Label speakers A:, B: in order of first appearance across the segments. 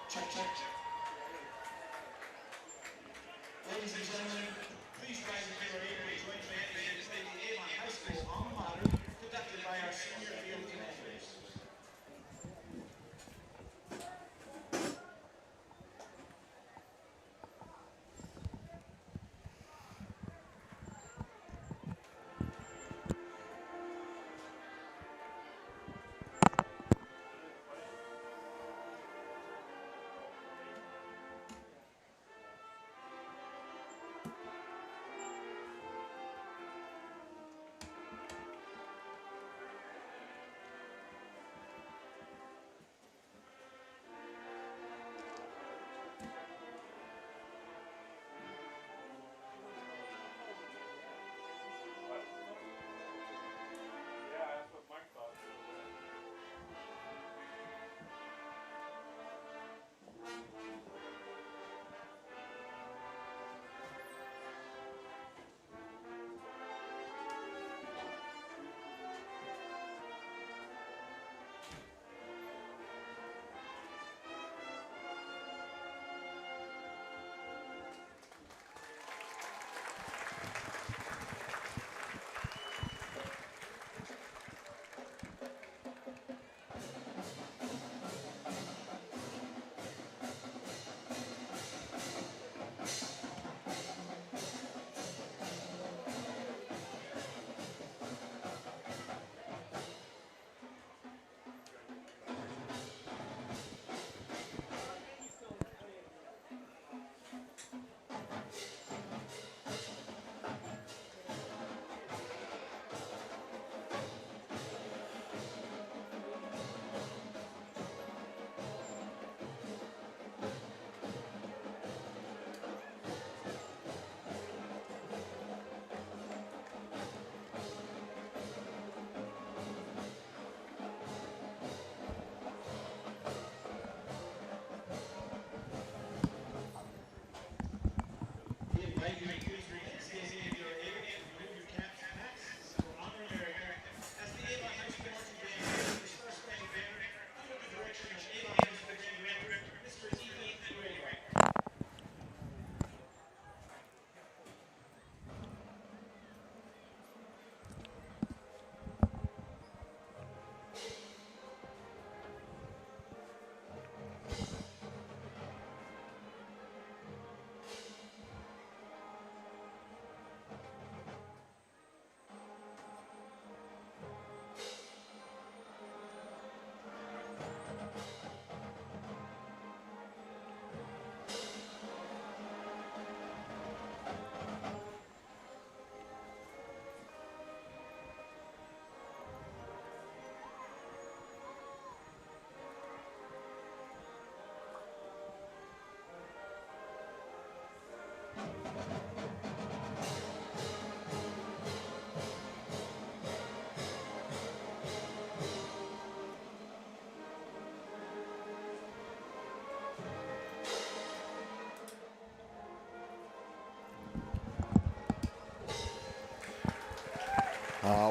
A: Check, check. Ladies and gentlemen, please rise and give our Avon a joint band as they display the Avon High School alma mater, conducted by our senior field commanders.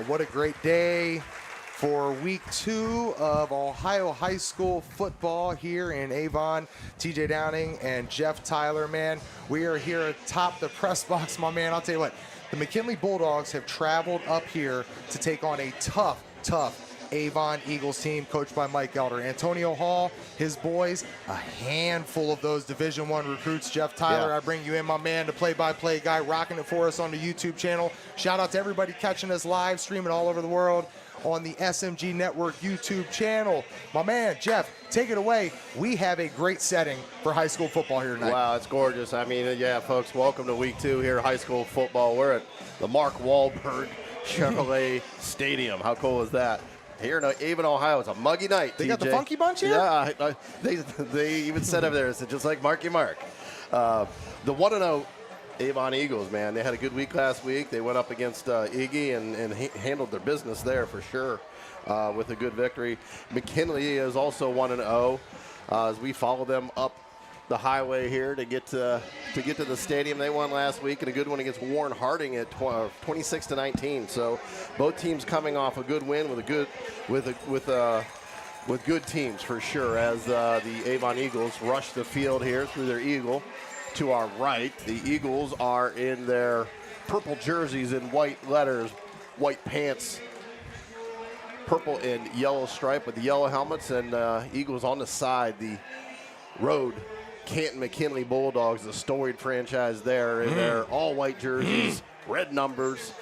B: What a great day for week 2 of Ohio High School football here in Avon. TJ Downing and Jeff Tyler, man. We are here atop the press box, my man. I'll tell you what, the McKinley Bulldogs have traveled up here to take on a tough Avon Eagles team coached by Mike Elder. Antonio Hall, his boys, a handful of those Division I recruits. Jeff Tyler, I bring you in, my man, the play-by-play guy, rocking it for us on the YouTube channel. Shout out to everybody catching us live, streaming all over the world on the SMG Network YouTube channel. My man, Jeff, take it away. We have a great setting for high school football here tonight.
C: Wow, it's gorgeous. I mean, yeah, folks, welcome to week 2 here, high school football. We're at the Mark Wahlberg Chevrolet Stadium. How cool is that? Here in Avon, Ohio, it's a muggy night.
B: They got the Funky Bunch here?
C: Yeah, they even said up there, it's just like Marky Mark. The 1-0 Avon Eagles, man, they had a good week last week. They went up against Iggy and handled their business there for sure with a good victory. McKinley is also 1-0 as we follow them up the highway here to get to the stadium. They won last week, and a good one against Warren Harding at 26-19. So both teams coming off a good win with with good teams for sure, as the Avon Eagles rush the field here through their eagle. To our right, the Eagles are in their purple jerseys in white letters, white pants, purple and yellow stripe with the yellow helmets, and Eagles on the side, the road Canton McKinley Bulldogs, the storied franchise there in their all-white jerseys, red numbers,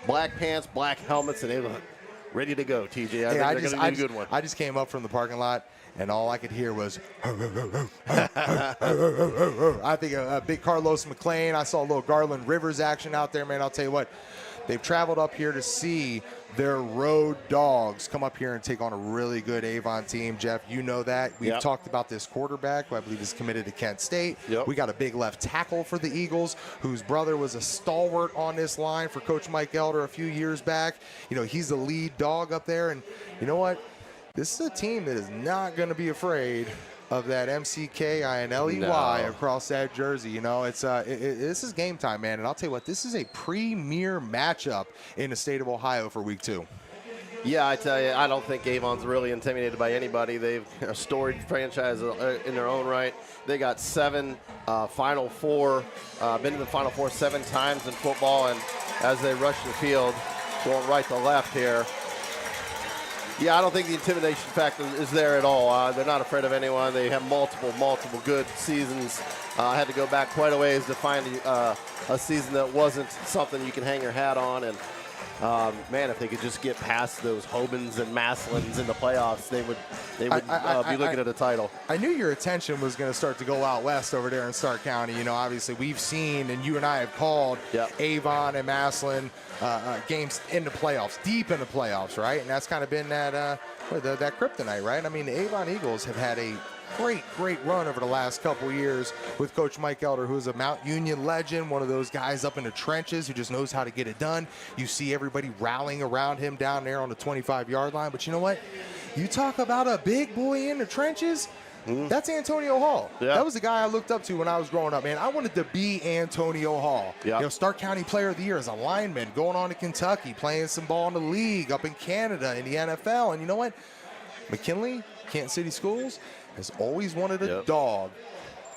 C: black pants, black helmets, and they look ready to go, TJ. I think they're going to do a good one.
B: I just came up from the parking lot, and all I could hear was, I think a big Carlos McLean. I saw a little Garland Rivers action out there, man. I'll tell you what, they've traveled up here to see their road dogs come up here and take on a really good Avon team. Jeff, you know that. We've talked about this quarterback, who I believe is committed to Kent State. We got a big left tackle for the Eagles, whose brother was a stalwart on this line for Coach Mike Elder a few years back. You know, he's the lead dog up there. And you know what? This is a team that is not going to be afraid of that McKinley across that jersey. You know, it's this is game time, man. And I'll tell you what, this is a premier matchup in the state of Ohio for week 2.
C: Yeah, I tell you, I don't think Avon's really intimidated by anybody. They've a storied franchise in their own right. They got 7 Final Four, been to the Final Four 7 times in football, and as they rush the field, going right to left here, yeah, I don't think the intimidation factor is there at all. They're not afraid of anyone. They have multiple good seasons. I had to go back quite a ways to find a season that wasn't something you can hang your hat on. And man, if they could just get past those Hobans and Maslins in the playoffs, they would be looking at a title.
B: I knew your attention was going to start to go out west over there in Stark County. You know, obviously we've seen, and you and I have called Avon and Maslin games in the playoffs, deep in the playoffs, right? And that's kind of been that kryptonite, right? I mean, the Avon Eagles have had a great run over the last couple years with Coach Mike Elder, who's a Mount Union legend, one of those guys up in the trenches who just knows how to get it done. You see everybody rallying around him down there on the 25-yard line. But you know what? You talk about a big boy in the trenches, that's Antonio Hall. That was the guy I looked up to when I was growing up, man. I wanted to be Antonio Hall. You know, Stark County Player of the Year as a lineman, going on to Kentucky, playing some ball in the league, up in Canada, in the NFL. And you know what? McKinley, Canton City Schools, has always wanted a dog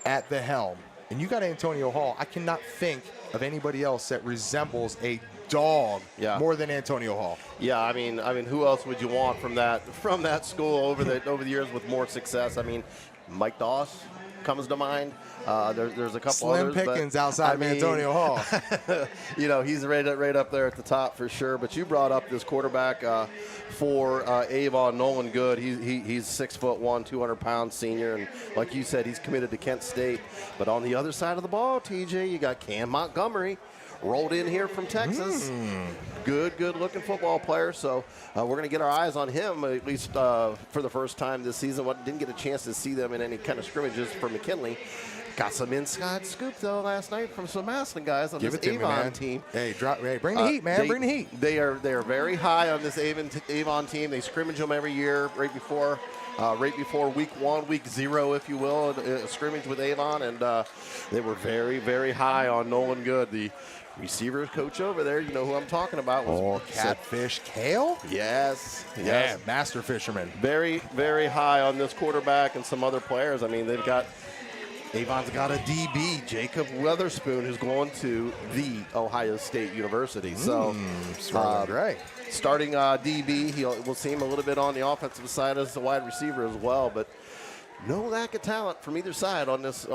B: at the helm. And you got Antonio Hall. I cannot think of anybody else that resembles a dog more than Antonio Hall.
C: Yeah, I mean, who else would you want from that school over the years with more success? I mean, Mike Doss comes to mind. There's a couple
B: Slim
C: others.
B: Pickens outside of Antonio Hall.
C: You know, he's right up there at the top for sure. But you brought up this quarterback for Avon, Nolan Good. He's 6'1", 200-pound senior, and like you said, he's committed to Kent State. But on the other side of the ball, TJ, you got Cam Montgomery, rolled in here from Texas. Good-looking football player. So we're going to get our eyes on him, at least for the first time this season. Didn't get a chance to see them in any kind of scrimmages for McKinley. Got some inside scoop, though, last night from some Maslin guys on this Avon team.
B: Hey, bring the heat, man. Bring the heat.
C: They are very high on this Avon team. They scrimmage them every year right before week 1, week 0, if you will, a scrimmage with Avon. And they were very, very high on Nolan Good, the receivers coach over there. You know who I'm talking about.
B: Catfish Kale?
C: Yes.
B: Yeah, master fisherman.
C: Very, very high on this quarterback and some other players. I mean, Avon's got a DB, Jacob Weatherspoon, who's going to the Ohio State University. So, starting DB, we'll see him a little bit on the offensive side as a wide receiver as well. But no lack of talent from either side on this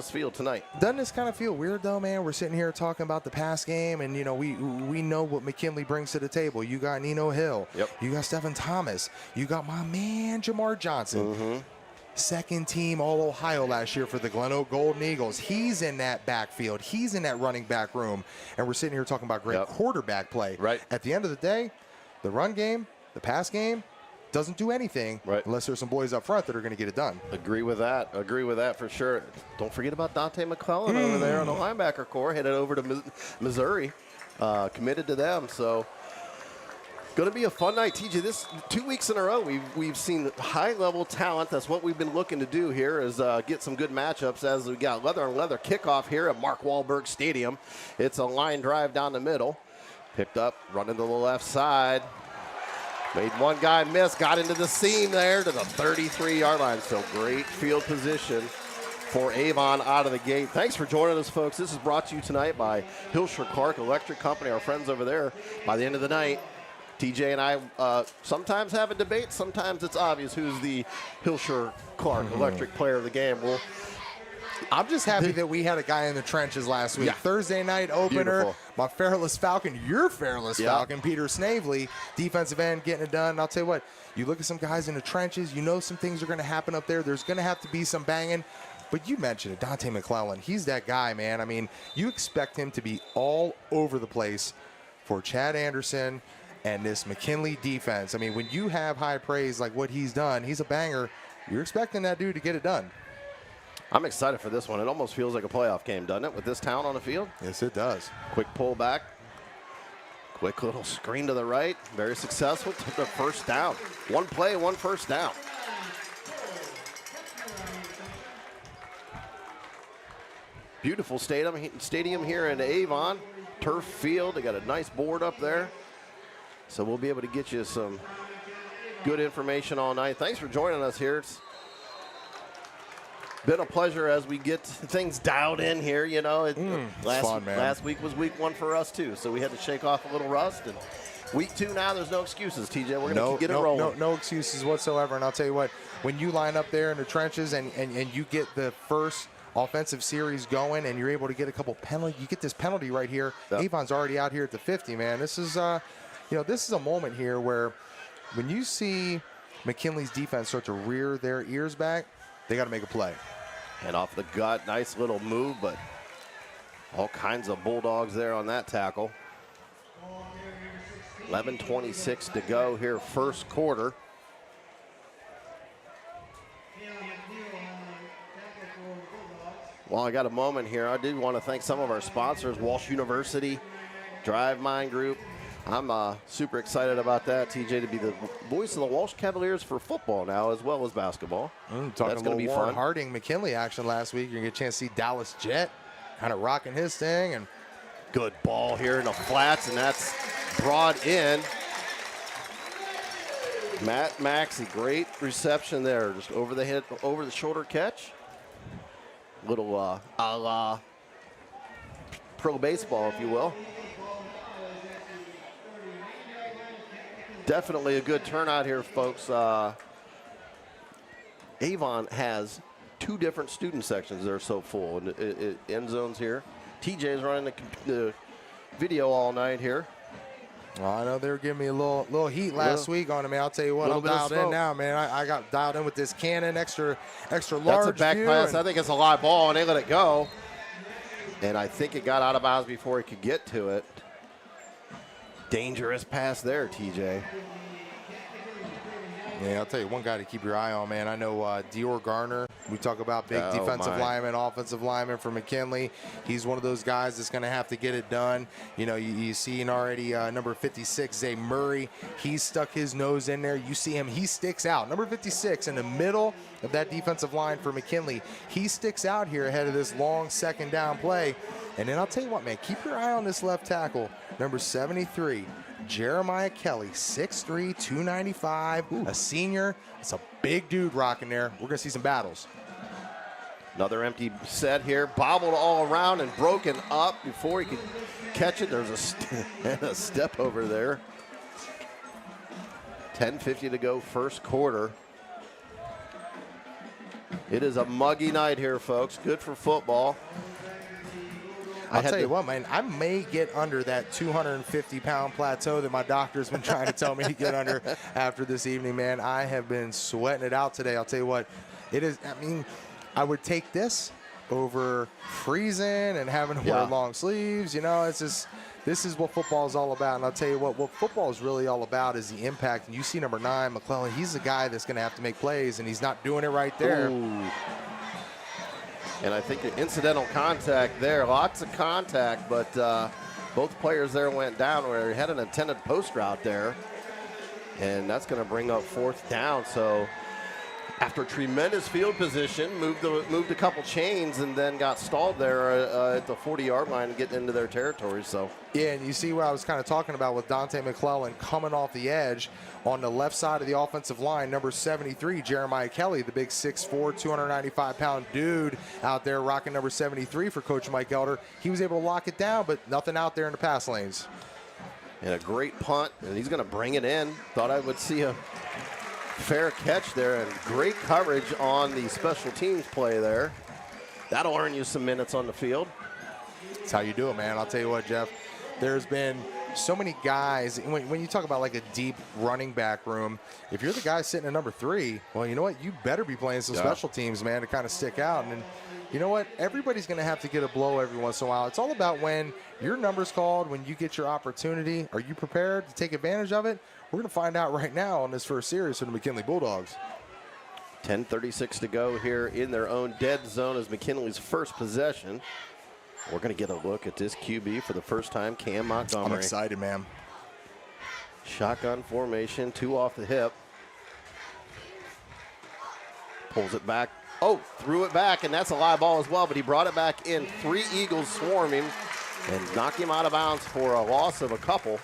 C: field tonight.
B: Doesn't this kind of feel weird, though, man? We're sitting here talking about the pass game, and, you know, we know what McKinley brings to the table. You got Nino Hill. You got Stephen Thomas. You got my man Jamar Johnson. Second team All-Ohio last year for the Glen Oak Golden Eagles. He's in that backfield. He's in that running back room. And we're sitting here talking about great quarterback play. At the end of the day, the run game, the pass game, doesn't do anything unless there's some boys up front that are going to get it done.
C: Agree with that for sure. Don't forget about Dante McClellan over there on the linebacker core, headed over to Missouri, committed to them. So going to be a fun night, TJ. This 2 weeks in a row, we've seen high-level talent. That's what we've been looking to do here, is get some good matchups. As we got leather-on-leather kickoff here at Mark Wahlberg Stadium. It's a line drive down the middle, picked up, running to the left side. Made one guy miss, got into the seam there to the 33-yard line. So great field position for Avon out of the gate. Thanks for joining us, folks. This is brought to you tonight by Hilscher Clark Electric Company, our friends over there. By the end of the night, TJ and I sometimes have a debate. Sometimes it's obvious who's the Hilscher Clark Electric player of the game. Well,
B: I'm just happy that we had a guy in the trenches last week.
C: Yeah.
B: Thursday night opener,
C: Beautiful.
B: my Fearless Falcon, your Fearless Falcon, Peter Snavely, defensive end, getting it done. And I'll tell you what, you look at some guys in the trenches, you know some things are going to happen up there. There's going to have to be some banging. But you mentioned it, Dante McClellan. He's that guy, man. I mean, you expect him to be all over the place for Chad Anderson and this McKinley defense. I mean, when you have high praise like what he's done, he's a banger. You're expecting that dude to get it done.
C: I'm excited for this one. It almost feels like a playoff game, doesn't it, with this town on the field?
B: Yes, it does.
C: Quick pull back. Quick little screen to the right. Very successful. Took the first down. One play, one first down. Beautiful stadium here in Avon. Turf field. They got a nice board up there. So we'll be able to get you some good information all night. Thanks for joining us here. It's been a pleasure as we get things dialed in here. You know, last week was week 1 for us too, so we had to shake off a little rust. And week 2 now, there's no excuses, TJ. We're going to get it rolling.
B: No excuses whatsoever. And I'll tell you what, when you line up there in the trenches and you get the first offensive series going and you're able to get a couple penalties, you get this penalty right here. Yep. Avon's already out here at the 50, man. This is, this is a moment here where when you see McKinley's defense start to rear their ears back, they got to make a play.
C: And off the gut, nice little move, but all kinds of Bulldogs there on that tackle. 11:26 to go here, first quarter. Well, I got a moment here. I do want to thank some of our sponsors, Walsh University, Drive Mine Group. I'm super excited about that, TJ, to be the voice of the Walsh Cavaliers for football now as well as basketball.
B: That's going to be fun. Harding McKinley action last week. You're going to get a chance to see Dallas Jet kind of rocking his thing. And
C: good ball here in the flats, and that's brought in. Matt Maxey, great reception there, just over the head, over the shoulder catch. Little a la pro baseball, if you will. Definitely a good turnout here, folks. Avon has 2 different student sections that are so full. And end zones here. TJ's running the video all night here.
B: Well, I know they were giving me a little heat last week on it, man. I'll tell you what, I'm dialed in now, man. I got dialed in with this cannon, extra large.
C: That's a back pass. I think it's a live ball, and they let it go. And I think it got out of bounds before he could get to it. Dangerous pass there, TJ.
B: Yeah, I'll tell you one guy to keep your eye on, man. I know Dior Garner. We talk about big defensive lineman, offensive lineman for McKinley. He's one of those guys that's going to have to get it done. You know, you see already number 56, Zay Murray. He's stuck his nose in there. You see him. He sticks out. Number 56 in the middle of that defensive line for McKinley. He sticks out here ahead of this long second down play. And then I'll tell you what, man, keep your eye on this left tackle, number 73, Jeremiah Kelly, 6'3", 295, a senior. It's a big dude rocking there. We're going to see some battles.
C: Another empty set here, bobbled all around and broken up before he could catch it. There's a step over there. 10:50 to go, first quarter. It is a muggy night here, folks. Good for football.
B: I'll tell you what, man, I may get under that 250-pound plateau that my doctor's been trying to tell me to get under after this evening, man. I have been sweating it out today. I'll tell you what, it is, I mean, I would take this over freezing and having to wear long sleeves. You know, it's just, this is what football is all about. And I'll tell you what football is really all about is the impact. And you see number 9, McClellan, he's the guy that's going to have to make plays, and he's not doing it right there.
C: Ooh. And I think the incidental contact there, lots of contact, but both players there went down where he had an intended post route there. And that's going to bring up 4th down. So after tremendous field position, moved a couple chains and then got stalled there at the 40-yard line and getting into their territory. So
B: yeah, and you see what I was kind of talking about with Dante McClellan coming off the edge on the left side of the offensive line, number 73, Jeremiah Kelly, the big 6'4", 295-pound dude out there rocking number 73 for Coach Mike Elder. He was able to lock it down, but nothing out there in the pass lanes.
C: And a great punt, and he's going to bring it in. Thought I would see a fair catch there, and great coverage on the special teams play there. That'll earn you some minutes on the field.
B: That's how you do it, man. I'll tell you what, Jeff. There's been so many guys, when you talk about like a deep running back room, if you're the guy sitting at number 3, well, you know what? You better be playing some special teams, man, to kind of stick out. And you know what? Everybody's going to have to get a blow every once in a while. It's all about when your number's called, when you get your opportunity. Are you prepared to take advantage of it? We're going to find out right now on this first series for the McKinley Bulldogs.
C: 10:36 to go here in their own dead zone as McKinley's first possession. We're going to get a look at this QB for the first time, Cam Montgomery.
B: I'm excited, man.
C: Shotgun formation, 2 off the hip. Pulls it back. Oh, threw it back, and that's a live ball as well, but he brought it back in. 3 Eagles swarming and knocked him out of bounds for a loss of a couple.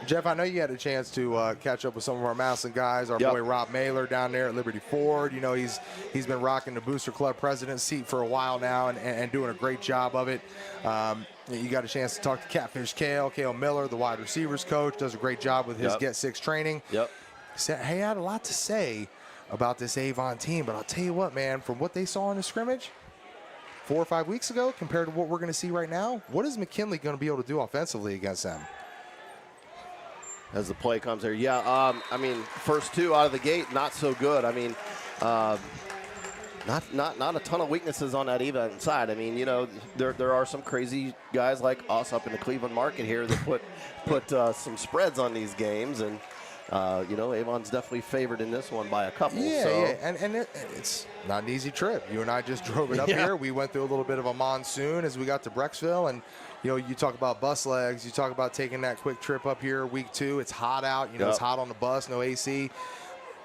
B: Jeff, I know you had a chance to catch up with some of our Massillon guys. Our boy Rob Mailer down there at Liberty Ford. You know, he's been rocking the Booster Club president seat for a while now and doing a great job of it. You got a chance to talk to Catfish Cale Miller, the wide receivers coach, does a great job with his Get 6 training. He said, hey, I had a lot to say about this Avon team, but I'll tell you what, man, from what they saw in the scrimmage 4 or 5 weeks ago compared to what we're going to see right now, what is McKinley going to be able to do offensively against them?
C: As the play comes there, I mean, first 2 out of the gate, not so good. I mean, not a ton of weaknesses on that Avon side. I mean, you know, there are some crazy guys like us up in the Cleveland market here that put some spreads on these games, and you know, Avon's definitely favored in this one by a couple.
B: And it's not an easy trip. You and I just drove it up here. We went through a little bit of a monsoon as we got to Brecksville, and you know, you talk about bus legs. You talk about taking that quick trip up here week 2. It's hot out. You know, it's hot on the bus, no AC.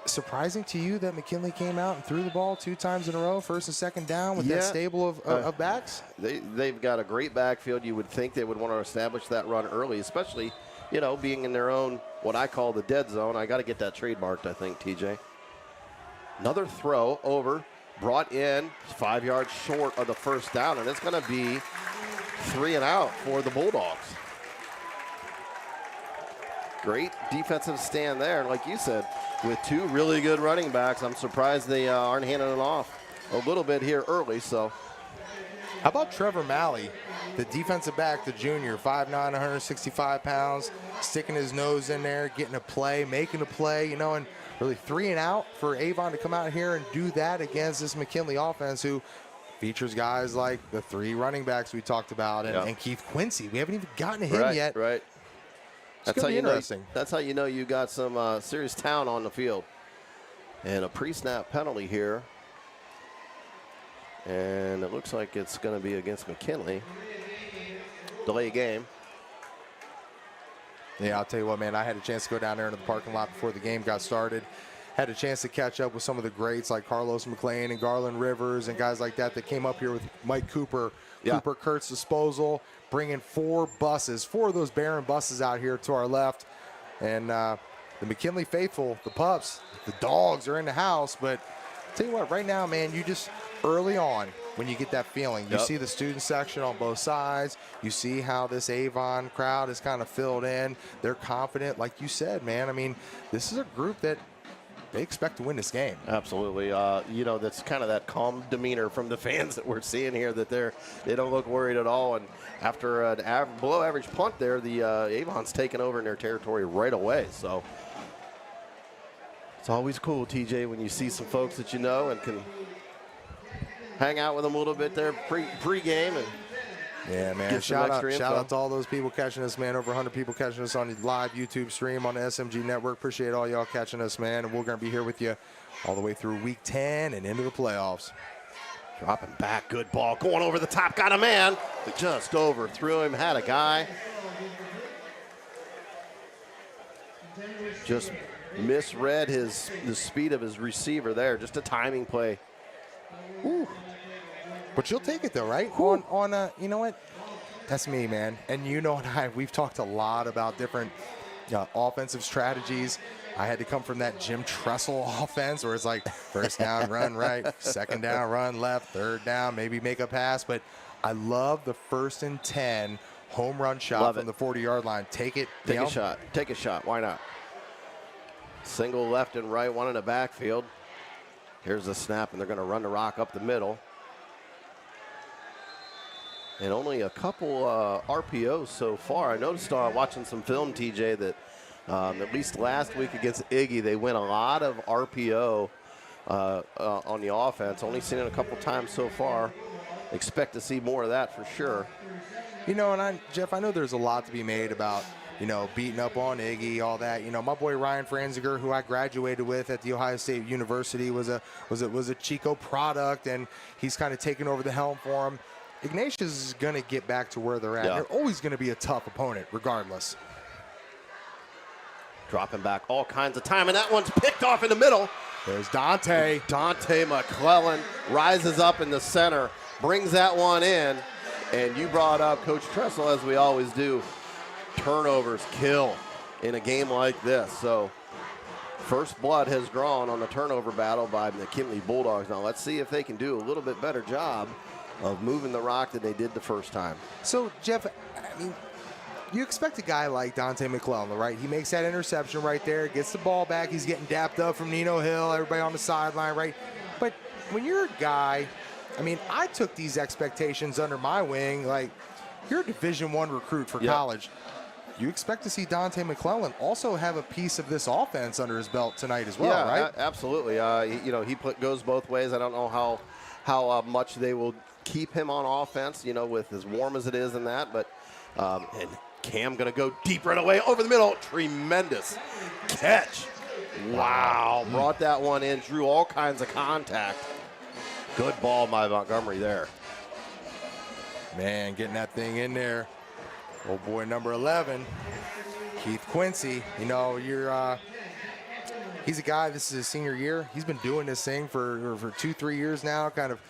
B: Surprising to you that McKinley came out and threw the ball 2 times in a row, first and second down, with that stable of backs?
C: They've got a great backfield. You would think they would want to establish that run early, especially, you know, being in their own, what I call the dead zone. I got to get that trademarked, I think, TJ. Another throw over, brought in 5 yards short of the first down, and it's going to be 3 and out for the Bulldogs. Great defensive stand there. Like you said, with 2 really good running backs, I'm surprised they aren't handing it off a little bit here early. So,
B: how about Trevor Malley, the defensive back, the junior, 5'9", 165 pounds, sticking his nose in there, getting a play, making a play, you know, and really 3 and out for Avon to come out here and do that against this McKinley offense, who features guys like the 3 running backs we talked about and Keith Quincy. We haven't even gotten to him yet.
C: Right.
B: That's how you know.
C: That's how you know you got some serious talent on the field. And a pre-snap penalty here. And it looks like it's going to be against McKinley. Delay game.
B: Yeah, I'll tell you what, man, I had a chance to go down there into the parking lot before the game got started. Had a chance to catch up with some of the greats like Carlos McLean and Garland Rivers and guys like that came up here with Mike Cooper, Cooper Kurt's disposal, bringing 4 buses, 4 of those Barron buses out here to our left. And the McKinley faithful, the pups, the dogs are in the house. But tell you what, right now, man, you just early on, when you get that feeling, you see the student section on both sides. You see how this Avon crowd is kind of filled in. They're confident, like you said, man. I mean, this is a group that they expect to win this game.
C: Absolutely. You know, that's kind of that calm demeanor from the fans that we're seeing here, that they don't look worried at all. And after an below average punt there, the Avon's taken over in their territory right away. So it's always cool, TJ, when you see some folks that you know and can hang out with them a little bit there pre-game. And
B: yeah, man. Shout out to all those people catching us, man. Over 100 people catching us on the live YouTube stream on the SMG Network. Appreciate all y'all catching us, man. And we're going to be here with you all the way through week 10 and into the playoffs.
C: Dropping back, good ball, going over the top, got a man. Just overthrew him, had a guy. just misread the speed of his receiver there. Just a timing play.
B: Whew. But you'll take it though, right? You know what? That's me, man. And you know, we've talked a lot about different offensive strategies. I had to come from that Jim Tressel offense where it's like first down, run right, second down, run left, third down, maybe make a pass. But I love the 1st and 10 home run shot from the 40-yard line. Take it.
C: Take a shot. Take a shot. Why not? Single left and right, one in the backfield. Here's the snap, and they're going to run the rock up the middle. And only a couple RPOs so far. I noticed watching some film, TJ, that at least last week against Iggy, they went a lot of RPO on the offense. Only seen it a couple times so far. Expect to see more of that for sure.
B: You know, and Jeff, I know there's a lot to be made about, you know, beating up on Iggy, all that. You know, my boy Ryan Franziger, who I graduated with at the Ohio State University, was a Chico product, and he's kind of taken over the helm for him. Ignatius is going to get back to where they're at.
C: Yeah.
B: They're always going to be a tough opponent, regardless.
C: Dropping back all kinds of time, and that one's picked off in the middle.
B: There's Dante.
C: Dante McClellan rises up in the center, brings that one in, and you brought up Coach Tressel, as we always do. Turnovers kill in a game like this. So first blood has drawn on the turnover battle by McKinley Bulldogs. Now let's see if they can do a little bit better job of moving the rock than they did the first time.
B: So, Jeff, I mean, you expect a guy like Dante McClellan, right? He makes that interception right there, gets the ball back. He's getting dapped up from Nino Hill, everybody on the sideline, right? But when you're a guy, I mean, I took these expectations under my wing. Like, you're a Division I recruit for college. You expect to see Dante McClellan also have a piece of this offense under his belt tonight as well, right?
C: Absolutely. He goes both ways. I don't know how much they will keep him on offense, you know, with as warm as it is and that. But and Cam going to go deep right away over the middle. Tremendous catch. Wow. Brought that one in, drew all kinds of contact. Good ball by Montgomery there.
B: Man, getting that thing in there. Old boy number 11, Keith Quincy. You know, he's a guy, this is his senior year. He's been doing this thing for 2-3 years now, kind of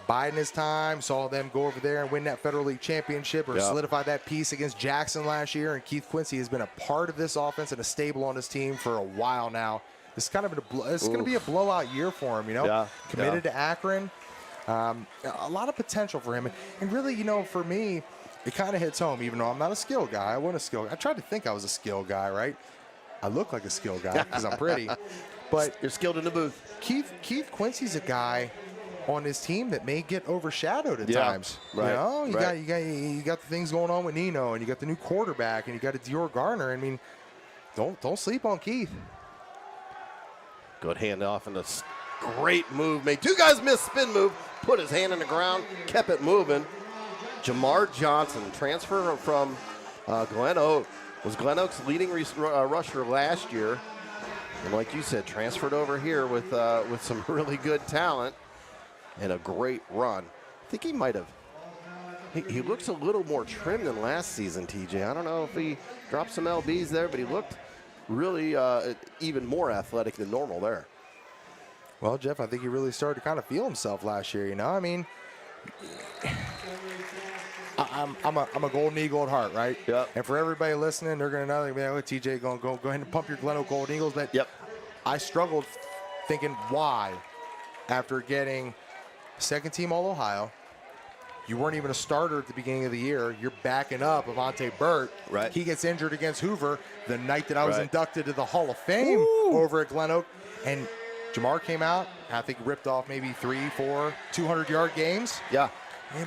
B: biding his time. Saw them go over there and win that Federal League championship or solidify that piece against Jackson last year. And Keith Quincy has been a part of this offense and a stable on this team for a while now. It's kind of it's going to be a blowout year for him, you know. Committed to Akron. A lot of potential for him. And really, you know, for me, it kind of hits home, even though I'm not a skill guy. I wasn't a skill guy. I tried to think I was a skill guy, right? I look like a skill guy because I'm pretty. But
C: you're skilled in the booth.
B: Keith Quincy's a guy on his team that may get overshadowed at times.
C: Right.
B: You know, you got the things going on with Nino, and you got the new quarterback, and you got a Dior Garner. I mean, don't sleep on Keith.
C: Good handoff and a great move. Made two guys miss spin move. Put his hand in the ground, kept it moving. Jamar Johnson, transfer from Glen Oak, was Glen Oak's leading rusher last year. And like you said, transferred over here with some really good talent and a great run. I think he might have, he looks a little more trim than last season, TJ. I don't know if he dropped some LBs there, but he looked really even more athletic than normal there.
B: Well, Jeff, I think he really started to kind of feel himself last year, you know? I mean, I'm a Golden Eagle at heart, right?
C: Yep.
B: And for everybody listening, they're going to know, oh, TJ, go ahead and pump your Glen Oak Golden Eagles. But I struggled thinking why, after getting second-team All-Ohio, you weren't even a starter at the beginning of the year. You're backing up Avante Burt.
C: Right.
B: He gets injured against Hoover the night that I was inducted to the Hall of Fame over at Glen Oak. And Jamar came out, I think ripped off maybe 3-4 200-yard games.
C: Yeah.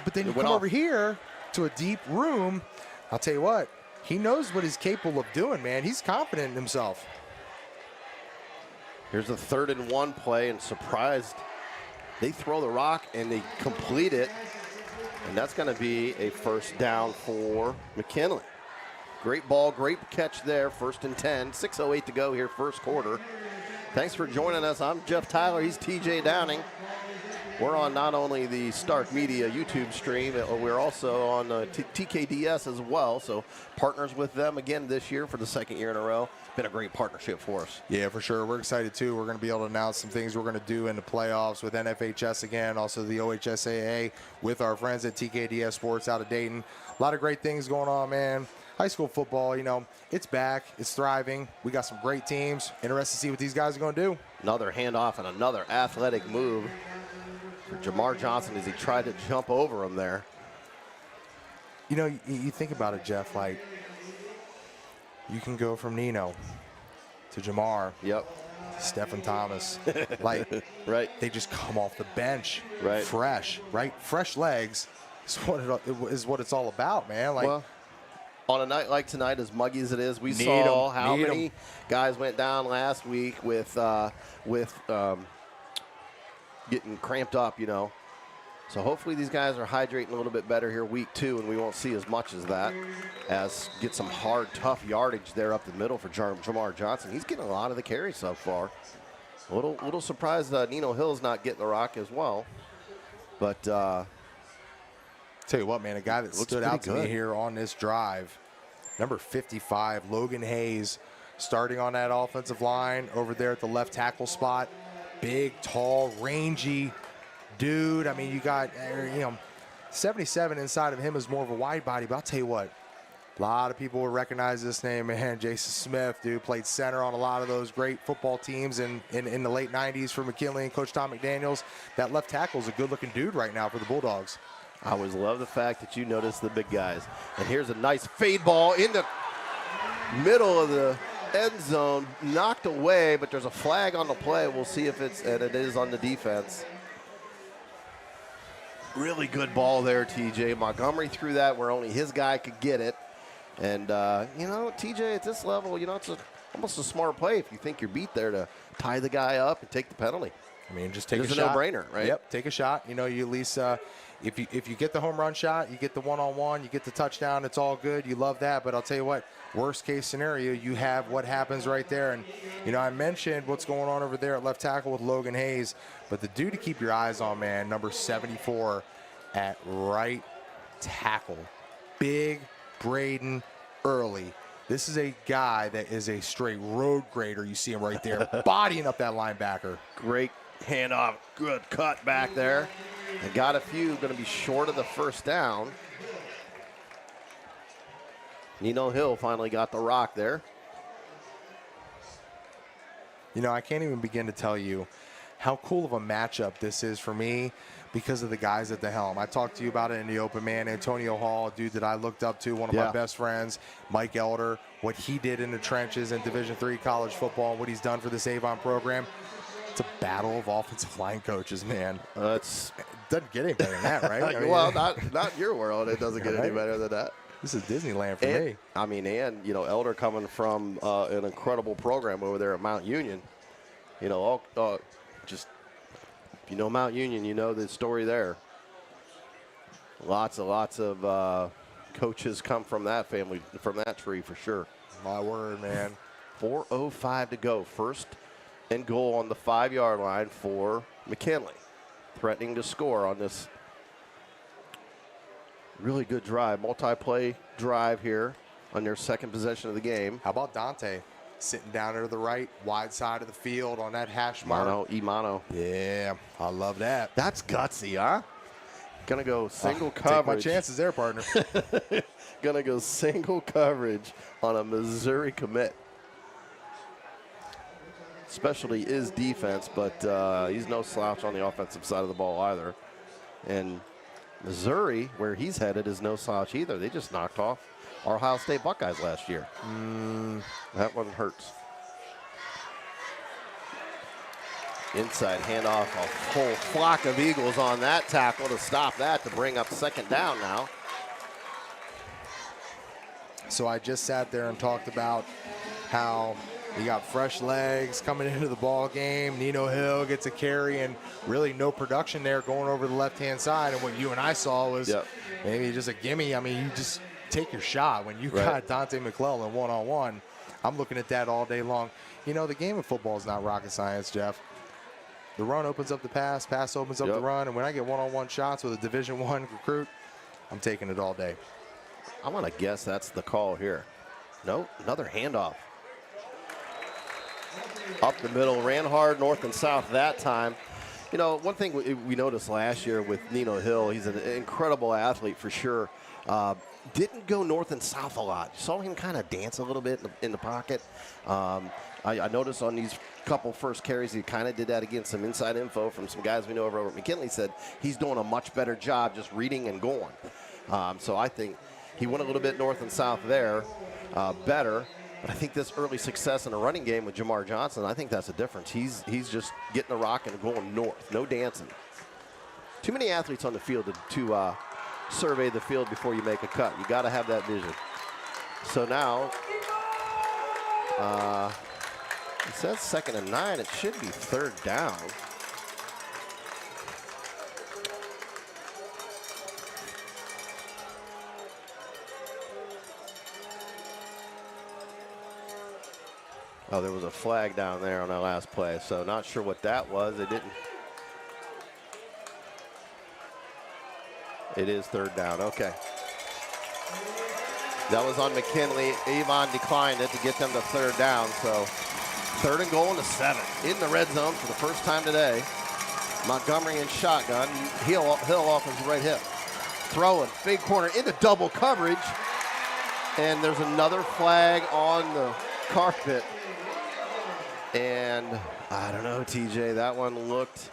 B: But then you come over here to a deep room. I'll tell you what, he knows what he's capable of doing, man. He's confident in himself.
C: Here's a 3rd and 1 play, and surprised they throw the rock and they complete it. And that's going to be a first down for McKinley. Great ball, great catch there. 1st and 10, 6:08 to go here, first quarter. Thanks for joining us. I'm Jeff Tyler. He's TJ Downing. We're on not only the Stark Media YouTube stream, we're also on TKDS as well. So partners with them again this year for the second year in a row. Been a great partnership for us.
B: Yeah, for sure. We're excited too. We're going to be able to announce some things we're going to do in the playoffs with NFHS again, also the OHSAA with our friends at TKDS Sports out of Dayton. A lot of great things going on, man. High school football, you know, it's back. It's thriving. We got some great teams. Interested to see what these guys are going to do.
C: Another handoff and another athletic move for Jamar Johnson as he tried to jump over him there.
B: You know, you think about it, Jeff, like you can go from Nino to Jamar.
C: Yep.
B: Stephen Thomas. Like,
C: right.
B: They just come off the bench.
C: Right.
B: Fresh, right? Fresh legs is what it's all about, man. Like,
C: well, on a night like tonight, as muggy as it is, we saw how many guys went down last week with getting cramped up, you know. So hopefully these guys are hydrating a little bit better here week 2, and we won't see as much as that. As get some hard, tough yardage there up the middle for Jamar Johnson. He's getting a lot of the carries so far. A little surprised Nino Hill's not getting the rock as well. But
B: tell you what, man, a guy that stood out to me here on this drive, number 55, Logan Hayes, starting on that offensive line over there at the left tackle spot. Big, tall, rangy dude. I mean, you got, 77 inside of him is more of a wide body, but I'll tell you what, a lot of people will recognize this name, man. Jason Smith, dude, played center on a lot of those great football teams in the late 90s for McKinley and Coach Tom McDaniels. That left tackle is a good-looking dude right now for the Bulldogs.
C: I always love the fact that you notice the big guys. And here's a nice fade ball in the middle of the end zone, knocked away, but there's a flag on the play. We'll see if it is on the defense. Really good ball there, TJ. Montgomery threw that where only his guy could get it. And, TJ, at this level, it's almost a smart play if you think you're beat there to tie the guy up and take the penalty.
B: I mean, just take a shot.
C: It's a no-brainer, right?
B: Yep, take a shot. You at least if you get the home run shot, you get the one-on-one, you get the touchdown, it's all good. You love that. But I'll tell you what, worst case scenario, you have what happens right there. And, I mentioned what's going on over there at left tackle with Logan Hayes. But the dude to keep your eyes on, man, number 74 at right tackle. Big Braden Early. This is a guy that is a straight road grader. You see him right there, bodying up that linebacker.
C: Great handoff, good cut back there. And got a few, going to be short of the first down. Nino Hill finally got the rock there.
B: I can't even begin to tell you how cool of a matchup this is for me because of the guys at the helm. I talked to you about it in the open, man. Antonio Hall, a dude that I looked up to, one of my best friends. Mike Elder, what he did in the trenches in Division III college football, what he's done for this Avon program. It's a battle of offensive line coaches, man.
C: It
B: doesn't get any better than that, right?
C: Well, not in your world. It doesn't get any better than that.
B: This is Disneyland for me.
C: I mean, Elder coming from an incredible program over there at Mount Union. Just if you know Mount Union, you know the story there. Lots of coaches come from that family, from that tree for sure.
B: My word, man.
C: 4:05 to go. First and goal on the 5-yard line for McKinley. Threatening to score on this really good drive, multi-play drive here on their second possession of the game.
B: How about Dante sitting down to the right, wide side of the field on that hash mark?
C: Mano.
B: Yeah, I love that.
C: That's gutsy, huh? Gonna go single coverage.
B: Take my chances there, partner.
C: Gonna go single coverage on a Missouri commit. Specialty is defense, but he's no slouch on the offensive side of the ball either. And Missouri, where he's headed, is no slouch either. They just knocked off our Ohio State Buckeyes last year. That one hurts. Inside handoff, a whole flock of Eagles on that tackle to stop that, to bring up second down now.
B: So I just sat there and talked about how you got fresh legs coming into the ball game. Nino Hill gets a carry and really no production there going over the left-hand side. And what you and I saw was maybe just a gimme. I mean, you just take your shot. When you got Dante McClellan one-on-one, I'm looking at that all day long. The game of football is not rocket science, Jeff. the run opens up the pass, pass opens up the run, and when I get one-on-one shots with a Division I recruit, I'm taking it all day.
C: I'm going to guess that's the call here. Nope, another handoff. Up the middle, ran hard north and south that time. You know, one thing we noticed last year with Nino Hill, he's an incredible athlete for sure. Didn't go north and south a lot. You saw him kind of dance a little bit in the pocket. I noticed on these couple first carries, he kind of did that against some inside info from some guys we know over at McKinley. Said he's doing a much better job just reading and going. So I think he went a little bit north and south there, better. But I think this early success in a running game with Jamar Johnson, I think that's the difference. He's just getting the rock and going north, no dancing. Too many athletes on the field to survey the field before you make a cut. You got to have that vision. So now, it says 2nd and 9. It should be 3rd down. Oh, there was a flag down there on that last play, so not sure what that was. They didn't. It is 3rd down, okay. That was on McKinley. Avon declined it to get them to 3rd down, so 3rd and goal and 7. In the red zone for the first time today. Montgomery in shotgun. Hill off his right hip. Throwing, fake corner into double coverage. And there's another flag on the carpet. And I don't know, TJ, that one looked,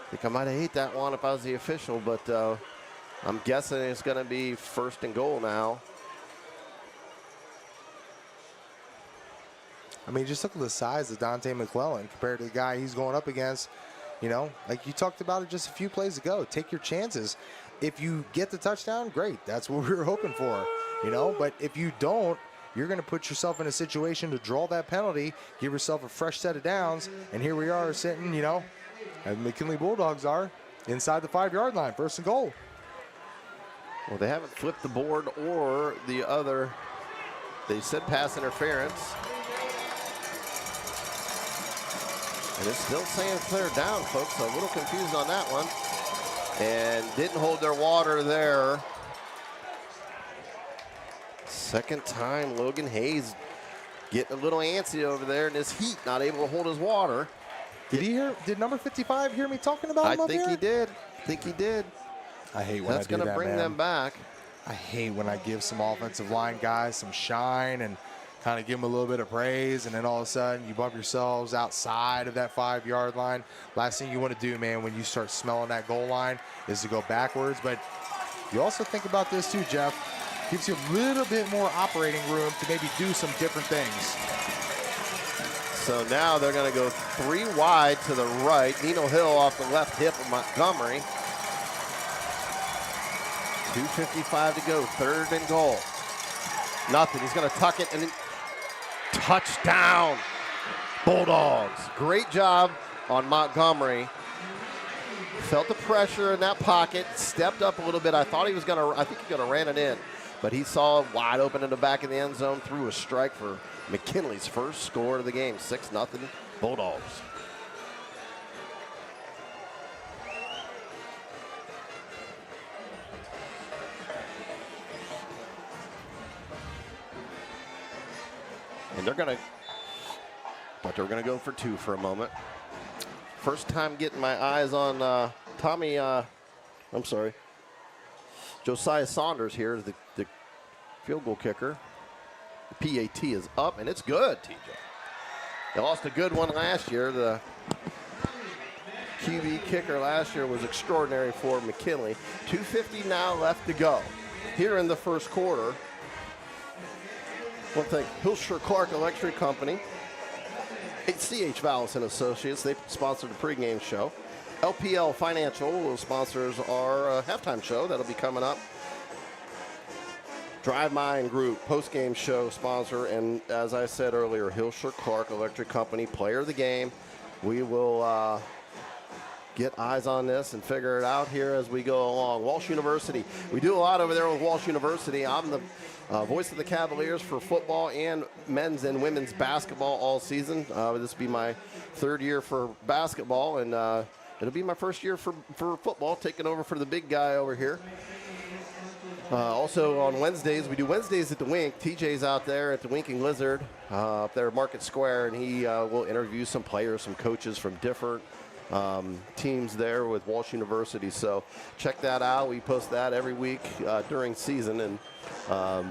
C: I think I might have hate that one if I was the official, but I'm guessing it's going to be 1st and goal now.
B: I mean, just look at the size of Dante McClellan compared to the guy he's going up against. You know, like you talked about it just a few plays ago. Take your chances. If you get the touchdown, great. That's what we were hoping for, you know. But if you don't, you're going to put yourself in a situation to draw that penalty, give yourself a fresh set of downs, and here we are sitting, you know, as McKinley Bulldogs are, inside the 5-yard line, 1st and goal.
C: Well, they haven't flipped the board or the other. They said pass interference. And it's still saying 3rd down, folks, so a little confused on that one. And didn't hold their water there. 2nd time, Logan Hayes getting a little antsy over there in this heat, not able to hold his water.
B: Did number 55 hear me talking about him up here?
C: I think he did.
B: I hate when
C: that's
B: I do that,
C: going to bring them back.
B: I hate when I give some offensive line guys some shine and kind of give them a little bit of praise, and then all of a sudden you bump yourselves outside of that 5-yard line. Last thing you want to do, man, when you start smelling that goal line is to go backwards. But you also think about this too, Jeff. Gives you a little bit more operating room to maybe do some different things.
C: So now they're going to go 3 wide to the right. Nino Hill off the left hip of Montgomery. 2:55 to go, 3rd and goal. Nothing, he's going to tuck it and then touchdown. Bulldogs. Great job on Montgomery. Felt the pressure in that pocket, stepped up a little bit. I think he was going to ran it in. But he saw it wide open in the back of the end zone, threw a strike for McKinley's first score of the game, 6-0 Bulldogs. And they're going to go for 2 for a moment. First time getting my eyes on Josiah Saunders here is the field goal kicker. The PAT is up, and it's good, TJ. They lost a good one last year. The QB kicker last year was extraordinary for McKinley. 2:50 now left to go here in the first quarter. One thing, Hilshire Clark Electric Company, CH Vallis and Associates, they sponsored the pregame show. LPL Financial sponsors our halftime show that'll be coming up. Drive Mine Group, post-game show sponsor, and as I said earlier, Hilshire Clark Electric Company, player of the game. We will get eyes on this and figure it out here as we go along. Walsh University, we do a lot over there with Walsh University. I'm the voice of the Cavaliers for football and men's and women's basketball all season. This will be my 3rd year for basketball, and it'll be my 1st year for football, taking over for the big guy over here. Also on Wednesdays, we do Wednesdays at the Wink. TJ's out there at the Winking Lizard up there at Market Square, and he will interview some players, some coaches from different teams there with Walsh University. So check that out. We post that every week during season, and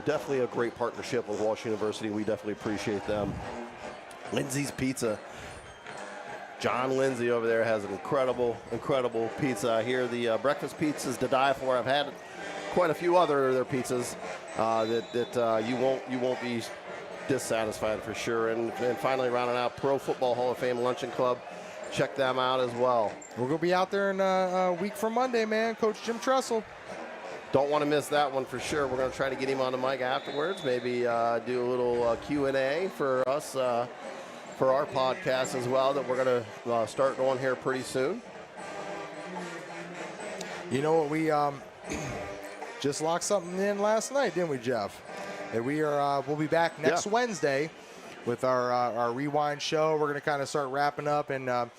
C: definitely a great partnership with Walsh University. We definitely appreciate them. Lindsay's Pizza. John Lindsay over there has an incredible pizza. I hear the breakfast pizza's to die for. I've had quite a few other of their pizzas that you won't be dissatisfied for sure. And finally, rounding out Pro Football Hall of Fame Luncheon Club. Check them out as well.
B: We're going to be out there in a week from Monday, man. Coach Jim Tressel.
C: Don't want to miss that one for sure. We're going to try to get him on the mic afterwards. Maybe do a little Q&A for us for our podcast as well that we're going to start going here pretty soon.
B: You know what, we just locked something in last night, didn't we, Jeff? And we'll be back next Wednesday with our Rewind show. We're going to kind of start wrapping up and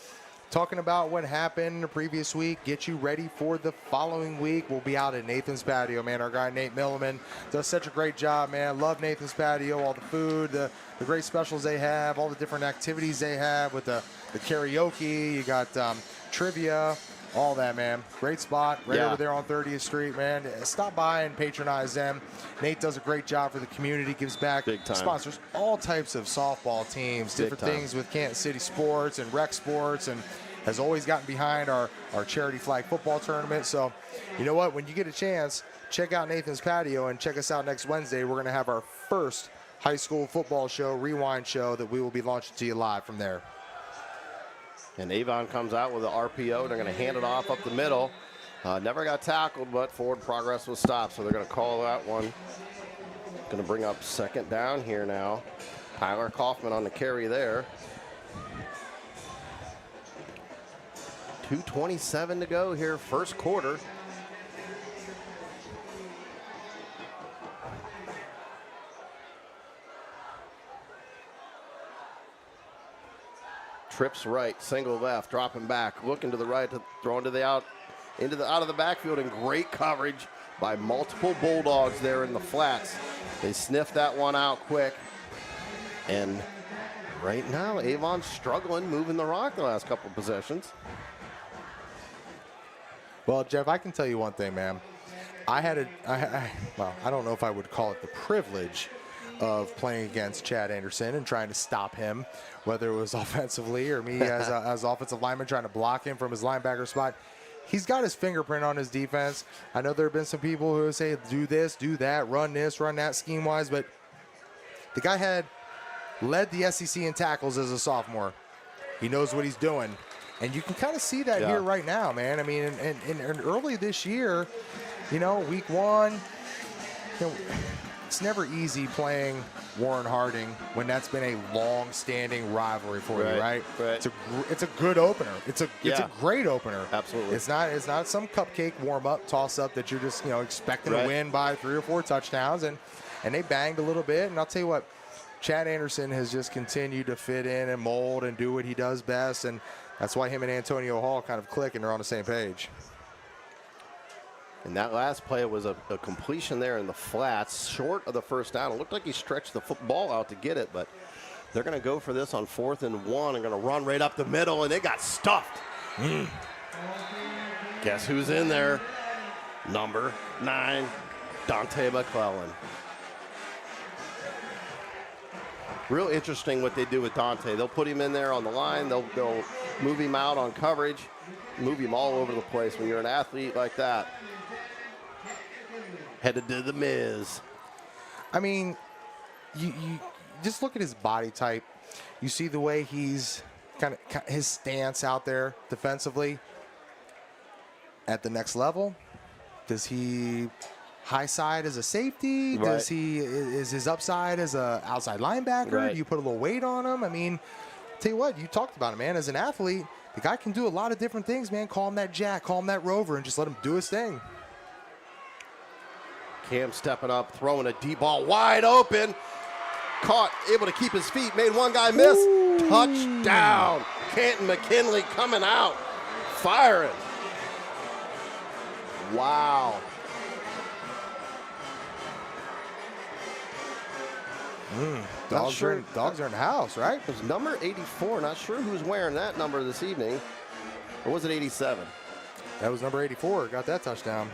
B: talking about what happened the previous week, get you ready for the following week. We'll be out at Nathan's Patio, man. Our guy Nate Milliman does such a great job, man. Love Nathan's Patio, all the food, the great specials they have, all the different activities they have with the karaoke. You got trivia, all that, man. Great spot right over there on 30th Street, man. Stop by and patronize them. Nate does a great job for the community, gives back.
C: Big time.
B: Sponsors all types of softball teams, different things with Kansas City sports and rec sports, and has always gotten behind our charity flag football tournament. So, you know what? When you get a chance, check out Nathan's Patio and check us out next Wednesday. We're going to have our first high school football show, Rewind show, that we will be launching to you live from there.
C: And Avon comes out with an RPO. They're going to hand it off up the middle. Never got tackled, but forward progress was stopped, so they're going to call that one. Going to bring up 2nd down here now. Tyler Kaufman on the carry there. 2:27 to go here, first quarter. Trips right, single left, dropping back, looking to the right, throwing to the out of the backfield, and great coverage by multiple Bulldogs there in the flats. They sniffed that one out quick, and right now Avon's struggling moving the rock the last couple of possessions.
B: Well, Jeff, I can tell you one thing, man. I don't know if I would call it the privilege of playing against Chad Anderson and trying to stop him, whether it was offensively or me as offensive lineman trying to block him from his linebacker spot. He's got his fingerprint on his defense. I know there have been some people who say, do this, do that, run this, run that scheme-wise, but the guy had led the SEC in tackles as a sophomore. He knows what he's doing. And you can kind of see that here right now, man. I mean, and early this year, you know, week 1, you know, it's never easy playing Warren Harding when that's been a long-standing rivalry for you, right?
C: Right.
B: It's a good opener. It's a great opener.
C: Absolutely.
B: It's not some cupcake warm-up, toss-up that you're just expecting to win by 3 or 4 touchdowns, and they banged a little bit. And I'll tell you what, Chad Anderson has just continued to fit in and mold and do what he does best, and that's why him and Antonio Hall kind of click and they're on the same page.
C: And that last play was a completion there in the flats, short of the first down. It looked like he stretched the football out to get it, but they're going to go for this on 4th and 1 and going to run right up the middle, and they got stuffed. Guess who's in there? Number 9, Dante McClellan. Real interesting what they do with Dante. They'll put him in there on the line. They'll move him out on coverage, move him all over the place when you're an athlete like that. Headed to the Miz.
B: I mean, you just look at his body type. You see the way he's kind of his stance out there defensively. At the next level, does he high side as a safety? Right. Is his upside as a outside linebacker?
C: Right.
B: Do you put a little weight on him? I mean, tell you what, you talked about him, man. As an athlete, the guy can do a lot of different things, man. Call him that jack, call him that rover, and just let him do his thing.
C: Cam stepping up, throwing a deep ball wide open. Caught, able to keep his feet, made one guy miss. Ooh. Touchdown. Canton McKinley coming out, firing. Wow.
B: Dogs are in the house, right?
C: It was number 84. Not sure who's wearing that number this evening. Or was it 87?
B: That was number 84. Got that touchdown.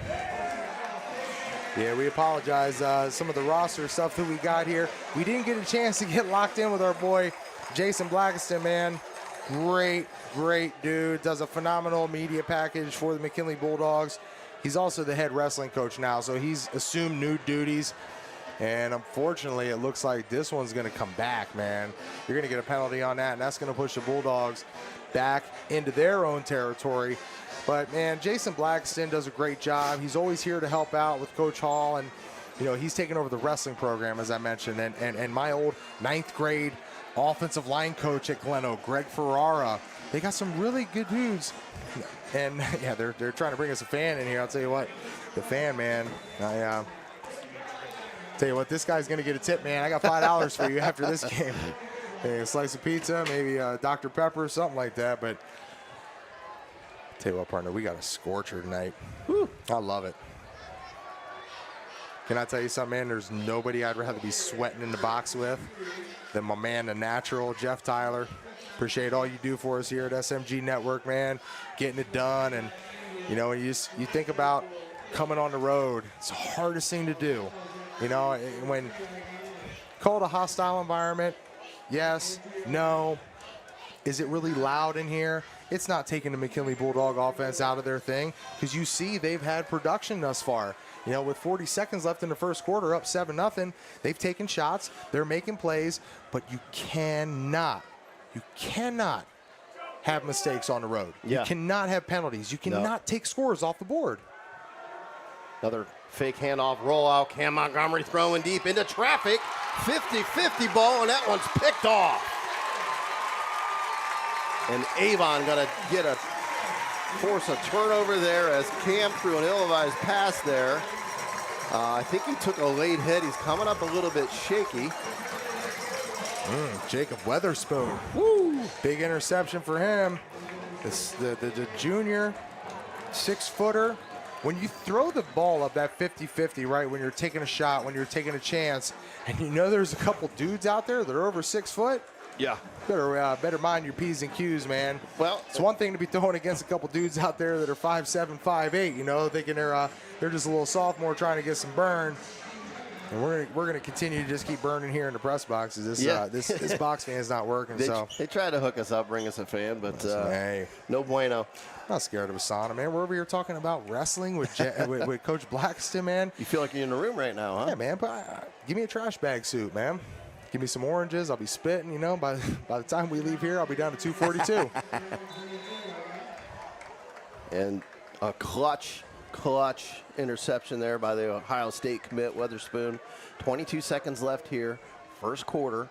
B: Yeah, we apologize. Some of the roster stuff that we got here. We didn't get a chance to get locked in with our boy, Jason Blackiston, man. Great dude. Does a phenomenal media package for the McKinley Bulldogs. He's also the head wrestling coach now, so he's assumed new duties. And unfortunately, it looks like this one's going to come back, man. You're going to get a penalty on that, and that's going to push the Bulldogs back into their own territory. But, man, Jason Blackiston does a great job. He's always here to help out with Coach Hall. And, you know, he's taken over the wrestling program, as I mentioned. And my old 9th grade offensive line coach at Gleno, Greg Ferrara, they got some really good dudes. And, yeah, they're trying to bring us a fan in here. I'll tell you what, the fan, man, tell you what, this guy's going to get a tip, man. I got $5 for you after this game. Maybe a slice of pizza, maybe Dr. Pepper, something like that. But tell you what, partner, we got a scorcher tonight. Whew, I love it. Can I tell you something, man? There's nobody I'd rather be sweating in the box with than my man, the natural, Jeff Tyler. Appreciate all you do for us here at SMG Network, man. Getting it done. And, you know, you think about coming on the road. It's the hardest thing to do. You know, when called a hostile environment, yes, no. Is it really loud in here? It's not taking the McKinley Bulldog offense out of their thing, because you see they've had production thus far. You know, with 40 seconds left in the first quarter, up 7-0, they've taken shots, they're making plays, but you cannot have mistakes on the road. Yeah. You cannot have penalties. You cannot take scores off the board.
C: Another fake handoff, rollout. Cam Montgomery throwing deep into traffic. 50-50 ball, and that one's picked off. And Avon going to force a turnover there as Cam threw an ill-advised pass there. I think he took a late hit. He's coming up a little bit shaky.
B: Jacob Weatherspoon. Woo! Big interception for him. The junior 6-footer. When you throw the ball up that 50-50, right, when you're taking a shot, when you're taking a chance, and you know there's a couple dudes out there that are over 6 foot,
C: yeah,
B: better mind your P's and Q's, man. Well, it's one thing to be throwing against a couple dudes out there that are 5'7", 5'8", you know, thinking they're just a little sophomore trying to get some burn. And we're gonna continue to just keep burning here in the press boxes. This box fan is not working.
C: They tried to hook us up, bring us a fan, but
B: hey,
C: no bueno.
B: I'm not scared of Asana, man. We're over here talking about wrestling with Coach Blackiston, man.
C: You feel like you're in the room right now, huh?
B: Yeah, man. But give me a trash bag suit, man. Give me some oranges. I'll be spitting. You know, by the time we leave here, I'll be down to 242.
C: And a clutch interception there by the Ohio State commit, Weatherspoon. 22 seconds left here, first quarter.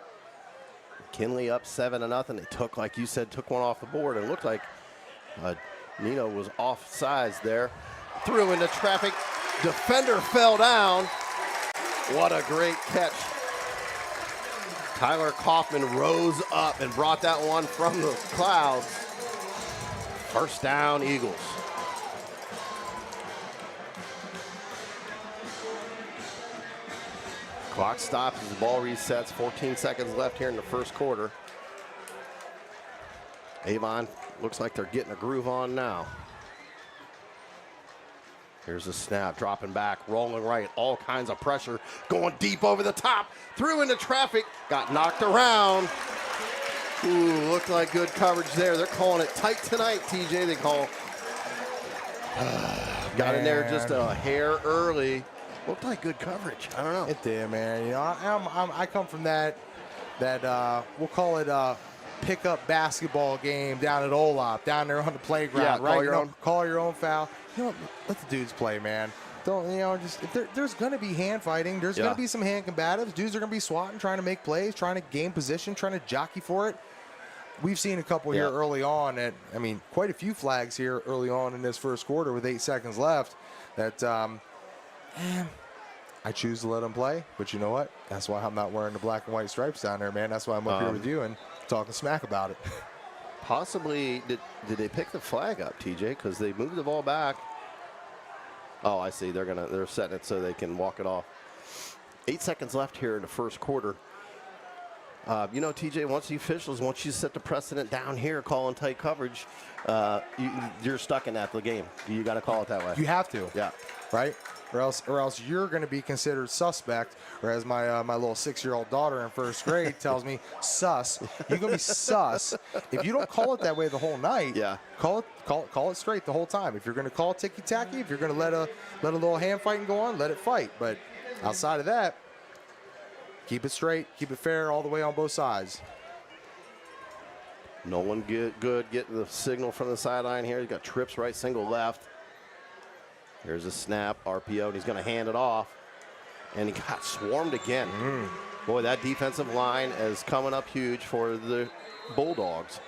C: McKinley up 7-0. They took, like you said, one off the board. It looked like Nino was off sides there. Threw into traffic. Defender fell down. What a great catch. Tyler Kaufman rose up and brought that one from the clouds. First down, Eagles. Clock stops as the ball resets. 14 seconds left here in the first quarter. Avon looks like they're getting a groove on now. Here's the snap, dropping back, rolling right, all kinds of pressure, going deep over the top, threw into traffic, got knocked around. Ooh, looked like good coverage there. They're calling it tight tonight, TJ, they call. Got in there just a hair early. Looked like good coverage. I don't know.
B: It did, man. You know, I come from that we'll call it a pickup basketball game down at Olop, down there on the playground, right? Call your own foul. You know, let the dudes play, man. Don't, you know, just if there's going to be hand fighting, there's going to be some hand combatives. Dudes are going to be swatting, trying to make plays, trying to gain position, trying to jockey for it. We've seen a couple here early on quite a few flags here early on in this first quarter with 8 seconds left that, I choose to let them play, but you know what? That's why I'm not wearing the black and white stripes down there, man. That's why I'm up here with you and talking smack about it.
C: Possibly, did they pick the flag up, TJ? Because they moved the ball back. Oh, I see. They're setting it so they can walk it off. 8 seconds left here in the first quarter. You know, TJ, once you set the precedent down here, calling tight coverage, you're stuck in that the game. You got to call it that way.
B: You have to.
C: Yeah.
B: Right? Or else you're going to be considered suspect. Or as my little 6-year-old daughter in first grade tells me, sus. You're going to be sus if you don't call it that way the whole night.
C: Yeah.
B: Call it straight the whole time. If you're going to call it ticky tacky, if you're going to let a little hand fighting go on, let it fight. But outside of that, keep it straight, keep it fair all the way on both sides.
C: Nolan good getting the signal from the sideline here. He's got trips right, single left. Here's a snap, RPO, and he's going to hand it off. And he got swarmed again. Boy, that defensive line is coming up huge for the Bulldogs.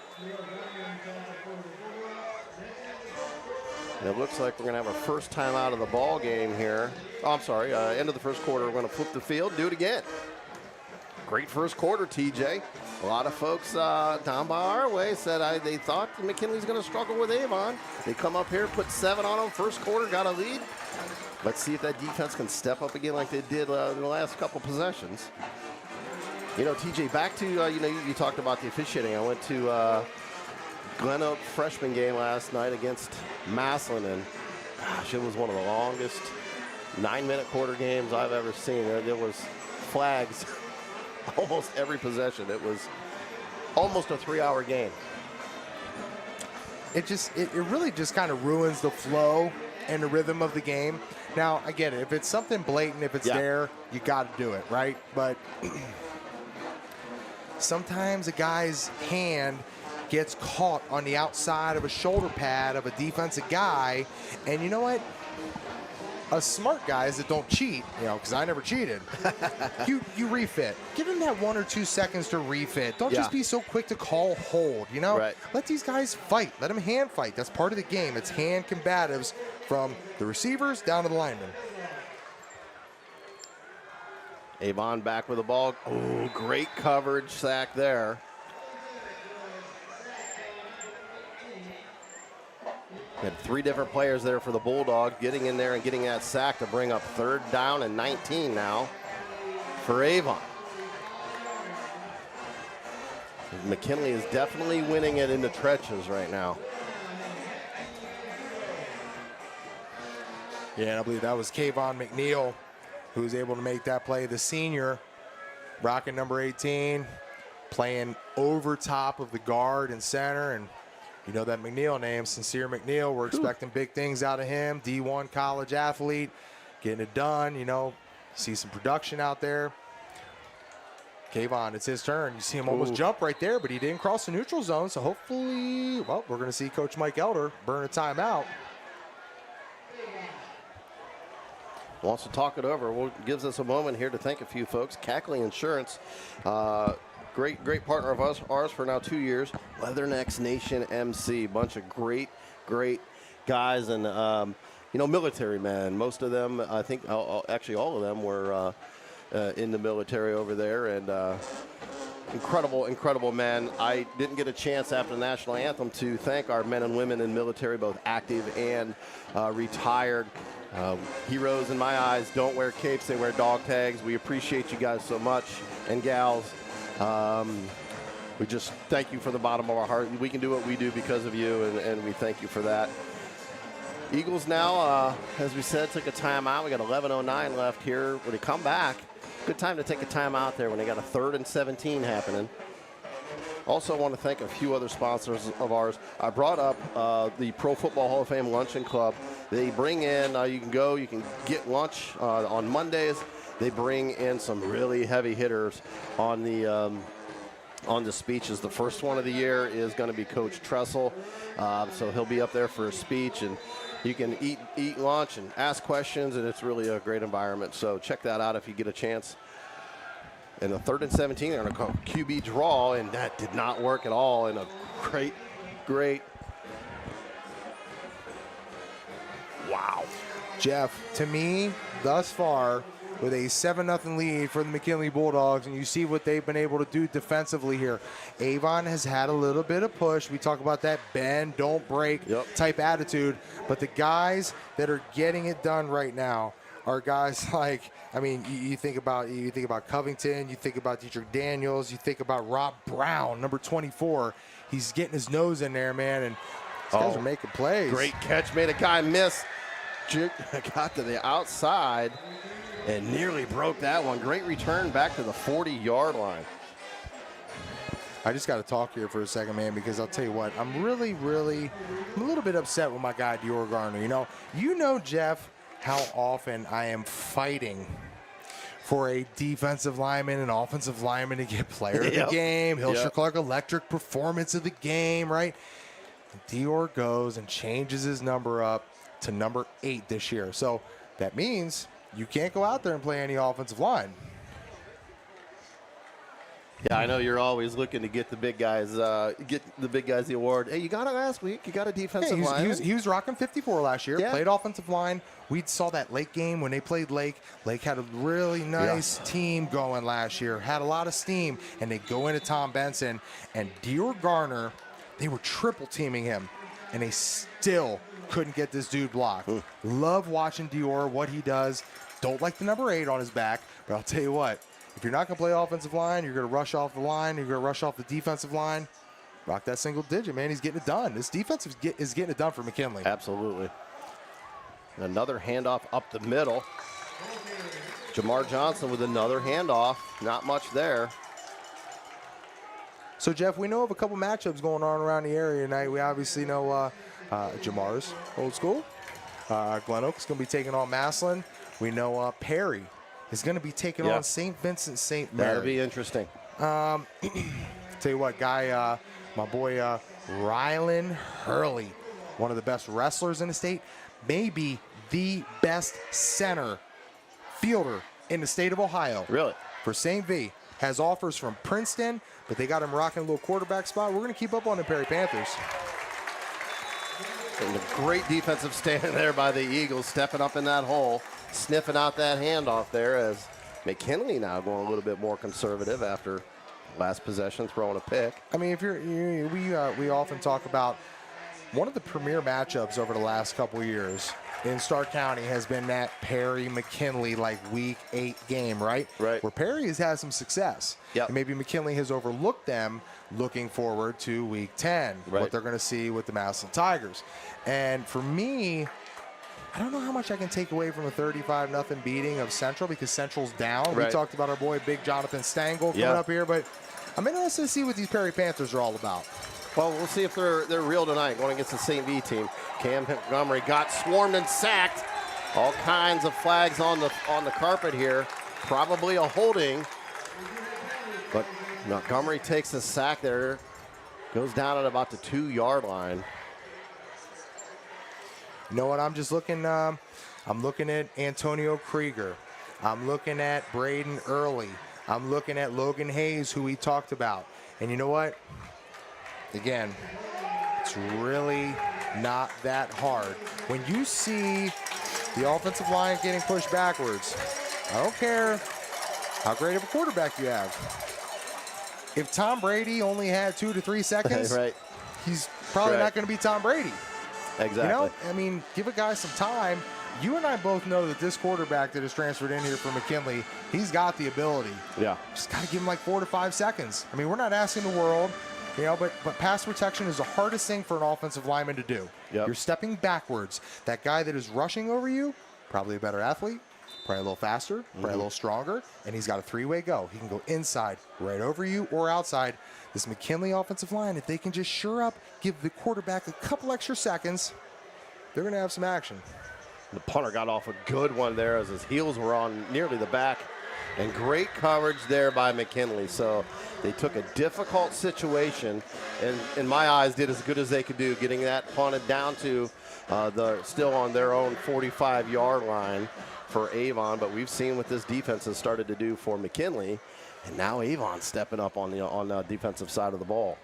C: And it looks like we're going to have our first time out of the ball game here. Oh, I'm sorry, end of the first quarter. We're going to flip the field, do it again. Great first quarter, TJ. A lot of folks down by our way said they thought McKinley's going to struggle with Avon. They come up here, put 7 on them. First quarter, got a lead. Let's see if that defense can step up again like they did in the last couple possessions. You know, TJ, back to, you talked about the officiating. I went to Glen Oak freshman game last night against Massillon, and gosh, it was one of the longest 9-minute quarter games I've ever seen. There was flags almost every possession. It was almost a 3-hour game.
B: It really just kind of ruins the flow and the rhythm of the game. Now, I get it. If it's something blatant, if it's there, you got to do it, right? But sometimes a guy's hand gets caught on the outside of a shoulder pad of a defensive guy, and you know what? Us smart guys that don't cheat, because I never cheated, you refit. Give him that 1 or 2 seconds to refit. Don't just be so quick to call hold,
C: Right.
B: Let these guys fight. Let them hand fight. That's part of the game. It's hand combatives from the receivers down to the linemen.
C: Avon back with the ball. Oh, great coverage sack there. Had 3 different players there for the Bulldogs getting in there and getting that sack to bring up 3rd down and 19 now for Avon. McKinley is definitely winning it in the trenches right now.
B: Yeah, and I believe that was Kayvon McNeil who was able to make that play. The senior, rocking number 18, playing over top of the guard and center, and you know that McNeil name, Sincere McNeil. We're expecting big things out of him. D1 college athlete, getting it done. See some production out there. Kayvon, it's his turn. You see him almost jump right there, but he didn't cross the neutral zone. So hopefully, we're going to see Coach Mike Elder burn a timeout.
C: Wants to talk it over. Gives us a moment here to thank a few folks. Cackley Insurance. Great partner of ours for now 2 years. Leathernecks Nation MC, bunch of great guys and military men. Most of them, I think, actually all of them were in the military over there, and incredible men. I didn't get a chance after the national anthem to thank our men and women in military, both active and retired. Heroes in my eyes don't wear capes, they wear dog tags. We appreciate you guys so much, and gals. We just thank you from the bottom of our heart. We can do what we do because of you, and we thank you for that. Eagles now, as we said, took a timeout. We got 11:09 left here. When they come back, good time to take a timeout there when they got a 3rd and 17 happening. Also want to thank a few other sponsors of ours. I brought up the Pro Football Hall of Fame Luncheon Club. They bring in, you can get lunch on Mondays. They bring in some really heavy hitters on the speeches. The first one of the year is going to be Coach Tressel. So he'll be up there for a speech, and you can eat lunch and ask questions, and it's really a great environment. So check that out if you get a chance. And the 3rd and 17, they're going to call QB draw, and that did not work at all. And a great. Wow.
B: Jeff, to me, thus far, with a 7-0 lead for the McKinley Bulldogs, and you see what they've been able to do defensively here. Avon has had a little bit of push. We talk about that bend, don't break type attitude, but the guys that are getting it done right now are guys like, I mean, you think about Covington, you think about Dietrich Daniels, you think about Rob Brown, number 24. He's getting his nose in there, man, and these guys are making plays.
C: Great catch, made a guy miss. Got to the outside and nearly broke that one. Great return back to the 40-yard line.
B: I just got to talk here for a second, man, because I'll tell you what, I'm a little bit upset with my guy, Dior Garner. You know, Jeff, how often I am fighting for a defensive lineman and offensive lineman to get player of the game, Hilscher Clark electric performance of the game, right? Dior goes and changes his number up to number 8 this year. So that means you can't go out there and play any offensive line.
C: Yeah, I know you're always looking to get the big guys, the award. Hey, you got it last week. You got a defensive line.
B: He was rocking 54 last year.
C: Yeah.
B: Played offensive line. We saw that Lake game when they played Lake. Lake had a really nice team going last year. Had a lot of steam, and they go into Tom Benson and Dior Garner. They were triple teaming him, and they still couldn't get this dude blocked. Love watching Dior, what he does. Don't like the number 8 on his back, but I'll tell you what. If you're not going to play offensive line, you're going to rush off the line, you're going to rush off the defensive line, rock that single digit, man. He's getting it done. This defense is getting it done for McKinley.
C: Absolutely. Another handoff up the middle. Jamar Johnson with another handoff. Not much there.
B: So, Jeff, we know of a couple matchups going on around the area tonight. We obviously know Jamar's old school. Glen Oak is going to be taking on Massillon. We know Perry is going to be taking on St. Vincent St. Mary.
C: That'll be interesting.
B: Tell you what, guy, my boy Rylan Hurley, one of the best wrestlers in the state, maybe the best center fielder in the state of Ohio.
C: Really?
B: For St. V. Has offers from Princeton, but they got him rocking a little quarterback spot. We're going to keep up on the Perry Panthers.
C: And a great defensive stand there by the Eagles, stepping up in that hole, sniffing out that handoff there as McKinley now going a little bit more conservative after last possession, throwing a pick.
B: I mean, we often talk about one of the premier matchups over the last couple years in Stark County has been that Perry-McKinley like Week 8 game, right?
C: Right.
B: Where Perry has had some success.
C: Yep.
B: And maybe McKinley has overlooked them looking forward to Week 10, what they're going to see with the Massillon Tigers. And for me, I don't know how much I can take away from a 35-0 beating of Central because Central's down. We talked about our boy, big Jonathan Stangl coming up here, but I'm interested to see what these Perry Panthers are all about.
C: Well, we'll see if they're real tonight going against the St. V team. Cam Montgomery got swarmed and sacked. All kinds of flags on the carpet here. Probably a holding. But Montgomery takes a sack there. Goes down at about the 2-yard line.
B: You know what? I'm just looking. I'm looking at Antonio Krieger. I'm looking at Braden Early. I'm looking at Logan Hayes, who we talked about. And you know what? Again, it's really not that hard. When you see the offensive line getting pushed backwards, I don't care how great of a quarterback you have. If Tom Brady only had 2 to 3 seconds, he's probably not going to be Tom Brady.
C: Exactly.
B: You know, I mean, give a guy some time. You and I both know that this quarterback that is transferred in here from McKinley, he's got the ability.
C: Yeah.
B: Just got to give him like 4 to 5 seconds. I mean, we're not asking the world. You know, but pass protection is the hardest thing for an offensive lineman to do. You're stepping backwards. That guy that is rushing over you, probably a better athlete, probably a little faster, probably a little stronger, and he's got a 3-way go. He can go inside, right over you, or outside. This McKinley offensive line, if they can just sure up, give the quarterback a couple extra seconds, they're going to have some action.
C: The punter got off a good one there as his heels were on nearly the back. And great coverage there by McKinley. So they took a difficult situation and, in my eyes, did as good as they could do, getting that punted down to still on their own 45-yard line for Avon. But we've seen what this defense has started to do for McKinley. And now Avon stepping up on the defensive side of the ball.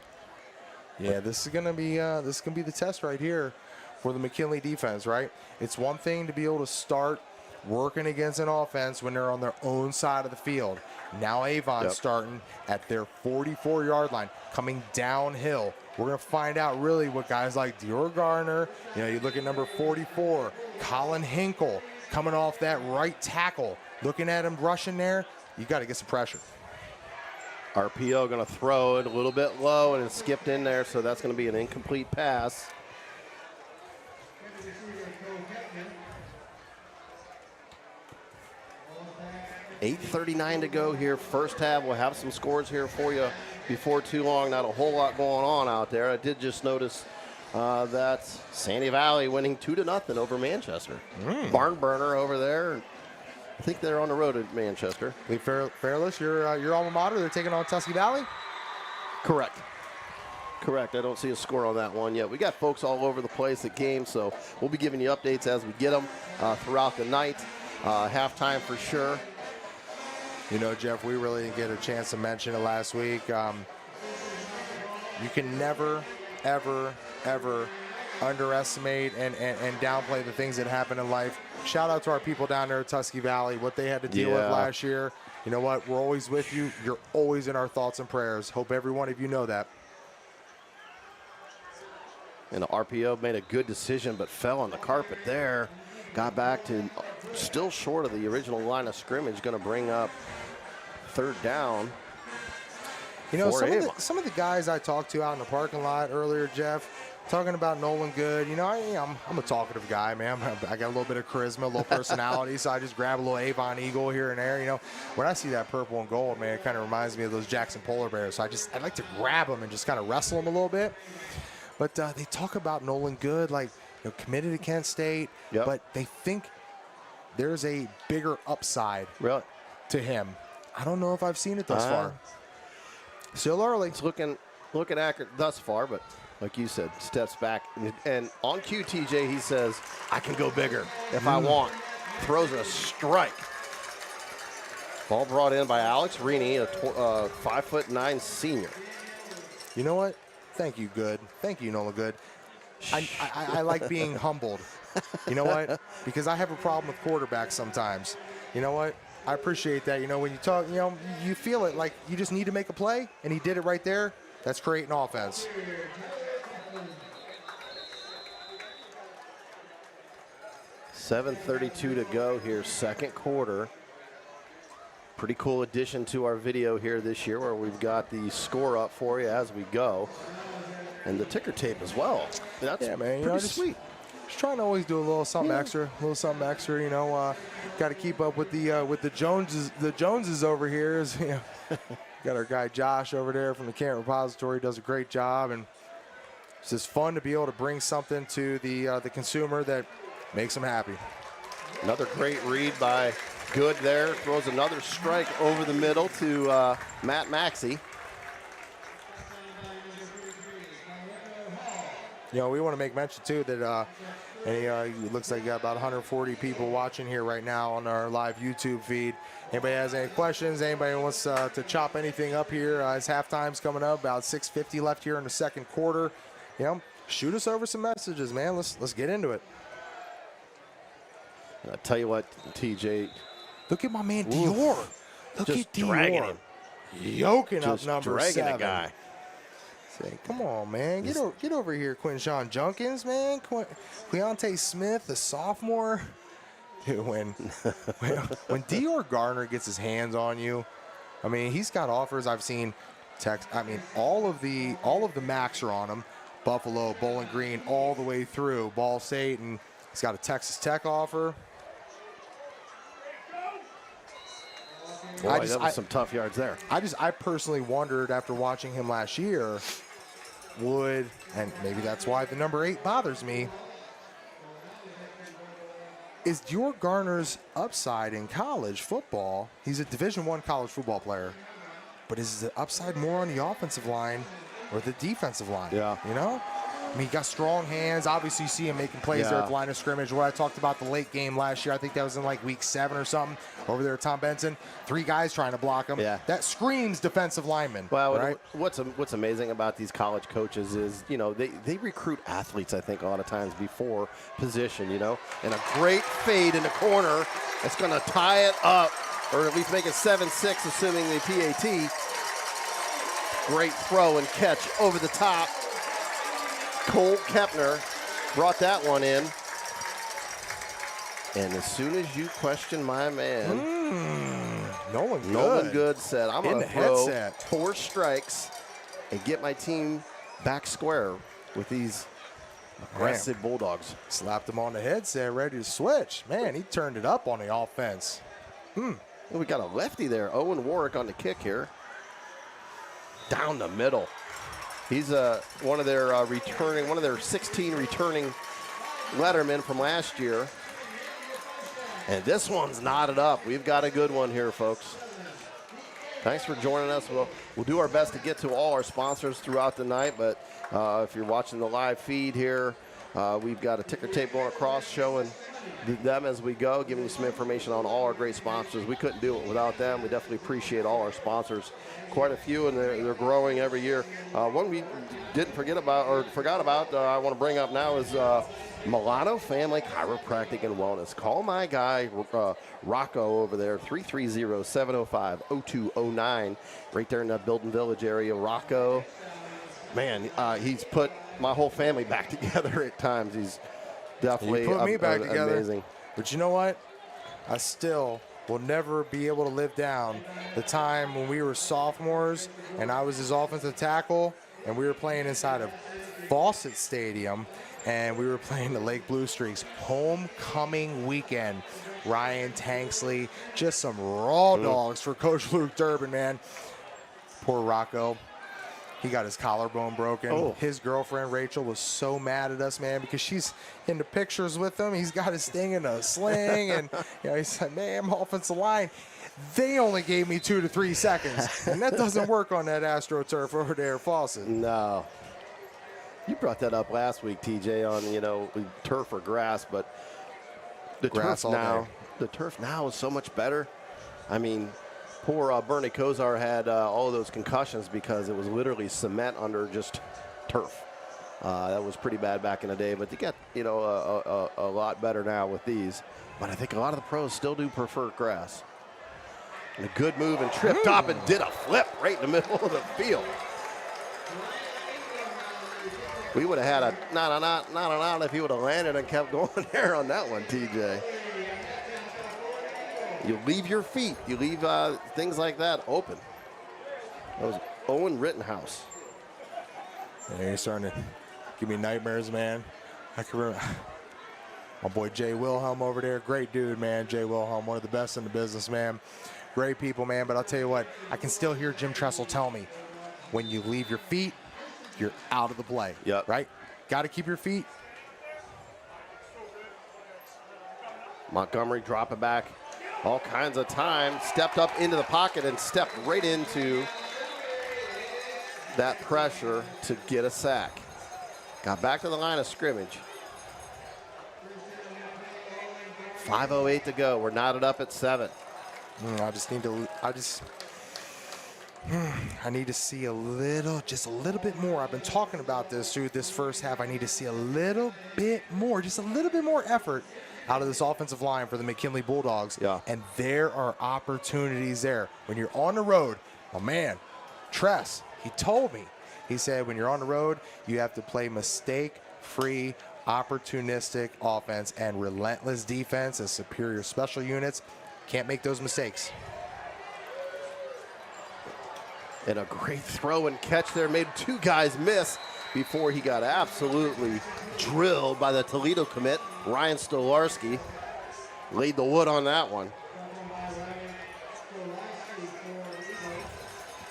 B: Yeah, this is gonna be the test right here for the McKinley defense, right? It's one thing to be able to start working against an offense when they're on their own side of the field. Now Avon
C: Yep.
B: starting at their 44-yard line, coming downhill. We're going to find out really what guys like Dior Garner, you look at number 44, Colin Hinkle, coming off that right tackle. Looking at him rushing there, you got to get some pressure.
C: RPO going to throw it a little bit low, and it skipped in there, so that's going to be an incomplete pass. $8:39 to go here. First half, we'll have some scores here for you before too long. Not a whole lot going on out there. I did just notice that Sandy Valley winning 2-0 over Manchester. Barn burner over there. I think they're on the road at Manchester.
B: Lee Fairless, your alma mater, they're taking on Tusky Valley?
C: Correct. Correct. I don't see a score on that one yet. We got folks all over the place at games, so we'll be giving you updates as we get them throughout the night. Halftime for sure.
B: Jeff, we really didn't get a chance to mention it last week. You can never, ever, ever underestimate and downplay the things that happen in life. Shout out to our people down there at Tusky Valley, what they had to deal with last year. You know what? We're always with you. You're always in our thoughts and prayers. Hope every one of you know that.
C: And the RPO made a good decision, but fell on the carpet there. Got back to still short of the original line of scrimmage. Going to bring up third down.
B: Some of the guys I talked to out in the parking lot earlier, Jeff, talking about Nolan Good. I'm a talkative guy, man. I got a little bit of charisma, a little personality, so I just grab a little Avon Eagle here and there. When I see that purple and gold, man, it kind of reminds me of those Jackson Polar Bears. So I like to grab them and just kind of wrestle them a little bit. But they talk about Nolan Good, like, committed to Kent State, but they think there's a bigger upside to him. I don't know if I've seen it thus far. Still early.
C: It's looking accurate thus far, but like you said, steps back. And on cue, TJ, he says, I can go bigger if I want. Throws a strike. Ball brought in by Alex Rini, a 5'9" senior.
B: You know what? Thank you, Good. Thank you, Nolan Good. I like being humbled. You know what? Because I have a problem with quarterbacks sometimes. You know what? I appreciate that. When you talk, you feel it like you just need to make a play, and he did it right there. That's creating offense.
C: $7:32 to go here, second quarter. Pretty cool addition to our video here this year where we've got the score up for you as we go. And the ticker tape as well. That's pretty sweet.
B: Just trying to always do a little something extra, Got to keep up with the Joneses over here. Got our guy Josh over there from the Kent Repository, does a great job, and it's just fun to be able to bring something to the consumer that makes them happy.
C: Another great read by Good there. Throws another strike over the middle to Matt Maxey.
B: We want to make mention, too, that it looks like you got about 140 people watching here right now on our live YouTube feed. Anybody has any questions? Anybody wants to chop anything up here as halftime's coming up, about 6:50 left here in the second quarter. Shoot us over some messages, man. Let's get into it.
C: I'll tell you what, TJ.
B: Look at my man Dior. Look
C: just
B: at Dior.
C: Dragging him.
B: Yoking
C: just
B: up number
C: dragging
B: 7.
C: a guy.
B: Say, come on, man. Get over here, Quinshawn Junkins, man. Queontae Smith, the sophomore. Dude, when Dior Garner gets his hands on you, he's got offers. I've seen all of the Macs are on him. Buffalo, Bowling Green, all the way through Ball State, and he's got a Texas Tech offer.
C: Boy, that was some tough yards there.
B: I personally wondered after watching him last year, and maybe that's why the number 8 bothers me, is Dior Garner's upside in college football. He's a Division I college football player, but is the upside more on the offensive line or the defensive line?
C: Yeah.
B: I mean, he got strong hands. Obviously, you see him making plays there at the line of scrimmage. What I talked about the late game last year, I think that was in like week 7 or something, over there at Tom Benson. 3 guys trying to block him.
C: Yeah.
B: That screams defensive lineman.
C: Well,
B: right?
C: what's amazing about these college coaches is, you know, they recruit athletes, I think, a lot of times before position, you know. And a great fade in the corner that's going to tie it up, or at least make it 7-6, assuming the PAT. Great throw and catch over the top. Cole Kepner brought that one in. And as soon as you question my man, Nolan Good said, I'm going to throw 4 strikes and get my team back square with these aggressive Bulldogs.
B: Slapped him on the headset, ready to switch. Man, he turned it up on the offense.
C: We got a lefty there. Owen Warwick on the kick here. Down the middle. He's one of their 16 returning lettermen from last year. And this one's knotted up. We've got a good one here, folks. Thanks for joining us. We'll do our best to get to all our sponsors throughout the night, but if you're watching the live feed here, we've got a ticker tape going across showing them as we go, giving you some information on all our great sponsors. We couldn't do it without them. We definitely appreciate all our sponsors. Quite a few, and they're growing every year. One we didn't forget about, or forgot about, I want to bring up now is Milano Family Chiropractic and Wellness. Call my guy, Rocco, over there, 330-705-0209, right there in that Building Village area. Rocco, man, he's put my whole family back together at times. He's definitely
B: put me back together.
C: Amazing.
B: But you know what? I still will never be able to live down the time when we were sophomores and I was his offensive tackle and we were playing inside of Fawcett Stadium and we were playing the Lake Blue Streaks homecoming weekend. Ryan Tanksley, just some raw dogs for Coach Luke Durbin, man. Poor Rocco. He got his collarbone broken. His girlfriend, Rachel, was so mad at us, man, because she's in the pictures with him. He's got his thing in a sling, and he said, man, I'm offensive line. They only gave me 2 to 3 seconds, and that doesn't work on that AstroTurf over there, Fawcett.
C: No. You brought that up last week, TJ, on, turf or grass, but the turf now is so much better. I mean, poor Bernie Kosar had all of those concussions because it was literally cement under just turf. That was pretty bad back in the day, but they get a lot better now with these. But I think a lot of the pros still do prefer grass. And a good move and tripped up and did a flip right in the middle of the field. We would have had a not if he would have landed and kept going there on that one, TJ. You leave your feet. You leave things like that open. That was Owen Rittenhouse.
B: Yeah, he's starting to give me nightmares, man. I can remember my boy Jay Wilhelm over there. Great dude, man. Jay Wilhelm, one of the best in the business, man. Great people, man. But I'll tell you what, I can still hear Jim Tressel tell me, when you leave your feet, you're out of the play.
C: Yep.
B: Right? Got to keep your feet.
C: Montgomery drop it back. All kinds of time. Stepped up into the pocket and stepped right into that pressure to get a sack. Got back to the line of scrimmage. 5:08 to go. We're knotted up at 7.
B: I need to see just a little bit more. I've been talking about this through this first half. I need to see a little bit more, just a little bit more effort out of this offensive line for the McKinley Bulldogs.
C: Yeah.
B: And there are opportunities there. When you're on the road, oh man, Tress, he told me, he said when you're on the road, you have to play mistake-free, opportunistic offense and relentless defense as superior special units. Can't make those mistakes.
C: And a great throw and catch there. Made 2 guys miss before he got absolutely drilled by the Toledo commit. Ryan Stolarski laid the wood on that one.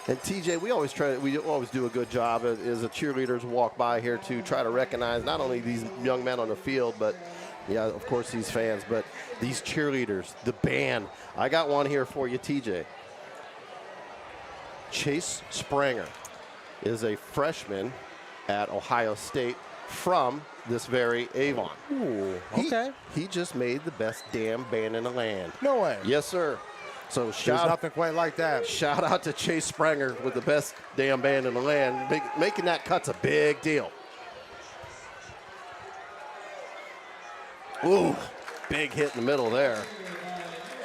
C: And TJ, we always do a good job as the cheerleaders walk by here to try to recognize not only these young men on the field, but yeah, of course these fans, but these cheerleaders, the band. I got one here for you, TJ. Chase Spranger is a freshman at Ohio State, from this very Avon.
B: Ooh, okay.
C: He just made the best damn band in the land.
B: No way.
C: Yes, sir. So
B: There's
C: shout
B: nothing quite like that.
C: out to Chase Sprenger with the best damn band in the land. Making that cut's a big deal. Ooh, big hit in the middle there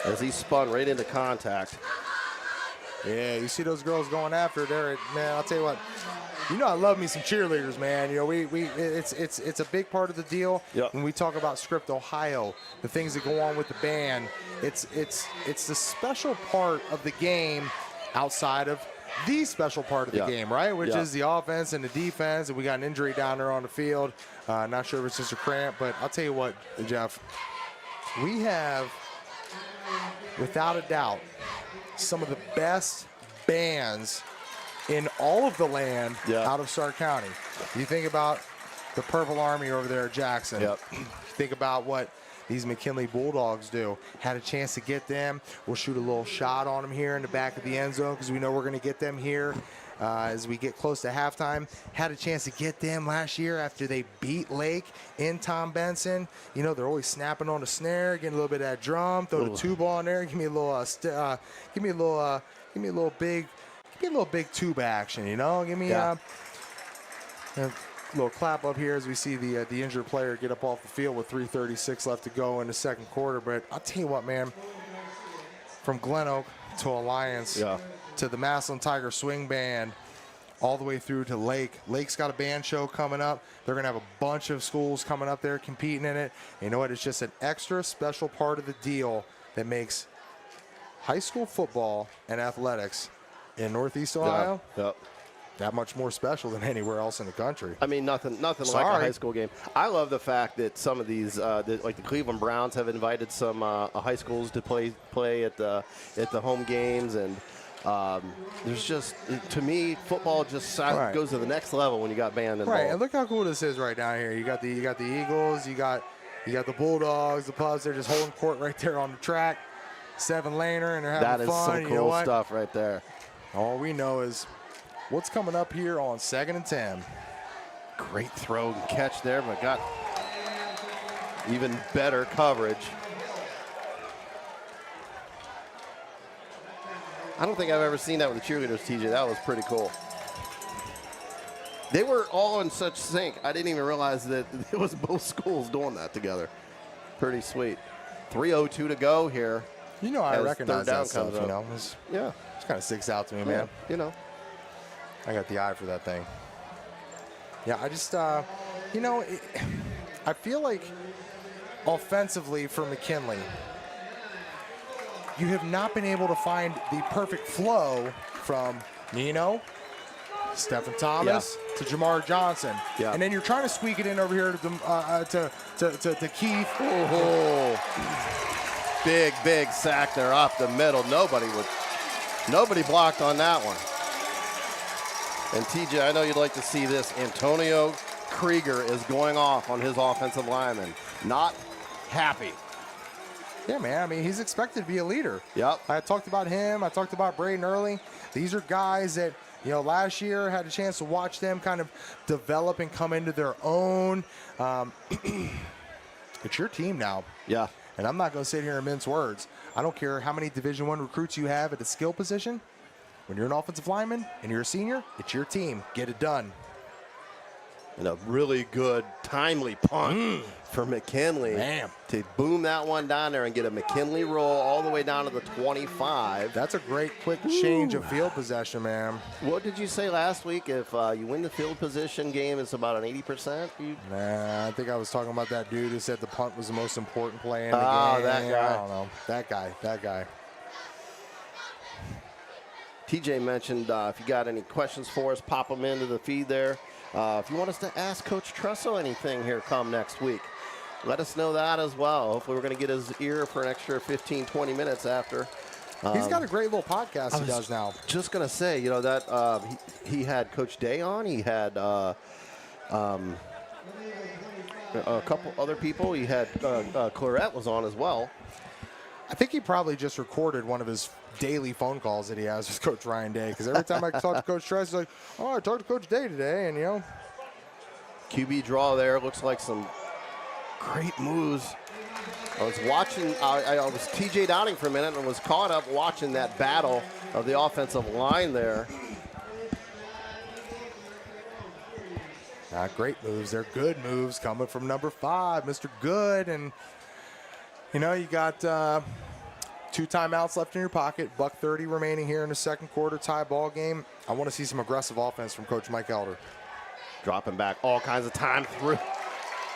C: as he spun right into contact.
B: Yeah, you see those girls going after it there. Man, I'll tell you what. You know I love me some cheerleaders, man. You know, it's a big part of the deal.
C: Yep.
B: When we talk about Script, Ohio, the things that go on with the band, it's the special part of the game outside of the special part of the game, right? Which is the offense and the defense, and we got an injury down there on the field. Not sure if it's just a cramp, but I'll tell you what, Jeff, we have, without a doubt, some of the best bands in all of the land out of Stark County. You think about the Purple Army over there at Jackson.
C: Yep.
B: Think about what these McKinley Bulldogs do. Had a chance to get them. We'll shoot a little shot on them here in the back of the end zone because we know we're going to get them here as we get close to halftime. Had a chance to get them last year after they beat Lake in Tom Benson. You know, they're always snapping on the snare, getting a little bit of that drum, throw the tuba on there, give me a little big tuba action, you know? Give me a little clap up here as we see the injured player get up off the field with 3:36 left to go in the second quarter. But I'll tell you what, man, from Glen Oak to Alliance to the Massillon Tiger Swing Band all the way through to Lake. Lake's got a band show coming up. They're going to have a bunch of schools coming up there competing in it. And you know what? It's just an extra special part of the deal that makes high school football and athletics in Northeast Ohio that much more special than anywhere else in the country.
C: I mean, nothing like a high school game. I love the fact that some of these, like the Cleveland Browns, have invited some high schools to play at the home games, and there's just, to me, football just goes to the next level when you got band involved.
B: Right, and look how cool this is right down here. You got the Eagles, you got the Bulldogs, the Pups. They're just holding court right there on the track. 7-laner, and they're having fun.
C: That is some cool stuff right there.
B: All we know is what's coming up here on 2nd and 10.
C: Great throw and catch there, but got even better coverage. I don't think I've ever seen that with the cheerleaders, TJ. That was pretty cool. They were all in such sync. I didn't even realize that it was both schools doing that together. Pretty sweet. 3:02 to go here.
B: You know, I recognize that stuff, you know.
C: Yeah.
B: It kind of sticks out to me, man.
C: You know.
B: I got the eye for that thing. Yeah, I just, you know, I feel like offensively for McKinley, you have not been able to find the perfect flow from Nino, Stephen Thomas, to Jamar Johnson.
C: Yeah.
B: And then you're trying to squeak it in over here to Keith.
C: Oh, big sack there up the middle. Nobody blocked on that one. And TJ, I know you'd like to see this. Antonio Krieger is going off on his offensive lineman. Not happy.
B: Yeah, man. I mean, he's expected to be a leader.
C: Yep.
B: I talked about him. I talked about Braden Early. These are guys that, you know, last year had a chance to watch them kind of develop and come into their own. It's your team now.
C: Yeah.
B: And I'm not going to sit here and mince words. I don't care how many Division I recruits you have at the skill position. When you're an offensive lineman and you're a senior, it's your team. Get it done.
C: And a really good, timely punt for McKinley to boom that one down there and get a McKinley roll all the way down to the 25.
B: That's a great quick change of field possession, man.
C: What did you say last week? If you win the field position game, it's about an 80%?
B: Nah, I think I was talking about that dude who said the punt was the most important play in the game.
C: Oh, that guy.
B: I don't know. That guy.
C: TJ mentioned if you got any questions for us, pop them into the feed there. If you want us to ask Coach Trussell anything here come next week, let us know that as well. Hopefully we're going to get his ear for an extra 15, 20 minutes after.
B: He's got a great little podcast he does now.
C: Just going to say, you know, that he had Coach Day on. He had a couple other people. He had Clarette was on as well.
B: I think he probably just recorded one of his daily phone calls that he has with Coach Ryan Day, because every time I talk to Coach Truss, he's like, oh, I talked to Coach Day today, and, you know,
C: QB draw there. Looks like some great moves. I was watching, I was TJ Downing for a minute and was caught up watching that battle of the offensive line there.
B: Great moves. They're good moves coming from number 5, Mr. Good. And, you know, you got 2 timeouts left in your pocket, $1:30 remaining here in the second quarter, tie ball game. I want to see some aggressive offense from Coach Mike Elder.
C: Dropping back all kinds of time through.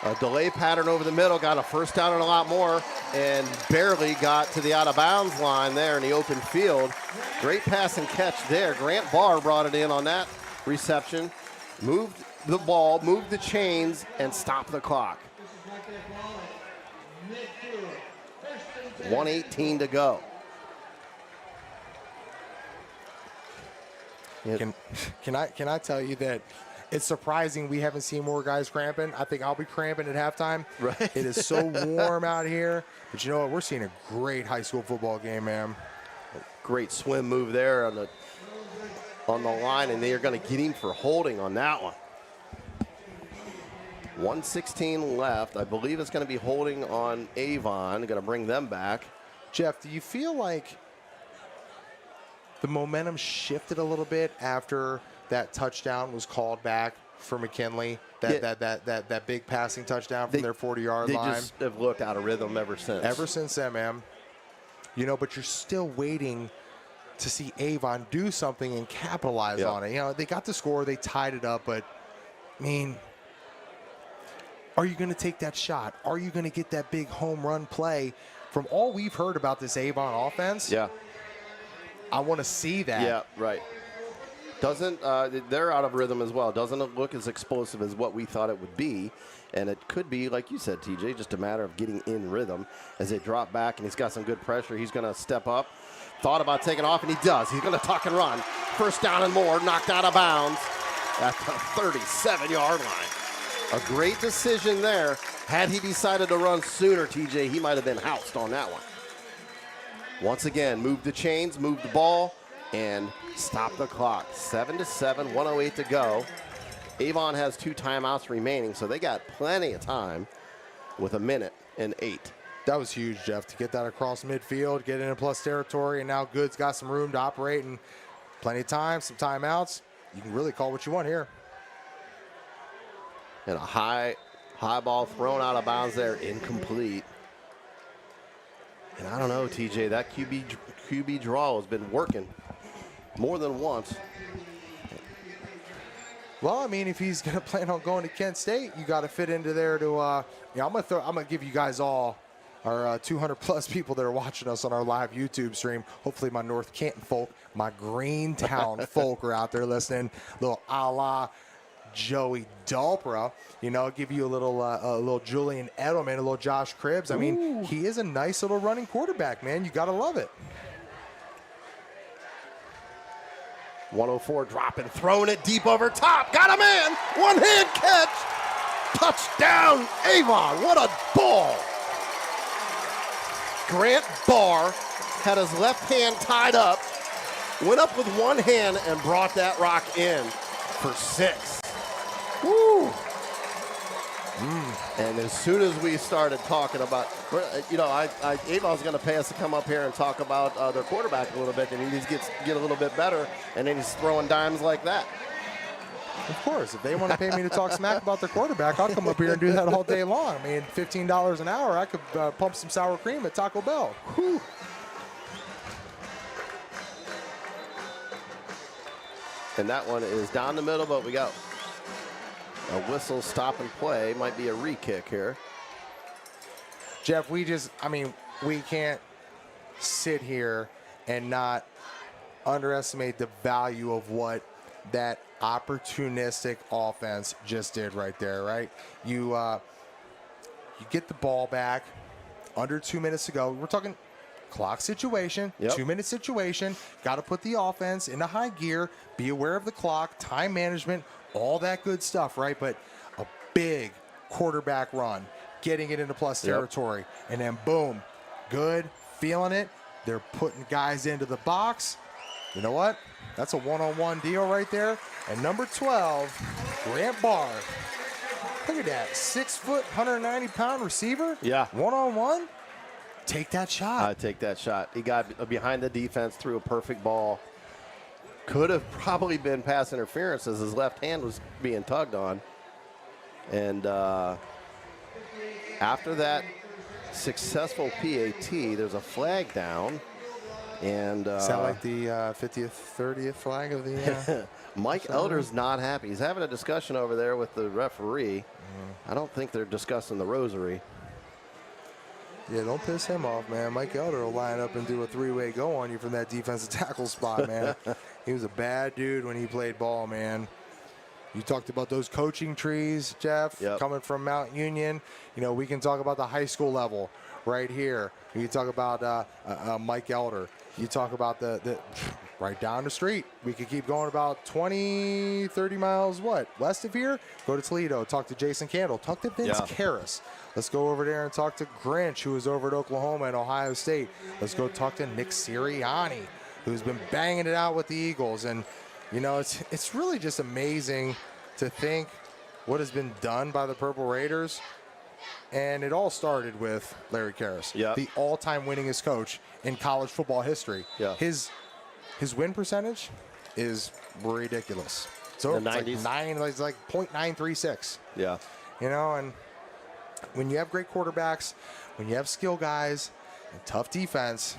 C: A delay pattern over the middle, got a first down and a lot more, and barely got to the out-of-bounds line there in the open field. Great pass and catch there. Grant Barr brought it in on that reception, moved the ball, moved the chains, and stopped the clock. 1:18 to go.
B: Can I tell you that it's surprising we haven't seen more guys cramping. I think I'll be cramping at halftime.
C: Right.
B: It is so warm out here. But you know what? We're seeing a great high school football game, man.
C: Great swim move there on the line, and they are going to get him for holding on that one. 1:16 left. I believe it's going to be holding on Avon. Going to bring them back.
B: Jeff, do you feel like the momentum shifted a little bit after that touchdown was called back for McKinley? That big passing touchdown from their 40-yard line.
C: They just have looked out of rhythm ever since.
B: Ever since then, man. You know, but you're still waiting to see Avon do something and capitalize on it. You know, they got the score, they tied it up, but I mean, are you going to take that shot? Are you going to get that big home run play? From all we've heard about this Avon offense, I want to see that.
C: Yeah, right. They're out of rhythm as well. Doesn't look as explosive as what we thought it would be. And it could be, like you said, TJ, just a matter of getting in rhythm as they drop back, and he's got some good pressure. He's going to step up. Thought about taking off, and he does. He's going to tuck and run. First down and more, knocked out of bounds at the 37-yard line. A great decision there. Had he decided to run sooner, TJ, he might have been housed on that one. Once again, move the chains, move the ball, and stop the clock. 7-7, 1:08 to go. Avon has 2 timeouts remaining, so they got plenty of time with 1:08.
B: That was huge, Jeff, to get that across midfield, get into plus territory, and now Good's got some room to operate and plenty of time, some timeouts. You can really call what you want here.
C: And a high ball thrown out of bounds there, incomplete. And I don't know, TJ, that QB draw has been working more than once.
B: Well, I mean, if he's going to plan on going to Kent State, you got to fit into there to. I'm gonna give you guys all our 200+ people that are watching us on our live YouTube stream. Hopefully, my North Canton folk, my Greentown folk are out there listening. Little a la Joey Dalpra, give you a little Julian Edelman, a little Josh Cribbs. I mean, he is a nice little running quarterback, man. You got to love it.
C: 104 dropping, throwing it deep over top. Got a man. One-hand catch. Touchdown, Avon. What a ball. Grant Barr had his left hand tied up, went up with one hand and brought that rock in for 6. Woo. And as soon as we started talking about, Avon's going to pay us to come up here and talk about their quarterback a little bit, and he just get a little bit better, and then he's throwing dimes like that.
B: Of course, if they want to pay me to talk smack about their quarterback, I'll come up here and do that all day long. I mean, $15 an hour, I could pump some sour cream at Taco Bell. Whew.
C: And that one is down the middle, but we got a whistle, stop and play. Might be a re-kick here.
B: Jeff, we can't sit here and not underestimate the value of what that opportunistic offense just did right there, right? You get the ball back under 2 minutes to go. We're talking clock situation, 2-minute situation. Got to put the offense into high gear, be aware of the clock, time management, all that good stuff, right? But a big quarterback run, getting it into plus territory, and then boom, good, feeling it. They're putting guys into the box. You know what? That's a one-on-one deal right there. And number 12, Grant Barr, Look at that. 6 foot, 190-pound receiver.
C: Yeah.
B: One-on-one. Take that shot.
C: I take that shot. He got behind the defense, threw a perfect ball. Could have probably been pass interference as his left hand was being tugged on. And after that successful PAT, there's a flag down. And
B: is that like the 50th, 30th flag of the
C: Mike Elder's not happy. He's having a discussion over there with the referee. I don't think they're discussing the rosary.
B: Yeah, don't piss him off, man. Mike Elder will line up and do a 3-way go on you from that defensive tackle spot, man. He was a bad dude when he played ball, man. You talked about those coaching trees, Jeff, coming from Mount Union. You know, we can talk about the high school level right here. You talk about Mike Elder. You talk about the right down the street. We could keep going about 20, 30 miles, west of here? Go to Toledo. Talk to Jason Candle. Talk to Vince Karras. Let's go over there and talk to Grinch, who was over at Oklahoma and Ohio State. Let's go talk to Nick Sirianni, who's been banging it out with the Eagles. And, you know, it's really just amazing to think what has been done by the Purple Raiders. And it all started with Larry Karras, the all-time winningest coach in college football history. His win percentage is ridiculous. So it's like .936.
C: Yeah.
B: You know, and when you have great quarterbacks, when you have skill guys, and tough defense,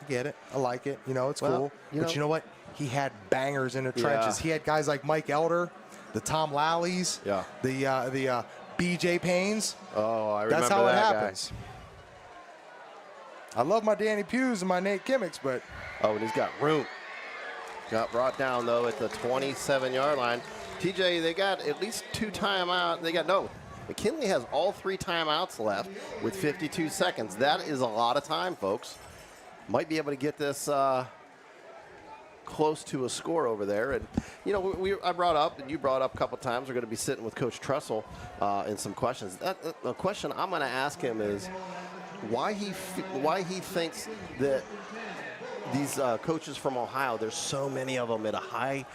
B: I get it. I like it. You know, it's cool. But you know what? He had bangers in the trenches. He had guys like Mike Elder, the Tom Lallies, the BJ Paynes.
C: Oh, I remember that.
B: That's how it happens. I love my Danny Pughs and my Nate Kimmicks, but
C: and he's got room. Got brought down though at the 27-yard line. TJ, they got at least 2 timeouts. McKinley has all 3 timeouts left with 52 seconds. That is a lot of time, folks. Might be able to get this close to a score over there. And, you know, I brought up, and you brought up a couple times, we're going to be sitting with Coach Tressel in some questions. The question I'm going to ask him is why he thinks that these coaches from Ohio, there's so many of them at a high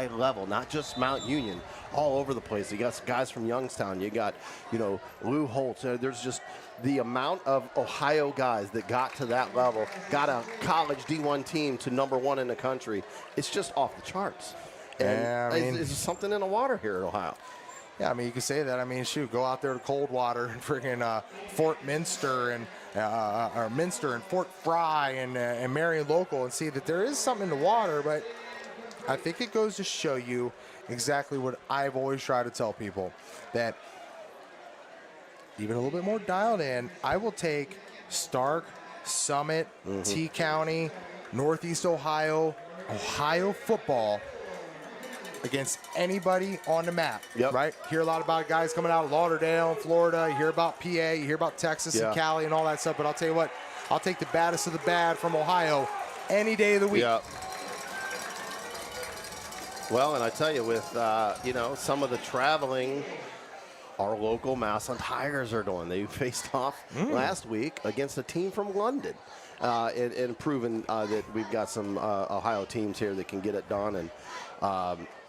C: level, not just Mount Union, all over the place. You got guys from Youngstown. You got, you know, Lou Holtz. There's just the amount of Ohio guys that got to that level, got a college D1 team to #1 in the country. It's just off the charts. And is there something in the water here in Ohio?
B: Yeah, I mean, you can say that. I mean, shoot, go out there to Coldwater and freaking Fort Minster and Minster and Fort Fry and Marion Local and see that there is something in the water. But I think it goes to show you exactly what I've always tried to tell people, that even a little bit more dialed in, I will take Stark, Summit, T County, Northeast Ohio football against anybody on the map, right? Hear a lot about guys coming out of Lauderdale and Florida. You hear about PA, you hear about Texas and Cali and all that stuff. But I'll tell you what, I'll take the baddest of the bad from Ohio any day of the week.
C: Yeah. Well, and I tell you, with you know, some of the traveling our local Massillon Tigers are doing. They faced off last week against a team from London, and proven that we've got some Ohio teams here that can get it done. And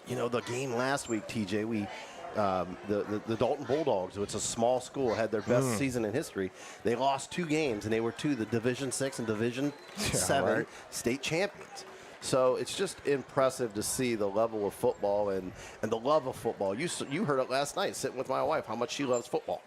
C: you know, the game last week, TJ, the Dalton Bulldogs, it's a small school, had their best season in history. They lost 2 games, and they were to the Division 6 and Division 7 state champions. So it's just impressive to see the level of football and the love of football. You heard it last night sitting with my wife, how much she loves football.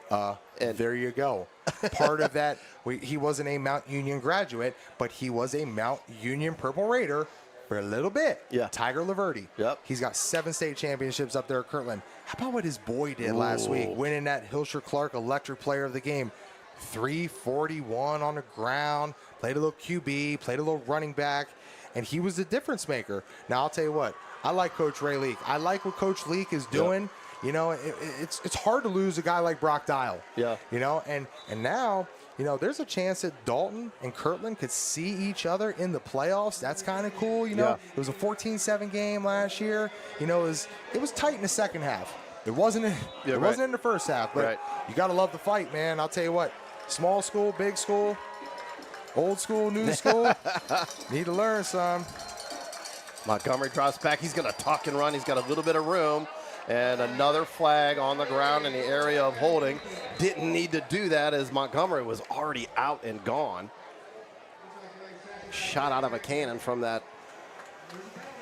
B: And there you go. Part of that, he wasn't a Mount Union graduate, but he was a Mount Union Purple Raider for a little bit.
C: Yeah.
B: Tiger Laverty.
C: Yep.
B: He's got 7 state championships up there at Kirtland. How about what his boy did last week, winning that Hilsher Clark Electric Player of the Game? 341 on the ground, played a little QB, played a little running back, and he was the difference maker. Now, I'll tell you what, I like Coach Ray Leak. I like what Coach Leak is doing. You know, it's hard to lose a guy like Brock Dial.
C: Yeah.
B: You know, and now, you know, there's a chance that Dalton and Kirtland could see each other in the playoffs. That's kind of cool, you know. It was a 14-7 game last year. You know, it was tight in the second half. It wasn't in the first half, but you got to love the fight, man. I'll tell you what, small school, big school, old school, new school, need to learn some.
C: Montgomery drops back. He's going to tuck and run. He's got a little bit of room. And another flag on the ground in the area of holding. Didn't need to do that as Montgomery was already out and gone. Shot out of a cannon from that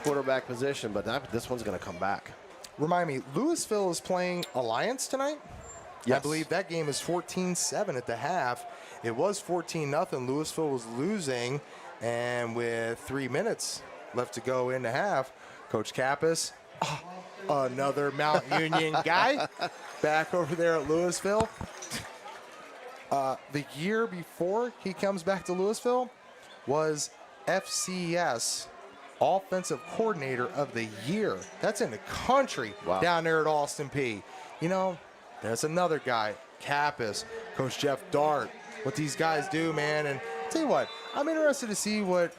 C: quarterback position, but this one's going to come back.
B: Remind me, Louisville is playing Alliance tonight?
C: Yes.
B: I believe that game is 14-7 at the half. It was 14-0. Louisville was losing, and with 3 minutes left to go in the half, Coach Kappas, another Mount Union guy, back over there at Louisville. The year before he comes back to Louisville was FCS Offensive Coordinator of the Year. That's in the country.
C: Wow. Down
B: there at Austin Peay. You know, there's another guy, Kappas, Coach Jeff Dart, what these guys do, man. And I'll tell you what, I'm interested to see what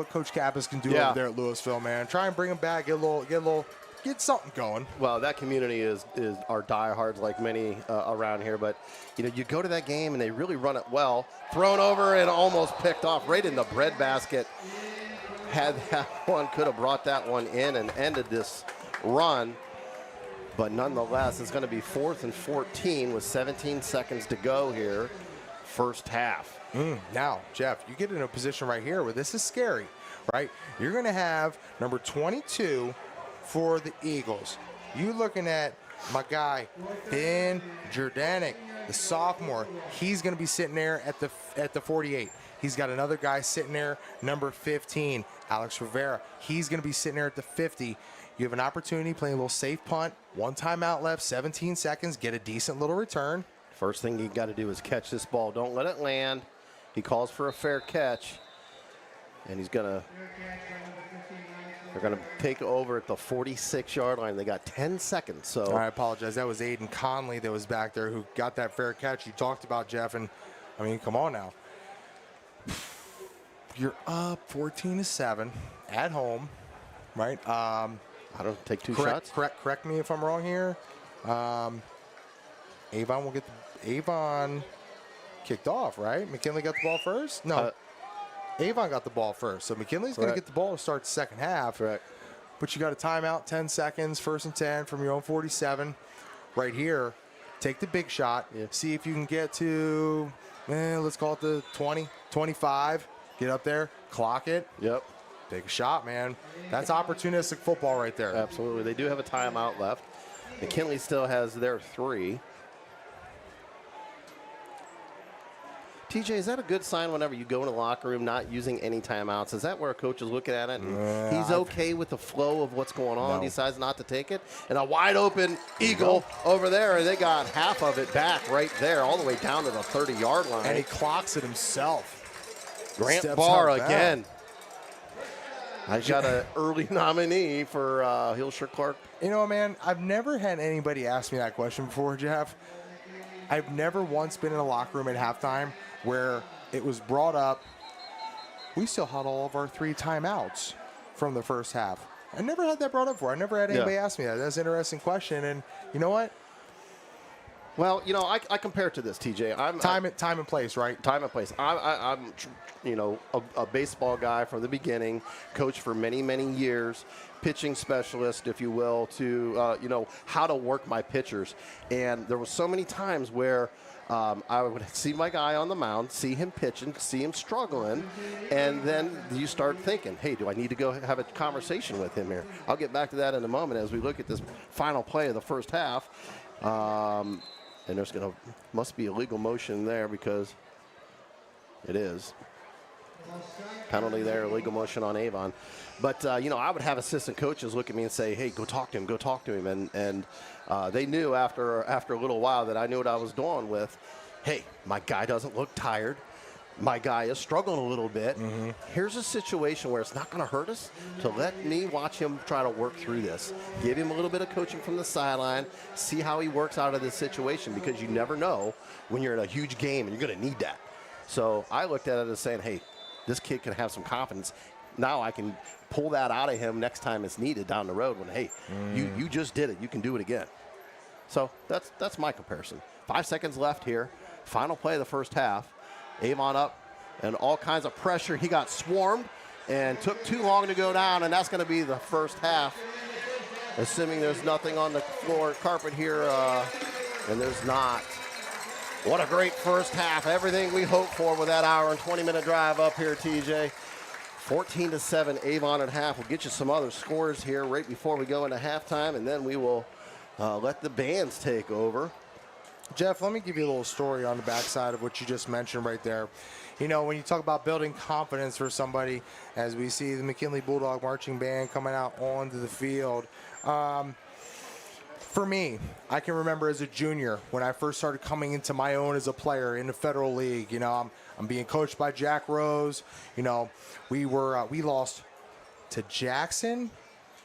B: Coach Kappas can do over there at Louisville, man. Try and bring him back, get something going.
C: Well, that community is our diehards, like many around here. But you know, you go to that game and they really run it well. Thrown over and almost picked off right in the breadbasket. Had that one, could have brought that one in and ended this run. But nonetheless, it's going to be 4th and 14 with 17 seconds to go here, first half.
B: Now, Jeff, you get in a position right here where this is scary, right? You're going to have number 22 for the Eagles. You looking at my guy, Ben Jordanic, the sophomore. He's going to be sitting there at the 48. He's got another guy sitting there, number 15, Alex Rivera. He's going to be sitting there at the 50. You have an opportunity playing a little safe punt, 1 timeout left, 17 seconds, get a decent little return.
C: First thing you got to do is catch this ball. Don't let it land. He calls for a fair catch, and they're going to take over at the 46-yard line. They got 10 seconds. So
B: I apologize. That was Aiden Conley that was back there who got that fair catch you talked about, Jeff. And, I mean, come on now. You're up 14-7 at home, right?
C: I don't take two shots.
B: Correct me if I'm wrong here. Avon kicked off, right? McKinley got the ball first? No. Avon got the ball first. So McKinley's going to get the ball to start the second half.
C: Correct.
B: But you got a timeout, 10 seconds, 1st and 10 from your own 47. Right here, take the big shot.
C: Yeah.
B: See if you can get to, let's call it the 20, 25. Get up there, clock it.
C: Yep.
B: Take a shot, man. That's opportunistic football right there.
C: Absolutely. They do have a timeout left. McKinley still has their 3. TJ, is that a good sign whenever you go in the locker room not using any timeouts? Is that where a coach is looking at it and he's okay with the flow of what's going on, decides not to take it? And a wide open Eagle over there, and they got half of it back right there, all the way down to the 30-yard line.
B: And he clocks it himself.
C: Grant Barr again. I got an early nominee for Hilshire Clark.
B: You know, man, I've never had anybody ask me that question before, Jeff. I've never once been in a locker room at halftime where it was brought up, we still had all of our 3 timeouts from the first half. I never had that brought up before. I never had anybody ask me that. That's an interesting question. And you know what?
C: Well, you know, I compare it to this, TJ.
B: Time and place, right?
C: Time and place. I'm you know, a baseball guy from the beginning, coached for many, many years, pitching specialist, if you will, to, you know, how to work my pitchers. And there were so many times where I would see my guy on the mound, see him pitching, see him struggling, and then you start thinking, hey, do I need to go have a conversation with him here? I'll get back to that in a moment as we look at this final play of the first half. And there's must be a legal motion there because it is. Penalty there, legal motion on Avon. But, you know, I would have assistant coaches look at me and say, hey, go talk to him, go talk to him. And they knew after a little while that I knew what I was doing with, hey, my guy doesn't look tired. My guy is struggling a little bit. Mm-hmm. Here's a situation where it's not going to hurt us to let me watch him try to work through this. Give him a little bit of coaching from the sideline, see how he works out of this situation, because you never know when you're in a huge game and you're going to need that. So I looked at it as saying, hey, this kid can have some confidence. Now I can pull that out of him next time it's needed down the road when, hey, you just did it. You can do it again. So that's my comparison. 5 seconds left here. Final play of the first half. Avon up and all kinds of pressure. He got swarmed and took too long to go down, and that's going to be the first half assuming there's nothing on the floor carpet here, and there's not. What a great first half. Everything we hoped for with that hour and 20-minute drive up here, TJ. 14-7, Avon at half. We'll get you some other scores here right before we go into halftime, and then we will let the bands take over.
B: Jeff, let me give you a little story on the backside of what you just mentioned right there. You know, when you talk about building confidence for somebody, as we see the McKinley Bulldog Marching Band coming out onto the field, for me, I can remember as a junior when I first started coming into my own as a player in the Federal League. You know, I'm being coached by Jack Rose. You know, we lost to Jackson.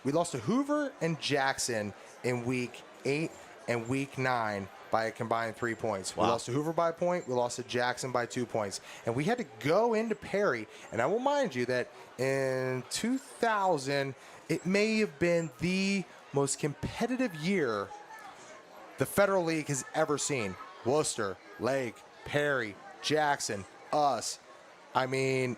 B: We lost to Hoover and Jackson in week 8 and week 9 by a combined 3 points.
C: Wow.
B: We lost to Hoover by a point. We lost to Jackson by 2 points. And we had to go into Perry. And I will mind you that in 2000, it may have been the most competitive year the Federal League has ever seen. Worcester, Lake, Perry, Jackson, us. I mean,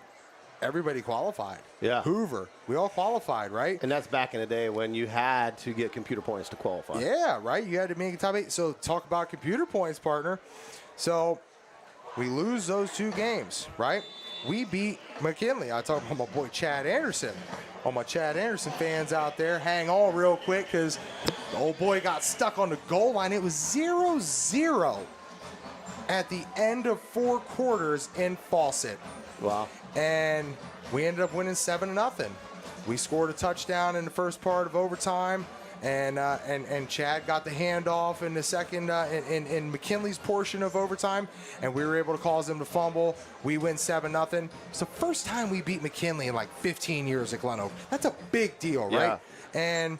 B: everybody qualified.
C: Yeah.
B: Hoover, we all qualified, right?
C: And that's back in the day when you had to get computer points to qualify.
B: Yeah, right. You had to make a top 8. So talk about computer points, partner. So we lose those 2 games, right? We beat McKinley. I talk about my boy Chad Anderson. All my Chad Anderson fans out there, hang on real quick because the old boy got stuck on the goal line. It was 0-0 at the end of 4 quarters in Fawcett.
C: Wow.
B: And we ended up winning 7-0. We scored a touchdown in the first part of overtime, and Chad got the handoff in the second in McKinley's portion of overtime, and we were able to cause them to fumble. We win 7-0. It's the first time we beat McKinley in like 15 years at Glen Oak. That's a big deal, right?
C: Yeah.
B: And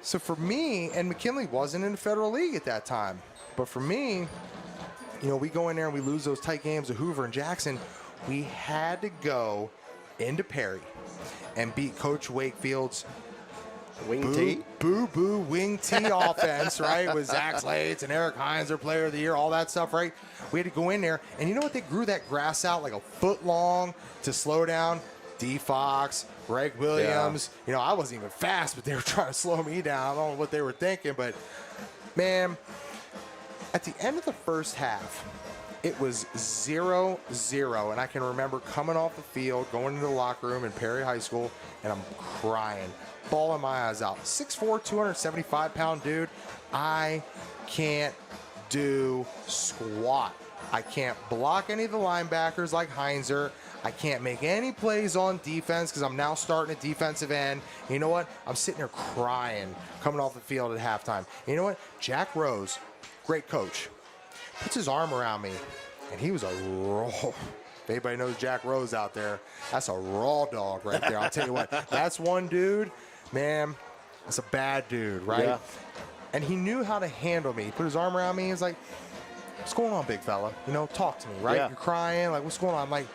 B: so for me, and McKinley wasn't in the Federal League at that time, but for me, you know, we go in there and we lose those tight games to Hoover and Jackson. We had to go into Perry and beat Coach Wakefield's
C: Wing T?
B: Boo wing T offense, right? With Zach Slates and Eric Heinzer, player of the year, all that stuff, right? We had to go in there, and you know what? They grew that grass out like a foot long to slow down D. Fox, Greg Williams. Yeah. You know, I wasn't even fast, but they were trying to slow me down. I don't know what they were thinking, but, man, at the end of the first half, it was 0-0, and I can remember coming off the field, going into the locker room in Perry High School, and I'm crying, bawling my eyes out. 6'4", 275-pound dude. I can't do squat. I can't block any of the linebackers like Heinzer. I can't make any plays on defense because I'm now starting at defensive end. You know what? I'm sitting there crying coming off the field at halftime. You know what? Jack Rose, great coach, puts his arm around me, and he was a raw. If anybody knows Jack Rose out there, that's a raw dog right there. I'll tell you what, that's one dude, man, that's a bad dude, right?
C: Yeah.
B: And he knew how to handle me. He put his arm around me. He's like, what's going on, big fella? You know, talk to me, right?
C: Yeah.
B: You're crying. Like, what's going on? I'm like,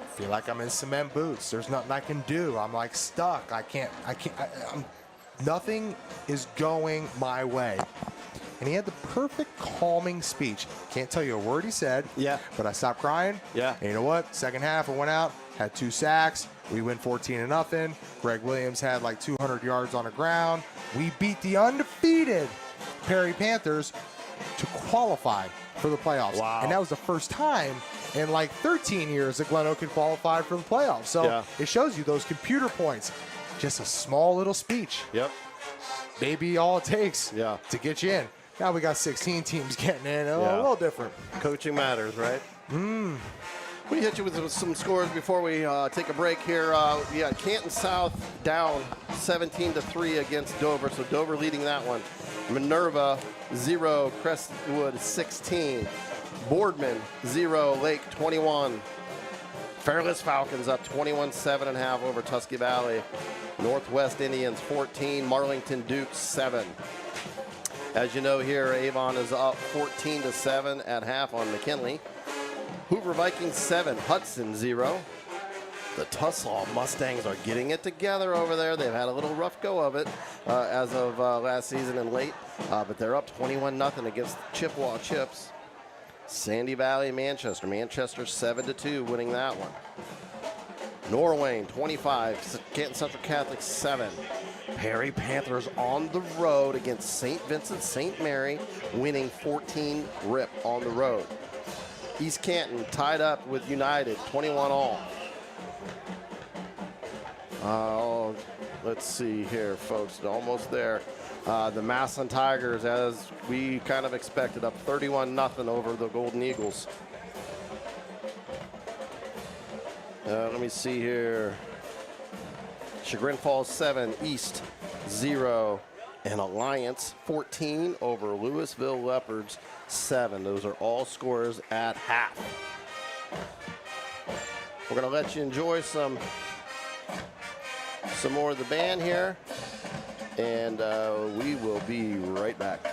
B: I feel like I'm in cement boots. There's nothing I can do. I'm like stuck. Nothing is going my way. And he had the perfect calming speech. Can't tell you a word he said.
C: Yeah.
B: But I stopped crying.
C: Yeah.
B: And you know what? Second half, I went out, had 2 sacks. We win 14-0. Greg Williams had like 200 yards on the ground. We beat the undefeated Perry Panthers to qualify for the playoffs.
C: Wow.
B: And that was the first time in like 13 years that Glen Oak had qualified for the playoffs. So
C: yeah.
B: It shows you those computer points. Just a small little speech.
C: Yep.
B: Maybe all it takes
C: Yeah.
B: to get you in. Now we got 16 teams getting in. A
C: Yeah.
B: little different.
C: Coaching matters, right? We hit you with some scores before we take a break here. We got Canton South down 17-3 against Dover, so Dover leading that one. Minerva 0, Crestwood 16, Boardman 0, Lake 21. Fairless Falcons up 21-7.5 over Tusky Valley. Northwest Indians 14, Marlington Dukes 7. As you know here, Avon is up 14-7 at half on McKinley. Hoover Vikings 7, Hudson 0. The Tuslaw Mustangs are getting it together over there. They've had a little rough go of it as of last season and late, but they're up 21-0 against Chippewa Chips. Sandy Valley, Manchester 7-2, winning that one. Norwayne 25, Canton Central Catholic 7. Perry Panthers on the road against St. Vincent St. Mary, winning 14-rip on the road. East Canton tied up with United, 21-all. Let's see here, folks. Almost there. The Massillon Tigers, as we kind of expected, up 31-0 over the Golden Eagles. Let me see here. Chagrin Falls 7, East 0, and Alliance 14 over Louisville Leopards 7. Those are all scores at half. We're going to let you enjoy some more of the band here, and we will be right back.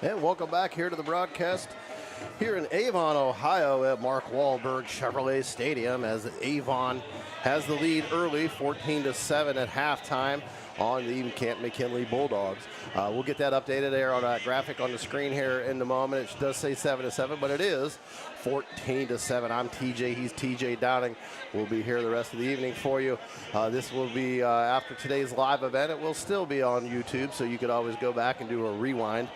C: And welcome back here to the broadcast here in Avon, Ohio at Mark Wahlberg Chevrolet Stadium as Avon has the lead early, 14-7 at halftime on the McKinley Bulldogs. We'll get that updated there on a graphic on the screen here in a moment. It does say 7-7, but it is 14-7. I'm TJ, he's TJ Downing. We'll be here the rest of the evening for you. This will be after today's live event. It will still be on YouTube, so you could always go back and do a rewind.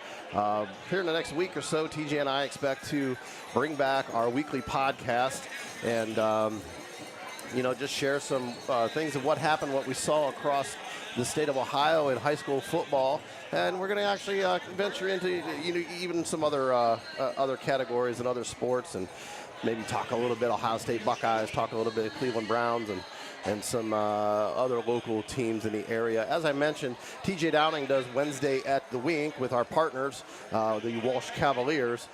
C: Here in the next week or so, TJ and I expect to bring back our weekly podcast and just share some things of what happened, what we saw across the state of Ohio in high school football, and we're going to actually venture into even some other categories and other sports, and maybe talk a little bit Ohio State Buckeyes, talk a little bit of Cleveland Browns, and some other local teams in the area. As I mentioned, TJ Downing does Wednesday at the Wink with our partners, the Walsh Cavaliers.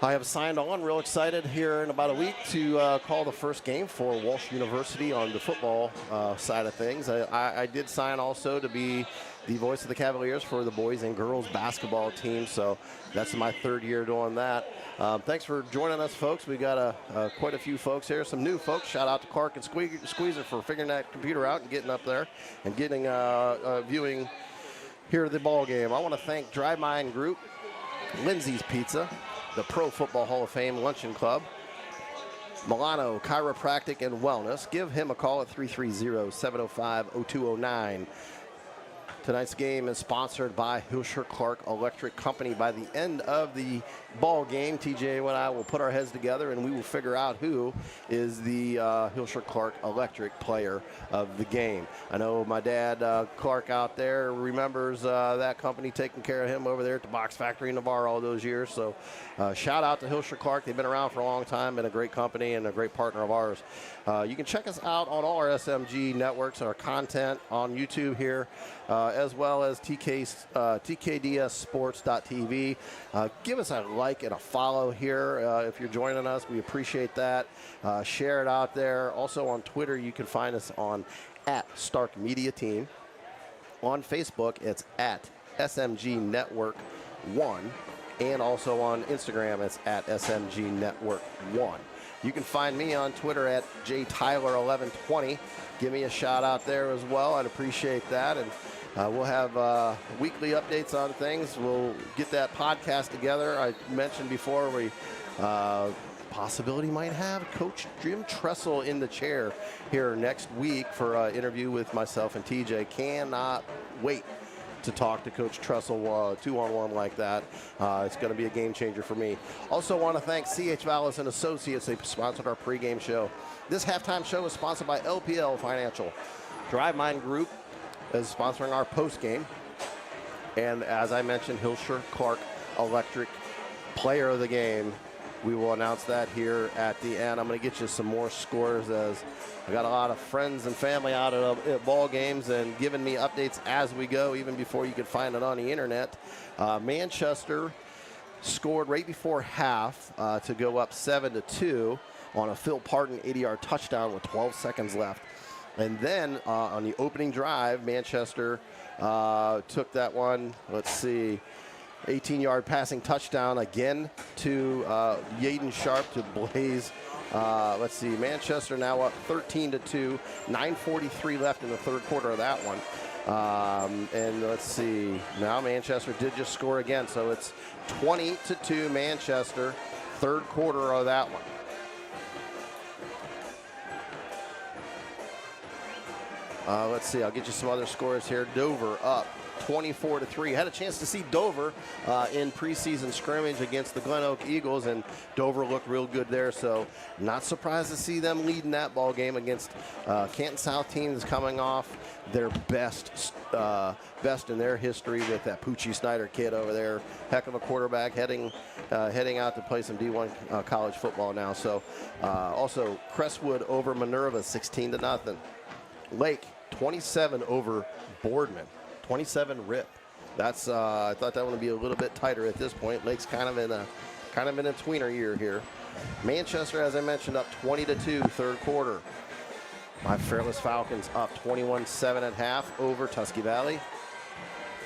C: I have signed on, real excited here in about a week to call the first game for Walsh University on the football side of things. I did sign also to be the voice of the Cavaliers for the boys and girls basketball team, so that's my third year doing that. Thanks for joining us, folks. We got quite a few folks here, some new folks. Shout out to Clark and Squeezer for figuring that computer out and getting up there and getting viewing here at the ball game. I want to thank Dry Mind Group, Lindsay's Pizza, the Pro Football Hall of Fame Luncheon Club, Milano Chiropractic and Wellness. Give him a call at 330-705-0209. Tonight's game is sponsored by Hilscher Clark Electric Company. By the end of the ball game, TJ and I will put our heads together and we will figure out who is the Hilscher Clark Electric player of the game. I know my dad, Clark, out there remembers that company taking care of him over there at the Box Factory in Navarre all those years. So shout out to Hilscher Clark. They've been around for a long time, been a great company and a great partner of ours. You can check us out on all our SMG networks and our content on YouTube here, as well as TKDSsports.tv. Give us a like and a follow here if you're joining us. We appreciate that. Share it out there. Also on Twitter, you can find us on @Stark Media Team. On Facebook, it's @SMG Network 1. And also on Instagram, it's @SMG Network 1. You can find me on Twitter at JTyler1120. Give me a shout out there as well. I'd appreciate that. And we'll have weekly updates on things. We'll get that podcast together. I mentioned before we possibility might have Coach Jim Tressel in the chair here next week for an interview with myself and TJ. Cannot wait to talk to Coach Tressel two-on-one like that. It's going to be a game changer for me. Also want to thank C.H. Vallis and Associates. They sponsored our pregame show. This halftime show is sponsored by LPL Financial. Drive Mind Group is sponsoring our postgame. And as I mentioned, Hilscher Clark Electric player of the game. We will announce that here at the end. I'm going to get you some more scores as I got a lot of friends and family out at ball games and giving me updates as we go, even before you could find it on the internet. Manchester scored right before half to go up 7-2 on a Phil Parton 80-yard touchdown with 12 seconds left. And then on the opening drive, Manchester took that one, let's see, 18-yard passing touchdown again to Yaden Sharp to blaze. Let's see, Manchester now up 13-2, 9:43 left in the third quarter of that one. And let's see, now Manchester did just score again, so it's 20-2 Manchester, third quarter of that one. Let's see, I'll get you some other scores here. Dover up 24-3. Had a chance to see Dover in preseason scrimmage against the Glen Oak Eagles, and Dover looked real good there. So not surprised to see them leading that ball game against Canton South team that's coming off their best in their history with that Poochie Snyder kid over there. Heck of a quarterback heading out to play some D1 college football now. So also Crestwood over Minerva 16-0. Lake 27 over Boardman. 27 rip. That's I thought that one would be a little bit tighter at this point. Lake's kind of in a tweener year here. Manchester, as I mentioned, up 20-2 third quarter. My Fairless Falcons up 21-7 at half over Tusky Valley.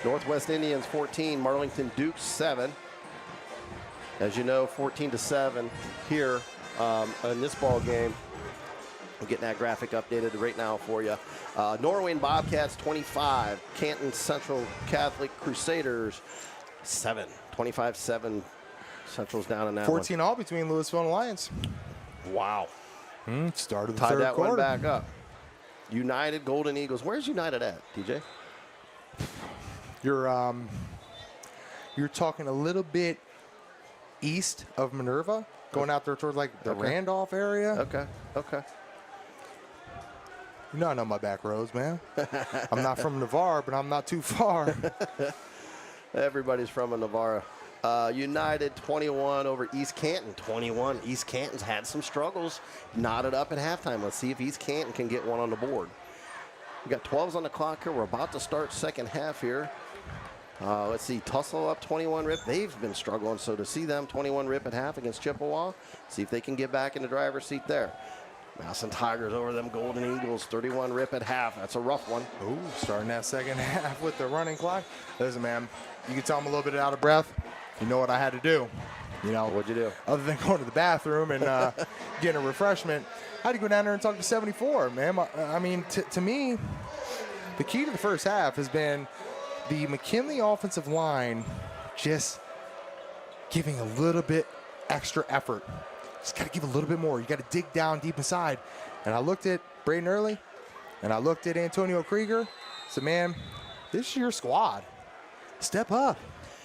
C: Northwest Indians 14, Marlington Dukes 7. As you know, 14-7 here in this ball game. I'm getting that graphic updated right now for you. Norway Bobcats 25, Canton Central Catholic Crusaders 7. 25-7. Central's down in that
B: 14 all between Louisville and Alliance.
C: one. Wow.
B: Start of the
C: Tied
B: third
C: that
B: quarter.
C: one back up. United Golden Eagles. Where's United at, TJ?
B: You're talking a little bit east of Minerva, going out there towards like the Randolph area.
C: Okay.
B: You know I know my back roads, man. I'm not from Navarre, but I'm not too far.
C: Everybody's from Navarre. United 21 over East Canton 21. East Canton's had some struggles. Knotted up at halftime. Let's see if East Canton can get one on the board. We got 12s on the clock here. We're about to start second half here. Let's see, Tussle up 21 rip. They've been struggling, so to see them 21 rip at half against Chippewa, see if they can get back in the driver's seat there. Mouse and Tigers over them Golden Eagles, 31 rip at half. That's a rough one.
B: Ooh, starting that second half with the running clock. Listen, man, you can tell I'm a little bit out of breath. You know what I had to do. You know,
C: What'd you do?
B: Other than going to the bathroom and getting a refreshment, I had to go down there and talk to 74, man. I mean, to me, the key to the first half has been the McKinley offensive line just giving a little bit extra effort. Just got to give a little bit more. You got to dig down deep inside. And I looked at Braden Early, and I looked at Antonio Krieger. Said, man, this is your squad. Step up.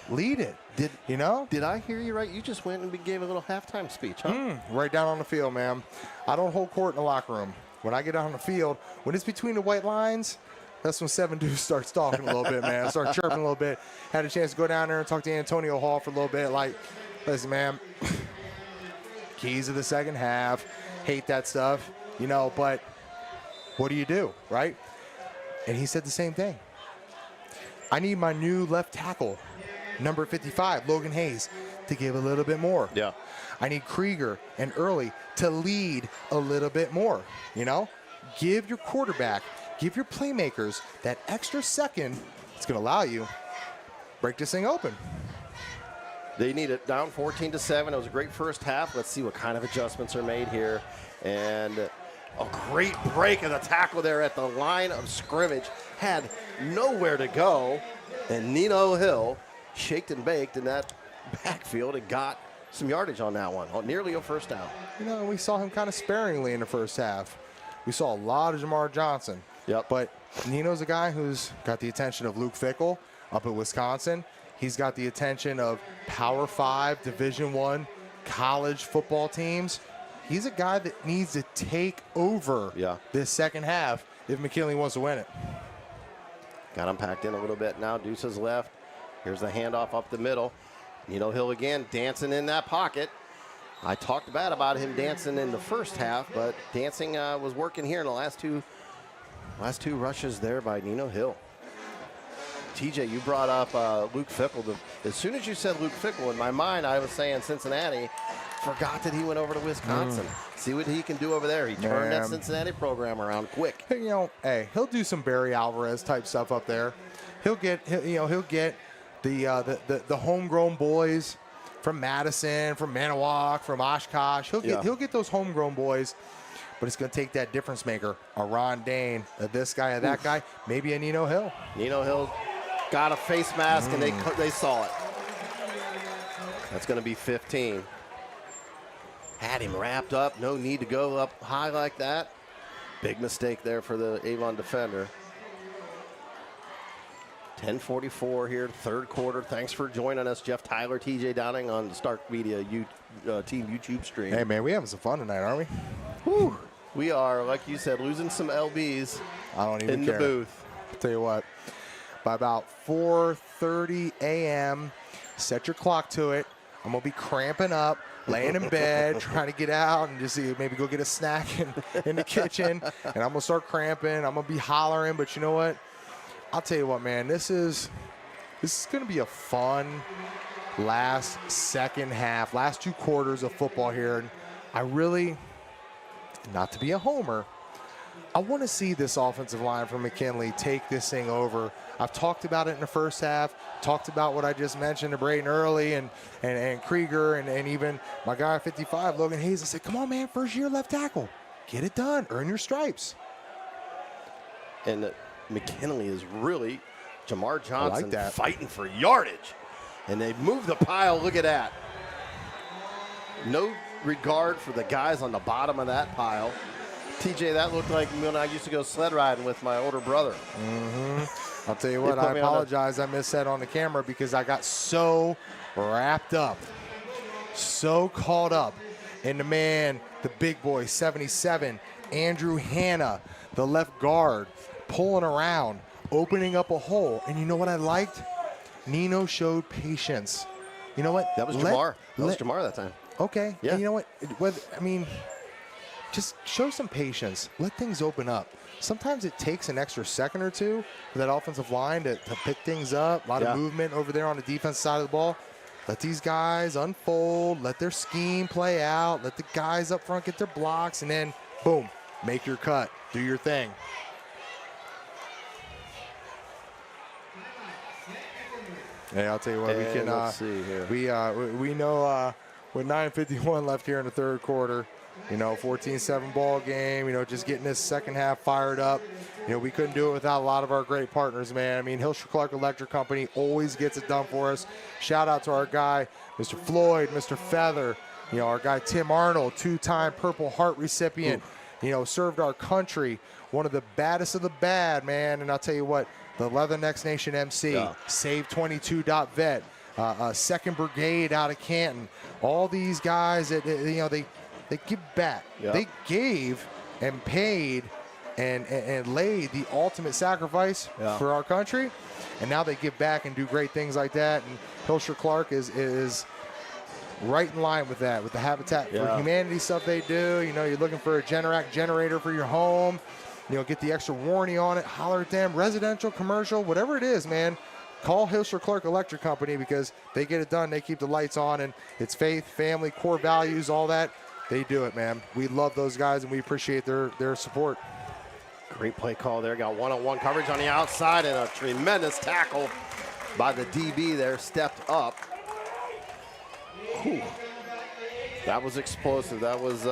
B: Lead it.
C: Did I hear you right? You just went and gave a little halftime speech, huh?
B: Right down on the field, man. I don't hold court in the locker room. When I get out on the field, when it's between the white lines, that's when 7 Deuce starts talking a little bit, man. Start chirping a little bit. Had a chance to go down there and talk to Antonio Hall for a little bit. Like, listen, man, keys of the second half. Hate that stuff, but what do, right? And he said the same thing. I need my new left tackle, number 55, Logan Hayes, to give a little bit more.
C: Yeah.
B: I need Krieger and Early to lead a little bit more, Give your quarterback, give your playmakers that extra second. It's going to allow you break this thing open.
C: They need it down 14-7. It was a great first half. Let's see what kind of adjustments are made here. And a great break of the tackle there at the line of scrimmage. Had nowhere to go. And Nino Hill shaked and baked in that backfield and got some yardage on that one. Nearly a first down.
B: We saw him kind of sparingly in the first half. We saw a lot of Jamar Johnson.
C: Yep.
B: But Nino's a guy who's got the attention of Luke Fickle up at Wisconsin. He's got the attention of Power 5, Division I college football teams. He's a guy that needs to take over this second half if McKinley wants to win it.
C: Got him packed in a little bit now. Deuce is left. Here's the handoff up the middle. Nino Hill again dancing in that pocket. I talked bad about him dancing in the first half, but dancing was working here in the last two rushes there by Nino Hill. TJ, you brought up Luke Fickle. As soon as you said Luke Fickle, in my mind, I was saying Cincinnati. Forgot that he went over to Wisconsin. See what he can do over there. He turned that Cincinnati program around quick.
B: Hey, he'll do some Barry Alvarez type stuff up there. He'll get the homegrown boys from Madison, from Manawoc, from Oshkosh. He'll get those homegrown boys. But it's going to take that difference maker, a Ron Dane, this guy, or that guy, maybe a Nino Hill.
C: Nino Hill got a face mask, and they saw it. That's going to be 15. Had him wrapped up. No need to go up high like that. Big mistake there for the Avon defender. 10:44 here, third quarter. Thanks for joining us, Jeff Tyler, TJ Downing on the Stark Media team YouTube stream.
B: Hey, man, we having some fun tonight, aren't we?
C: Whew. We are, like you said, losing some LBs
B: I don't even
C: in
B: care.
C: the booth.
B: I'll tell you what, by about 4:30 a.m., set your clock to it. I'm going to be cramping up, laying in bed, trying to get out and just maybe go get a snack in the kitchen. And I'm going to start cramping. I'm going to be hollering. But you know what? I'll tell you what, man. This is going to be a fun second half, last 2 quarters of football here. And I really, not to be a homer, I want to see this offensive line from McKinley take this thing over. I've talked about it in the first half, talked about what I just mentioned to Brayton Early and Krieger and even my guy at 55, Logan Hayes. I said, come on, man, first year left tackle. Get it done. Earn your stripes.
C: And McKinley is really, Jamar Johnson
B: that.
C: fighting for yardage. And they move the pile. Look at that. No regard for the guys on the bottom of that pile. TJ, that looked like when I used to go sled riding with my older brother.
B: I'll tell you what, I apologize. I missed that on the camera because I got so wrapped up, so caught up in the man, the big boy, 77, Andrew Hanna, the left guard, pulling around, opening up a hole. And you know what I liked? Nino showed patience. You know what?
C: That was Jamar. That was Jamar that time.
B: Okay.
C: Yeah.
B: And you know what? I mean, just show some patience. Let things open up. Sometimes it takes an extra second or two for that offensive line to pick things up. A lot of movement over there on the defense side of the ball. Let these guys unfold. Let their scheme play out. Let the guys up front get their blocks. And then, boom, make your cut. Do your thing. Hey, I'll tell you what, we can.
C: Let's see here.
B: We know with 9:51 left here in the third quarter, 14-7 ball game. Just getting this second half fired up. We couldn't do it without a lot of our great partners, man. I mean, Hilscher Clark Electric Company always gets it done for us. Shout out to our guy, Mr. Floyd, Mr. Feather. Our guy Tim Arnold, 2-time Purple Heart recipient. Served our country. One of the baddest of the bad, man. And I'll tell you what. The Leathernecks Nation MC, Save 22.vet, 2nd Brigade out of Canton. All these guys, they give back.
C: Yeah.
B: They gave and paid and laid the ultimate sacrifice for our country. And now they give back and do great things like that. And Hilscher Clark is right in line with that, with the Habitat for Humanity stuff they do. You're looking for a Generac generator for your home. Get the extra warranty on it, holler at them, residential, commercial, whatever it is, man. Call Hilscher Clark Electric Company because they get it done. They keep the lights on, and it's faith, family, core values, all that. They do it, man. We love those guys, and we appreciate their support.
C: Great play call there. Got one-on-one coverage on the outside and a tremendous tackle by the DB there. Stepped up. Whew. That was explosive. That was...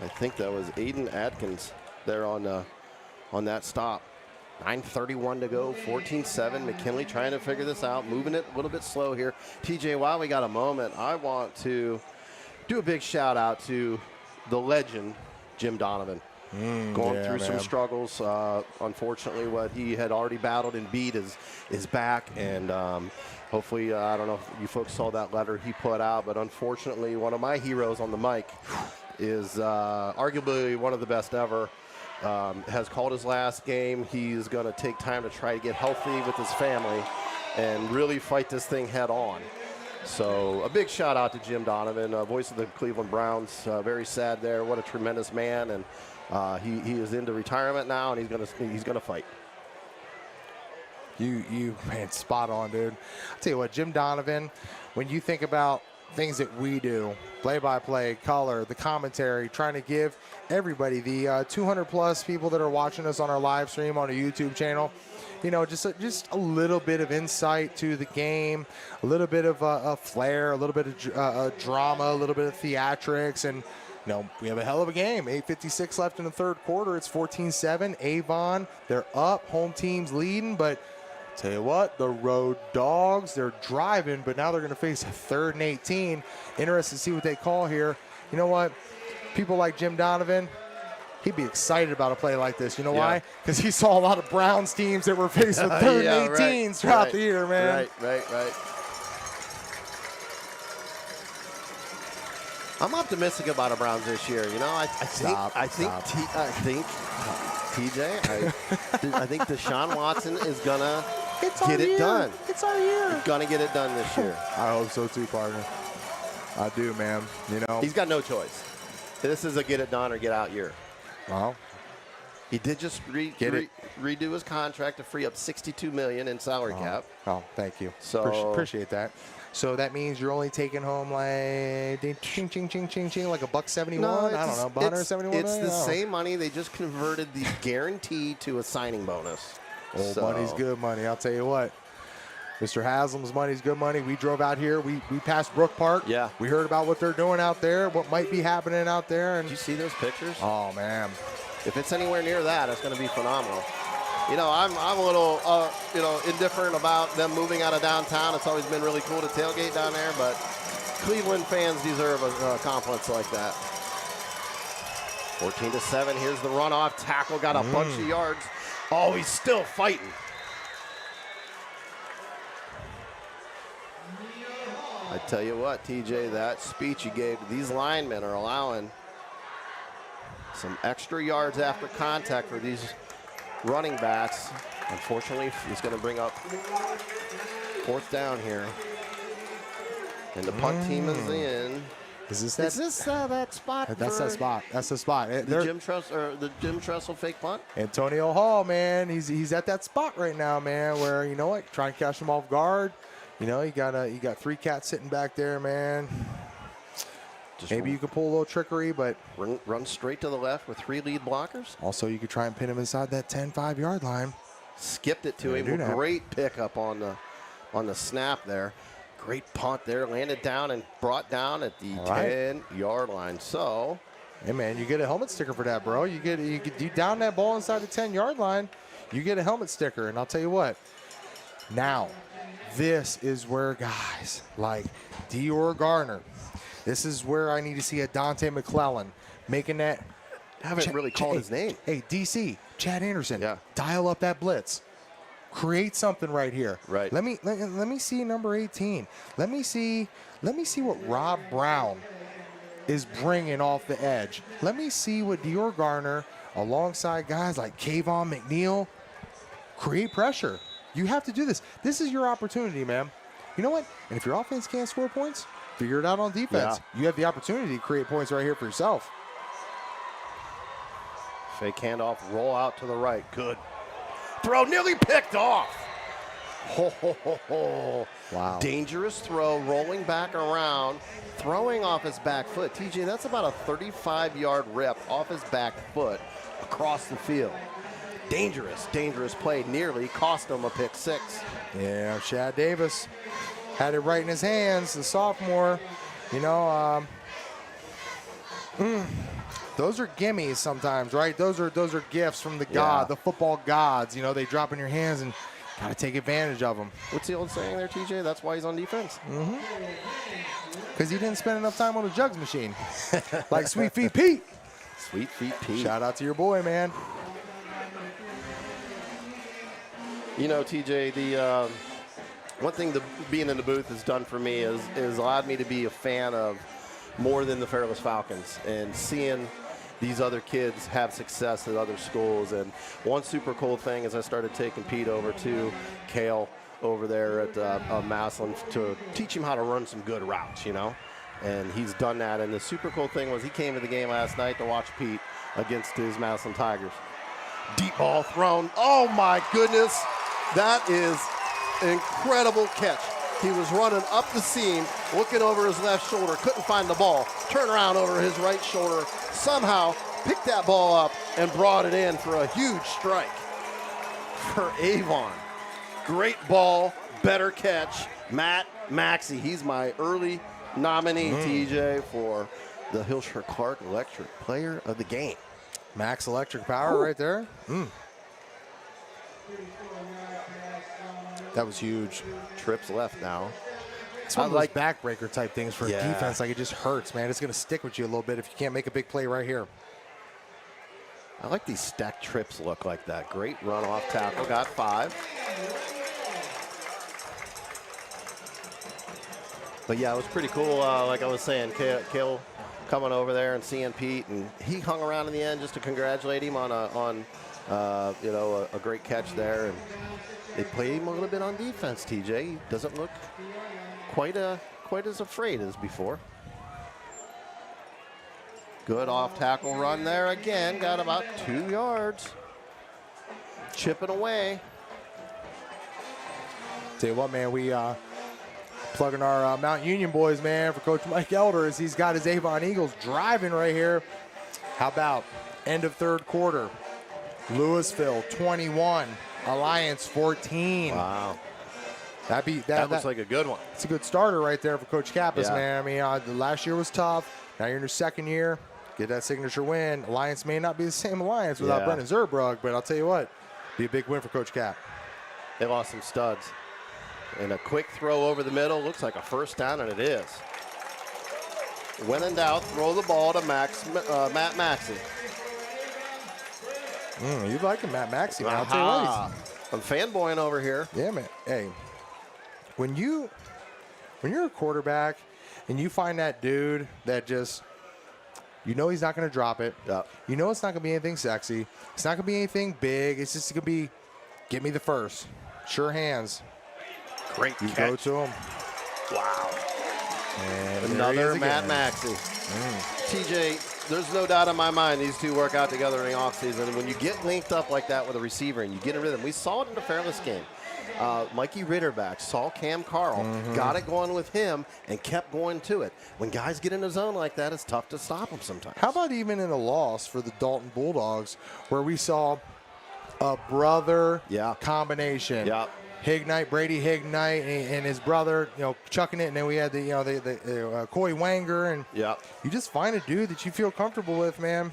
C: I think that was Aiden Adkins there on that stop. 9:31 to go, 14-7. McKinley trying to figure this out, moving it a little bit slow here. TJ, while we got a moment, I want to do a big shout out to the legend, Jim Donovan. Going through some struggles. Unfortunately, what he had already battled and beat is back. And hopefully, I don't know if you folks saw that letter he put out, but unfortunately, one of my heroes on the mic is arguably one of the best ever. Has called his last game. He's going to take time to try to get healthy with his family and really fight this thing head on. So a big shout out to Jim Donovan, voice of the Cleveland Browns. Very sad there. What a tremendous man. And he is into retirement now, and he's gonna fight.
B: You man, spot on, dude. I'll tell you what, Jim Donovan, when you think about things that we do, play-by-play, color, the commentary, trying to give everybody, the 200-plus people that are watching us on our live stream on a YouTube channel, just a little bit of insight to the game, a little bit of a flair, a little bit of drama, a little bit of theatrics, and we have a hell of a game. 8:56 left in the third quarter. It's 14-7. Avon, they're up. Home team's leading, but tell you what, the Road Dogs, they're driving, but now they're going to face a 3rd and 18. Interested to see what they call here. You know what? People like Jim Donovan, he'd be excited about a play like this. You know why? Because he saw a lot of Browns teams that were faced with 3rd and 18s throughout the year, man.
C: Right. I'm optimistic about the Browns this year. I think TJ, I think Deshaun Watson is gonna get it done.
B: It's our year.
C: He's gonna get it done this year.
B: I hope so too, partner. I do, man.
C: He's got no choice. This is a get it done or get out year.
B: Well,
C: he did just redo his contract to free up $62 million in salary cap.
B: Oh, thank you.
C: So
B: appreciate that. So that means you're only taking home like ching, ching, ching, ching, ching, like $171.
C: No,
B: I don't know, 171.
C: It's the same money. They just converted the guarantee to a signing bonus.
B: Old money's good money. I'll tell you what. Mr. Haslam's money's good money. We drove out here. We passed Brook Park.
C: Yeah.
B: We heard about what they're doing out there, what might be happening out there. And
C: did you see those pictures?
B: Oh, man.
C: If it's anywhere near that, it's going to be phenomenal. You know, I'm a little, indifferent about them moving out of downtown. It's always been really cool to tailgate down there, but Cleveland fans deserve a complex like that. 14-7. Here's the runoff. Tackle got a bunch of yards. Oh, he's still fighting. I tell you what, TJ, that speech you gave to these linemen are allowing some extra yards after contact for these running backs. Unfortunately, he's going to bring up 4th down here. And the punt team is in.
B: Is this
C: that spot?
B: That's that spot. That's the spot.
C: The Jim Tressel fake punt?
B: Antonio Hall, man, he's at that spot right now, man, where, you know what, trying to catch him off guard. You know, you got 3 cats sitting back there, man. Maybe you could pull a little trickery, but
C: run straight to the left with 3 lead blockers.
B: Also, you could try and pin him inside that 10-5-yard line.
C: Skipped it to him. Great pickup on the snap there. Great punt there. Landed down and brought down at the 10-yard line. So,
B: hey man, you get a helmet sticker for that, bro. You down that ball inside the 10-yard line, you get a helmet sticker. And I'll tell you what. Now, this is where guys like Dior Garner. This is where I need to see a Dante McClellan making that.
C: I haven't really called his name.
B: Hey, DC, Chad Anderson.
C: Yeah.
B: Dial up that blitz. Create something right here.
C: Right.
B: Let me see number 18. Let me see what Rob Brown is bringing off the edge. Let me see what Dior Garner, alongside guys like Kayvon McNeil, create pressure. You have to do this. This is your opportunity, man. You know what? And if your offense can't score points, figure it out on defense.
C: Yeah.
B: You have the opportunity to create points right here for yourself.
C: Fake handoff, roll out to the right. Good. Throw nearly picked off. Ho, ho, ho, ho.
B: Wow.
C: Dangerous throw, rolling back around, throwing off his back foot. TJ, that's about a 35-yard rip off his back foot across the field. Dangerous play. Nearly cost him a pick 6.
B: Yeah, Shad Davis had it right in his hands, the sophomore. You know, those are gimmies sometimes, right? Those are gifts from the the football gods. You know, they drop in your hands and got to take advantage of them.
C: What's the old saying there, TJ? That's why he's on defense.
B: Because he didn't spend enough time on the jugs machine. Like Sweet Feet Pete.
C: Sweet Feet Pete.
B: Shout out to your boy, man.
C: You know, TJ, the one thing being in the booth has done for me is allowed me to be a fan of more than the Fairless Falcons and seeing these other kids have success at other schools. And one super cool thing is I started taking Pete over to Kale over there at Massillon to teach him how to run some good routes, you know. And he's done that. And the super cool thing was he came to the game last night to watch Pete against his Massillon Tigers. Deep ball thrown. Oh, my goodness. That is an incredible catch. He was running up the seam, looking over his left shoulder, couldn't find the ball, turned around over his right shoulder, somehow picked that ball up and brought it in for a huge strike for Avon. Great ball, better catch. Matt Maxey, he's my early nominee, TJ, for the Hillshire Clark Electric Player of the Game.
B: Max Electric Power right there. That was huge.
C: Trips left now.
B: It's one of those backbreaker type things for defense. Like, it just hurts, man. It's going to stick with you a little bit if you can't make a big play right here.
C: I like these stacked trips look like that. Great run off tackle. Got 5. But, yeah, it was pretty cool. Like I was saying, Kale coming over there and seeing Pete. And he hung around in the end just to congratulate him on a great catch there. And they played him a little bit on defense, TJ. He doesn't look quite as afraid as before. Good off tackle run there again. Got about 2 yards. Chipping away.
B: Tell you what, man, we Plugging our Mount Union boys, man, for Coach Mike Elder as he's got his Avon Eagles driving right here. How about end of third quarter? Louisville 21, Alliance 14.
C: Wow.
B: That
C: looks like a good one.
B: It's a good starter right there for Coach Kappas,
C: Yeah.
B: man. I mean, the last year was tough. Now you're in your second year. Get that signature win. Alliance may not be the same Alliance without
C: Yeah.
B: Brendan Zerbrug, but I'll tell you what, be a big win for Coach Cap.
C: They lost some studs. And a quick throw over the middle. Looks like a first down, and it is. When in doubt, throw the ball to Matt Maxey.
B: You like him, Matt Maxey, man. I'll tell you what.
C: I'm fanboying over here.
B: Yeah, man. Hey, when you're a quarterback and you find that dude that just, you know he's not going to drop it.
C: Yep.
B: You know it's not going to be anything sexy. It's not going to be anything big. It's just going to be, get me the first. Sure hands.
C: Great
B: You
C: catch.
B: go to him.
C: Wow.
B: And
C: Another Matt Maxey. TJ, there's no doubt in my mind these two work out together in the offseason. And when you get linked up like that with a receiver and you get in rhythm, we saw it in the Fairless game. Mikey Ritterback saw Cam Carl, got it going with him, and kept going to it. When guys get in the zone like that, it's tough to stop them sometimes.
B: How about even in a loss for the Dalton Bulldogs where we saw a brother combination?
C: Yep.
B: Brady Hignite, and his brother, chucking it, and then we had the Coy Wanger, and you just find a dude that you feel comfortable with, man.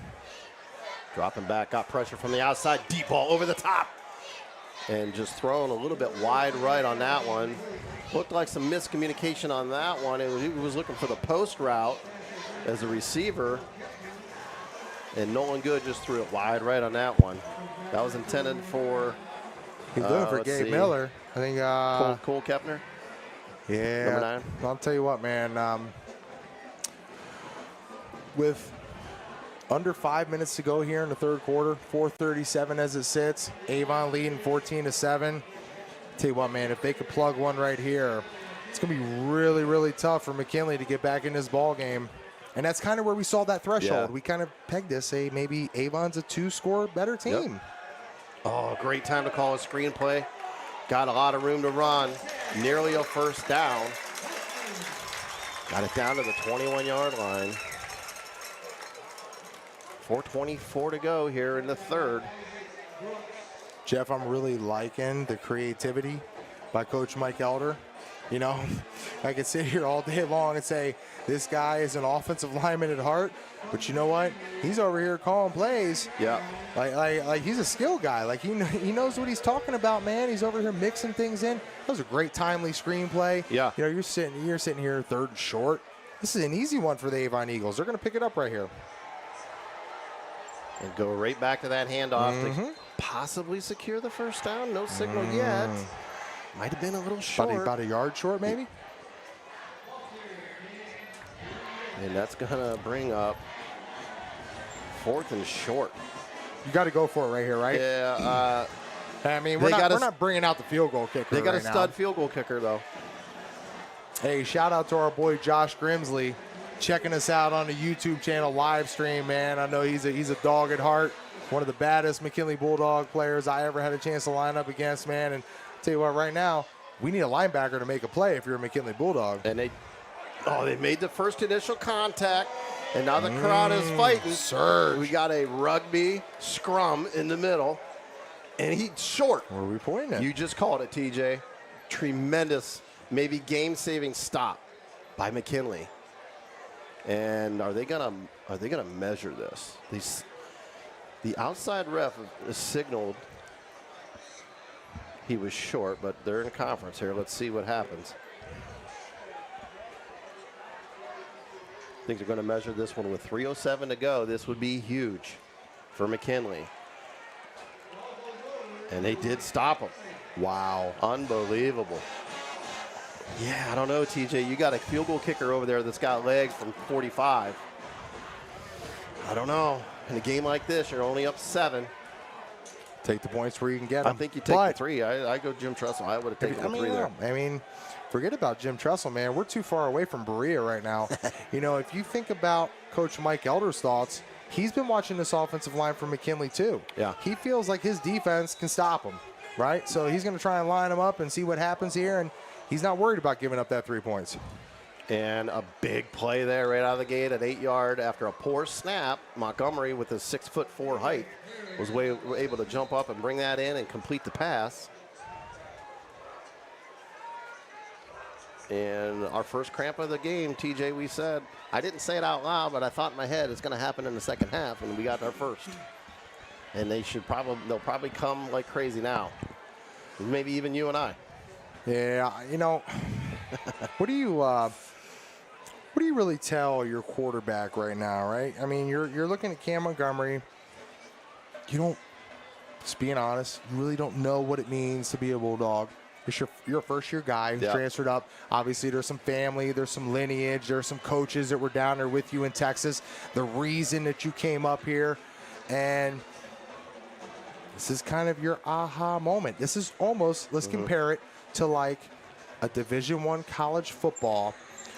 C: Dropping back, got pressure from the outside, deep ball over the top, and just throwing a little bit wide right on that one. Looked like some miscommunication on that one. He was looking for the post route as a receiver, and Nolan Good just threw it wide right on that one. That was intended for.
B: He's looking for Gabe Miller. I think
C: Cole Kepner.
B: Yeah.
C: Number 9.
B: I'll tell you what, man. With under 5 minutes to go here in the third quarter, 4:37 as it sits, Avon leading 14-7. Tell you what, man, if they could plug one right here, it's going to be really, really tough for McKinley to get back in this ball game. And that's kind of where we saw that threshold.
C: Yeah.
B: We kind of pegged this, say maybe Avon's a 2-score better team.
C: Yep. Oh, great time to call a screenplay. Got a lot of room to run. Nearly a first down. Got it down to the 21-yard line. 4:24 to go here in the third.
B: Jeff, I'm really liking the creativity by Coach Mike Elder. I could sit here all day long and say, this guy is an offensive lineman at heart, but you know what? He's over here calling plays.
C: Yeah.
B: Like he's a skill guy. Like he knows what he's talking about, man. He's over here mixing things in. That was a great timely screenplay.
C: Yeah.
B: You're sitting here third and short. This is an easy one for the Avon Eagles. They're going to pick it up right here.
C: And go right back to that handoff to possibly secure the first down. No signal yet. Might have been a little short.
B: About a yard short, maybe?
C: And that's going to bring up 4th and short.
B: You got to go for it right here, right?
C: Yeah.
B: I mean, we're not bringing out the field goal kicker.
C: They got
B: right
C: a stud field goal kicker, though.
B: Hey, shout out to our boy Josh Grimsley checking us out on the YouTube channel live stream, man. I know he's a dog at heart. One of the baddest McKinley Bulldog players I ever had a chance to line up against, man. And tell you what, right now, we need a linebacker to make a play if you're a McKinley Bulldog.
C: And they made the first initial contact, and now the crowd is fighting.
B: Surge.
C: We got a rugby scrum in the middle, and he's short.
B: Where are we pointing at?
C: You just called it, TJ. Tremendous, maybe game-saving stop by McKinley. And are they gonna measure this? The outside ref is signaled he was short, but they're in a conference here. Let's see what happens. I think they're going to measure this one with 3:07 to go. This would be huge for McKinley. And they did stop him.
B: Wow.
C: Unbelievable. Yeah, I don't know, TJ. You got a field goal kicker over there that's got legs from 45. I don't know. In a game like this, you're only up 7.
B: Take the points where you can get them.
C: I think you take the 3. I go Jim Tressel. I would have taken the 3 there.
B: I mean, forget about Jim Tressel, man. We're too far away from Berea right now. If you think about Coach Mike Elder's thoughts, he's been watching this offensive line for McKinley too.
C: Yeah.
B: He feels like his defense can stop him, right? So he's going to try and line them up and see what happens here. And he's not worried about giving up that 3 points.
C: And a big play there right out of the gate at 8 yard after a poor snap. Montgomery, with his 6'4" height, was able to jump up and bring that in and complete the pass. And our first cramp of the game, TJ, we said, I didn't say it out loud, but I thought in my head it's going to happen in the second half, and we got our first. And they'll probably come like crazy now. Maybe even you and I.
B: Yeah, you know, what do you really tell your quarterback right now, right? I mean, you're looking at Cam Montgomery. You don't, just being honest, you really don't know what it means to be a Bulldog. You're a first-year guy who transferred up. Obviously, there's some family, there's some lineage, there's some coaches that were down there with you in Texas. The reason that you came up here, and this is kind of your aha moment. This is almost, let's compare it to like a Division I college football,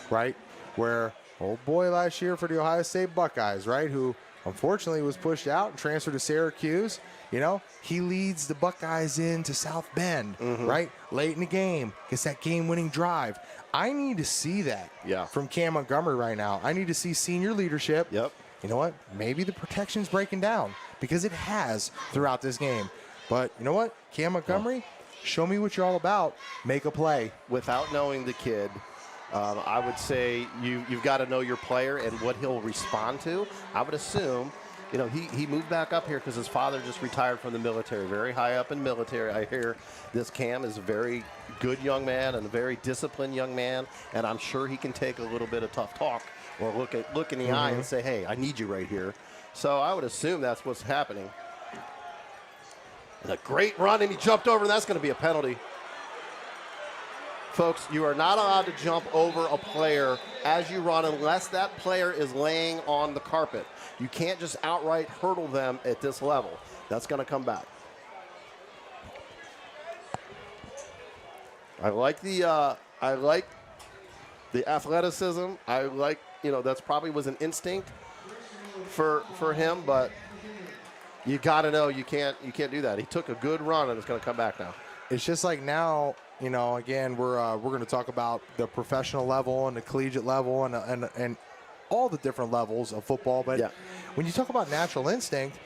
B: right? Where old boy last year for the Ohio State Buckeyes, right? Who unfortunately was pushed out and transferred to Syracuse. You know, he leads the Buckeyes into South Bend, right? Late in the game, gets that game-winning drive. I need to see that from Cam Montgomery right now. I need to see senior leadership.
C: Yep.
B: You know what? Maybe the protection's breaking down because it has throughout this game. But you know what? Cam Montgomery, show me what you're all about. Make a play.
C: Without knowing the kid, I would say you've got to know your player and what he'll respond to. I would assume, you know, he moved back up here because his father just retired from the military, very high up in military. I hear this Cam is a very good young man and a very disciplined young man, and I'm sure he can take a little bit of tough talk or look in the eye and say, hey, I need you right here. So I would assume that's what's happening. And a great run, and he jumped over, and that's going to be a penalty. Folks, you are not allowed to jump over a player as you run unless that player is laying on the carpet. You can't just outright hurdle them at this level. That's going to come back. I like the athleticism. I like, you know, that's probably was an instinct for him, but you got to know you can't do that. He took a good run, and it's going to come back now.
B: It's just like now, you know, again, we're going to talk about the professional level and the collegiate level and all the different levels of football. But when you talk about natural instinct,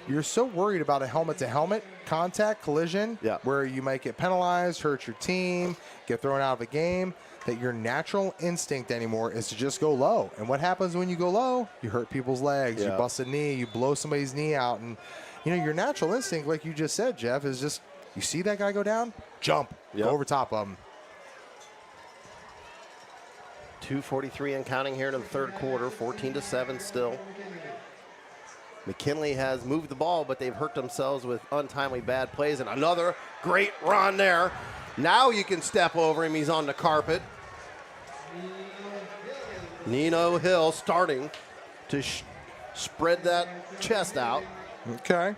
B: you're so worried about a helmet-to-helmet contact collision where you might get penalized, hurt your team, get thrown out of a game, that your natural instinct anymore is to just go low. And what happens when you go low? You hurt people's legs, you bust a knee, you blow somebody's knee out. And, you know, your natural instinct, like you just said, Jeff, is just you see that guy go down, jump, go over top of him.
C: 2:43 and counting here in the third quarter, 14-7 still. McKinley has moved the ball, but they've hurt themselves with untimely bad plays. And another great run there. Now you can step over him. He's on the carpet. Nino Hill starting to spread that chest out.
B: Okay.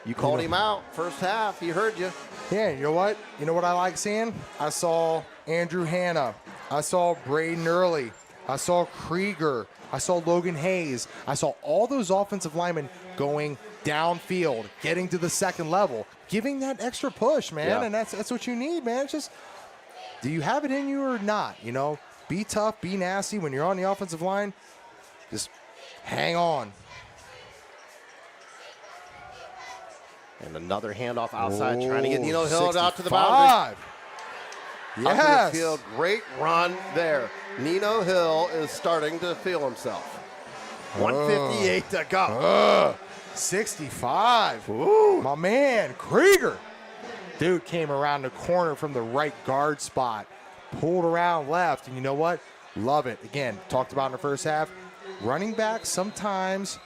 C: You called him out first half. He heard you.
B: Yeah, you know what? You know what I like seeing? I saw Andrew Hanna. I saw Braden Early. I saw Krieger. I saw Logan Hayes. I saw all those offensive linemen going downfield, getting to the second level, giving that extra push, man. And that's what you need, man. It's just, do you have it in you or not? You know, be tough, be nasty when you're on the offensive line. Just hang on.
C: And another handoff outside, trying to get Nino Hill out to the boundary.
B: Yes.
C: Up the field, great run there. Nino Hill is starting to feel himself. 1:58 to go.
B: 65.
C: Ooh.
B: My man, Krieger. Dude came around the corner from the right guard spot, pulled around left, and you know what? Love it. Again, talked about in the first half. Running back sometimes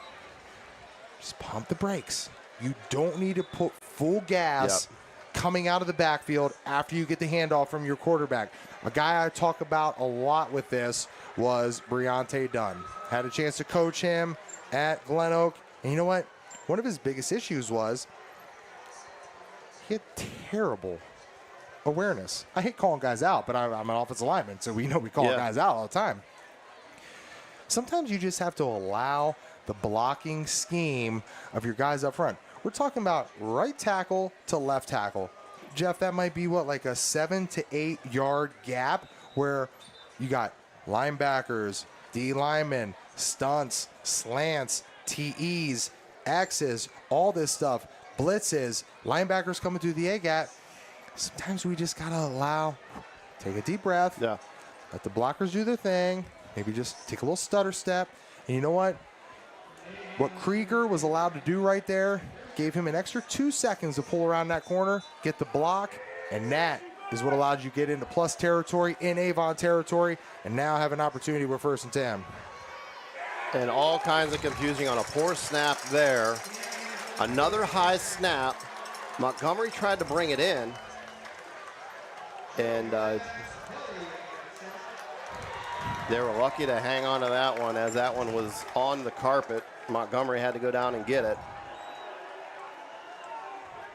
B: just pump the brakes. You don't need to put full gas coming out of the backfield after you get the handoff from your quarterback. A guy I talk about a lot with this was Briante Dunn. Had a chance to coach him at Glen Oak. And you know what? One of his biggest issues was he had terrible awareness. I hate calling guys out, but I'm an offensive lineman, so we know we call guys out all the time. Sometimes you just have to allow the blocking scheme of your guys up front. We're talking about right tackle to left tackle. Jeff, that might be what, like a 7 to 8 yard gap where you got linebackers, D linemen, stunts, slants, TEs, X's, all this stuff, blitzes, linebackers coming through the A gap. Sometimes we just gotta take a deep breath, let the blockers do their thing, maybe just take a little stutter step. And you know what? What Krieger was allowed to do right there gave him an extra 2 seconds to pull around that corner, get the block, and that is what allowed you to get into plus territory, in Avon territory, and now have an opportunity with 1st and 10.
C: And all kinds of confusing on a poor snap there. Another high snap. Montgomery tried to bring it in. And they were lucky to hang on to that one, as that one was on the carpet. Montgomery had to go down and get it.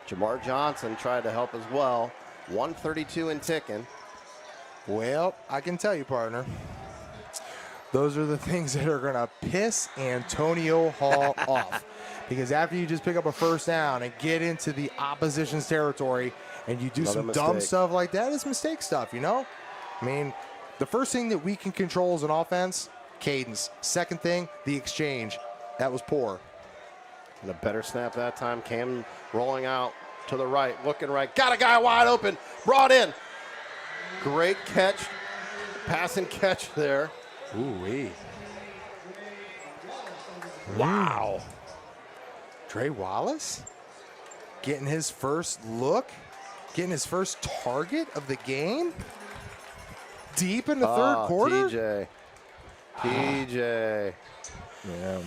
C: Jamar Johnson tried to help as well. 132 and ticking.
B: Well, I can tell you, partner, those are the things that are going to piss Antonio Hall off. Because after you just pick up a 1st down and get into the opposition's territory and you do some dumb stuff like that, it's mistake stuff, you know? I mean, the first thing that we can control as an offense, cadence. Second thing, the exchange. That was poor.
C: And a better snap that time. Cam rolling out to the right, looking right. Got a guy wide open. Brought in. Great catch. Pass and catch there.
B: Ooh-wee.
C: Wow.
B: Trey Wallace getting his first look, getting his first target of the game. Deep in the 3rd quarter. TJ. Yeah.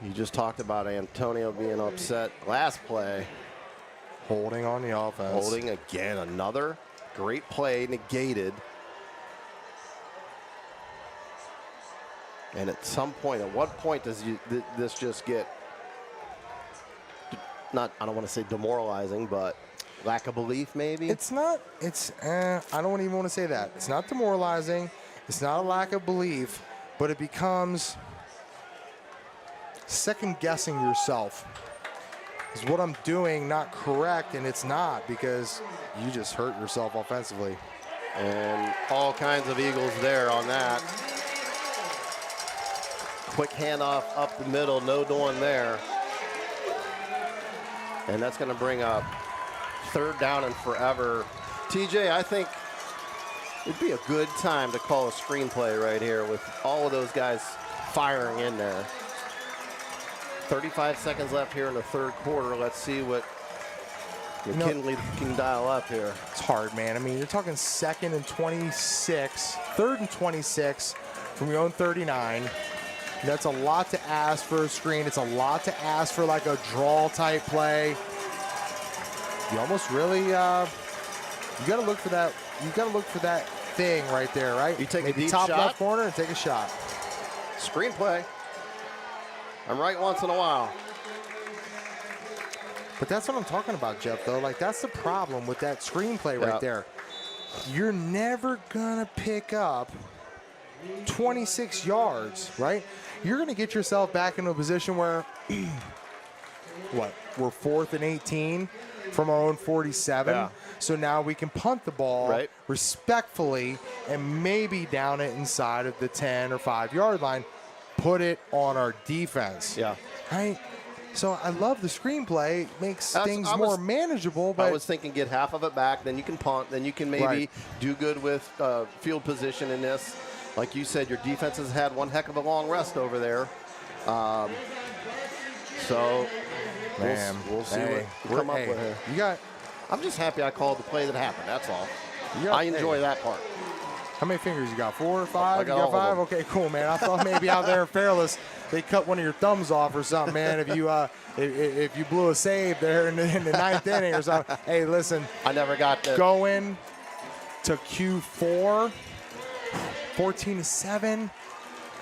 C: You just talked about Antonio being upset last play.
B: Holding on the offense.
C: Holding again. Another great play negated. And at some point, at what point does this just get, not, I don't want to say demoralizing, but lack of belief maybe?
B: It's not, I don't even want to say that. It's not demoralizing. It's not a lack of belief, but it becomes second guessing yourself. Is what I'm doing not correct? And it's not, because you just hurt yourself offensively.
C: And all kinds of Eagles there on that. Quick handoff up the middle, no doing there. And that's going to bring up 3rd down and forever. TJ, I think it'd be a good time to call a screenplay right here with all of those guys firing in there. 35 seconds left here in the 3rd quarter. Let's see what McKinley can dial up here.
B: It's hard, man. I mean, you're talking 2nd and 26, 3rd and 26 from your own 39. That's a lot to ask for a screen. It's a lot to ask for like a draw type play. You almost really, you got to look for that. You got to look for that thing right there, right?
C: You take
B: maybe
C: a deep
B: top
C: shot.
B: left corner and take a shot.
C: Screenplay. I'm right once in a while.
B: But that's what I'm talking about, Jeff, though. Like, that's the problem with that screenplay right there. You're never going to pick up 26 yards, right? You're going to get yourself back into a position where, we're 4th and 18 from our own 47.
C: Yeah.
B: So now we can punt the ball respectfully and maybe down it inside of the 10 or 5 yard line. Put it on our defense.
C: Yeah.
B: Right? So I love the screenplay. It makes things more manageable. But
C: I was thinking get half of it back, then you can punt, then you can maybe do good with field position in this. Like you said, your defense has had one heck of a long rest over there. So we'll see what we come up with here. I'm just happy I called the play that happened. That's all. I enjoy that part.
B: How many fingers you got? 4 or 5?
C: I got
B: you got
C: all
B: 5?
C: of them.
B: Okay, cool, man. I thought maybe out there in Fairless they cut one of your thumbs off or something, man. If you if you blew a save there in the 9th inning or something. Hey, listen.
C: I never got that.
B: Going to Q4, 14-7.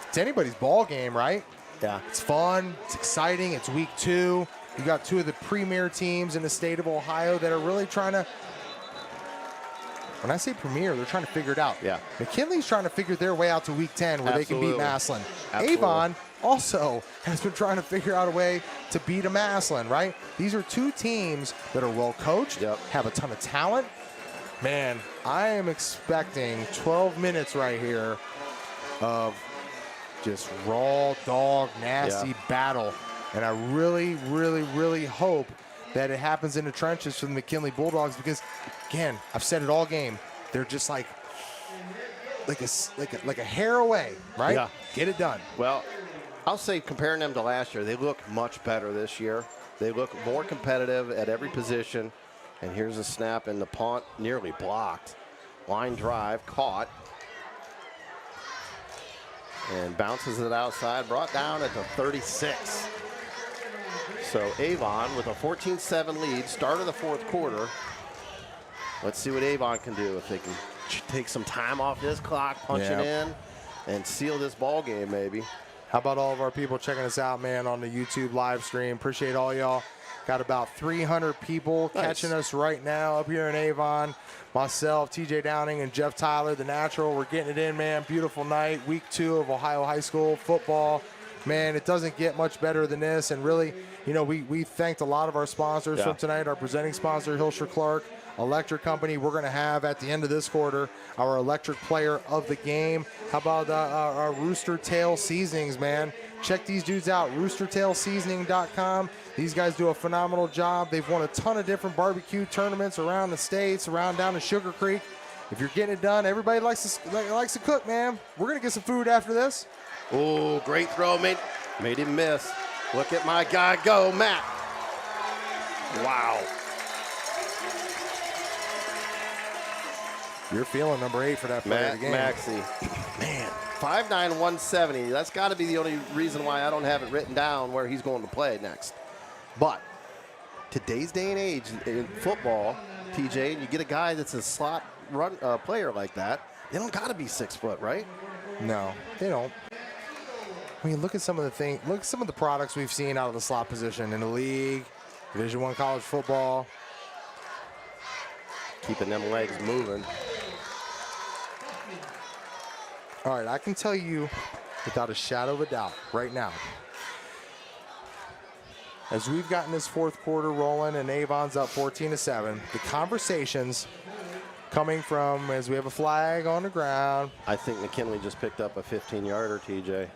B: It's anybody's ball game, right?
C: Yeah.
B: It's fun. It's exciting. It's week 2. You got 2 of the premier teams in the state of Ohio that are really trying to. When I say premier, they're trying to figure it out.
C: Yeah.
B: McKinley's trying to figure their way out to week 10 where they can beat Massillon.
C: Absolutely.
B: Avon also has been trying to figure out a way to beat a Massillon, right? These are two teams that are well coached, have a ton of talent. Man, I am expecting 12 minutes right here of just raw dog, nasty battle. And I really, really, really hope that it happens in the trenches for the McKinley Bulldogs because, again, I've said it all game. They're just like a hair away, right?
C: Yeah.
B: Get it done.
C: Well, I'll say comparing them to last year, they look much better this year. They look more competitive at every position. And here's a snap, and the punt nearly blocked. Line drive, caught. And bounces it outside, brought down at the 36. So Avon with a 14-7 lead, start of the fourth quarter. Let's see what Avon can do if they can take some time off this clock, punch it in, and seal this ball game maybe.
B: How about all of our people checking us out, man, on the YouTube live stream? Appreciate all y'all. Got about 300 people catching us right now up here in Avon. Myself, TJ Downing, and Jeff Tyler, the natural. We're getting it in, man. Beautiful night. Week 2 of Ohio High School football. Man, it doesn't get much better than this. And really, you know, we thanked a lot of our sponsors from tonight. Our presenting sponsor, Hilscher Clark Electric Company. We're going to have, at the end of this quarter, our electric player of the game. How about our Rooster Tail Seasonings, man? Check these dudes out, roostertailseasoning.com. These guys do a phenomenal job. They've won a ton of different barbecue tournaments around the states, around down in Sugar Creek. If you're getting it done, everybody likes to cook, man. We're going to get some food after this.
C: Oh, great throw. Made him miss. Look at my guy go, Matt. Wow.
B: You're feeling number 8 for that player of the game.
C: Maxey. Man, 5'9", 170. That's got to be the only reason why I don't have it written down where he's going to play next. But today's day and age in football, TJ, you get a guy that's a slot run player like that, they don't got to be 6 foot, right?
B: No, they don't. I mean, look at some of the products we've seen out of the slot position in the league, Division I college football.
C: Keeping them legs moving.
B: All right, I can tell you without a shadow of a doubt right now, as we've gotten this fourth quarter rolling and Avon's up 14-7, the conversations coming from as we have a flag on the ground.
C: I think McKinley just picked up a 15-yarder, TJ.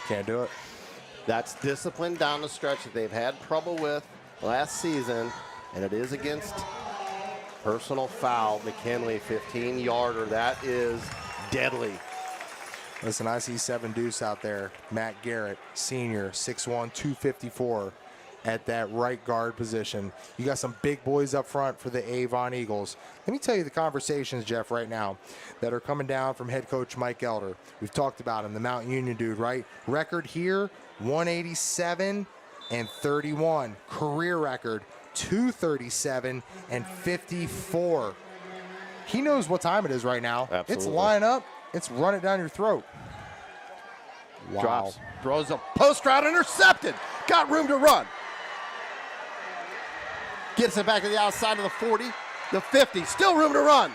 B: Can't do it.
C: That's discipline down the stretch that they've had trouble with last season, and it is against personal foul. McKinley, 15-yarder. That is deadly.
B: Listen, I see 7 deuce out there. Matt Garrett, senior, 6'1", 254 at that right guard position. You got some big boys up front for the Avon Eagles. Let me tell you the conversations, Jeff, right now that are coming down from head coach Mike Elder. We've talked about him, the Mount Union dude, right? Record here, 187-31. Career record, 237-54. He knows what time it is right now.
C: Absolutely.
B: It's line up. It's run it down your throat. Wow.
C: Drops, throws a post route, intercepted. Got room to run. Gets it back to the outside of the 40, the 50. Still room to run.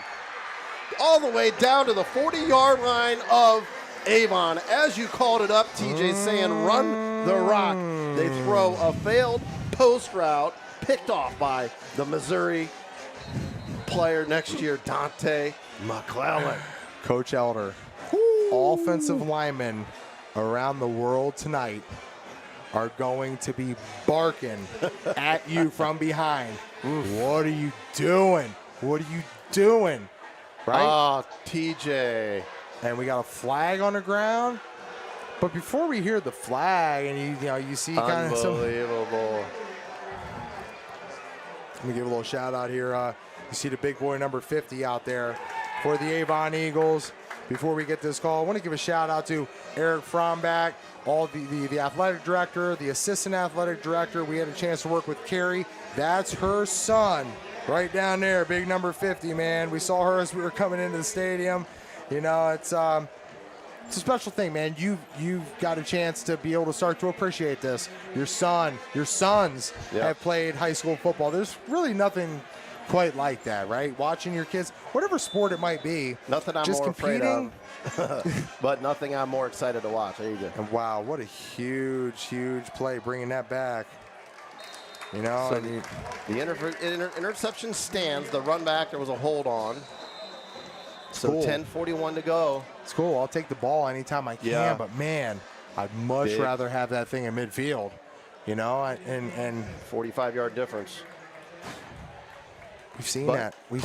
C: All the way down to the 40-yard line of Avon. As you called it up, TJ saying run the rock. They throw a failed post route, picked off by the Missouri player next year, Dante McClellan.
B: Coach Elder, offensive linemen around the world tonight are going to be barking at you from behind. What are you doing? What are you doing? Right?
C: Oh, TJ.
B: And we got a flag on the ground. But before we hear the flag, and you see kind of some.
C: Unbelievable.
B: Let me give a little shout out here. You see the big boy number 50 out there for the Avon Eagles. Before we get this call, I want to give a shout out to Eric Frombach, all the athletic director, the assistant athletic director. We had a chance to work with Carrie. That's her son right down there, big number 50, man. We saw her as we were coming into the stadium. You know, it's a special thing, man. You've got a chance to be able to start to appreciate this. Your sons have played high school football. There's really nothing quite like that, right? Watching your kids, whatever sport it might be,
C: Nothing I'm
B: just
C: more
B: competing.
C: afraid of, but nothing I'm more excited to watch. There you go.
B: And wow, what a huge, huge play bringing that back. You know,
C: So
B: and
C: the interception stands. The run back, there was a hold on. So
B: cool.
C: 10:41 to go.
B: It's cool. I'll take the ball anytime I can,
C: Yeah.
B: but man, I'd much
C: Big.
B: rather have that thing in midfield. You know, and
C: 45-yard difference.
B: we've seen
C: But
B: that. We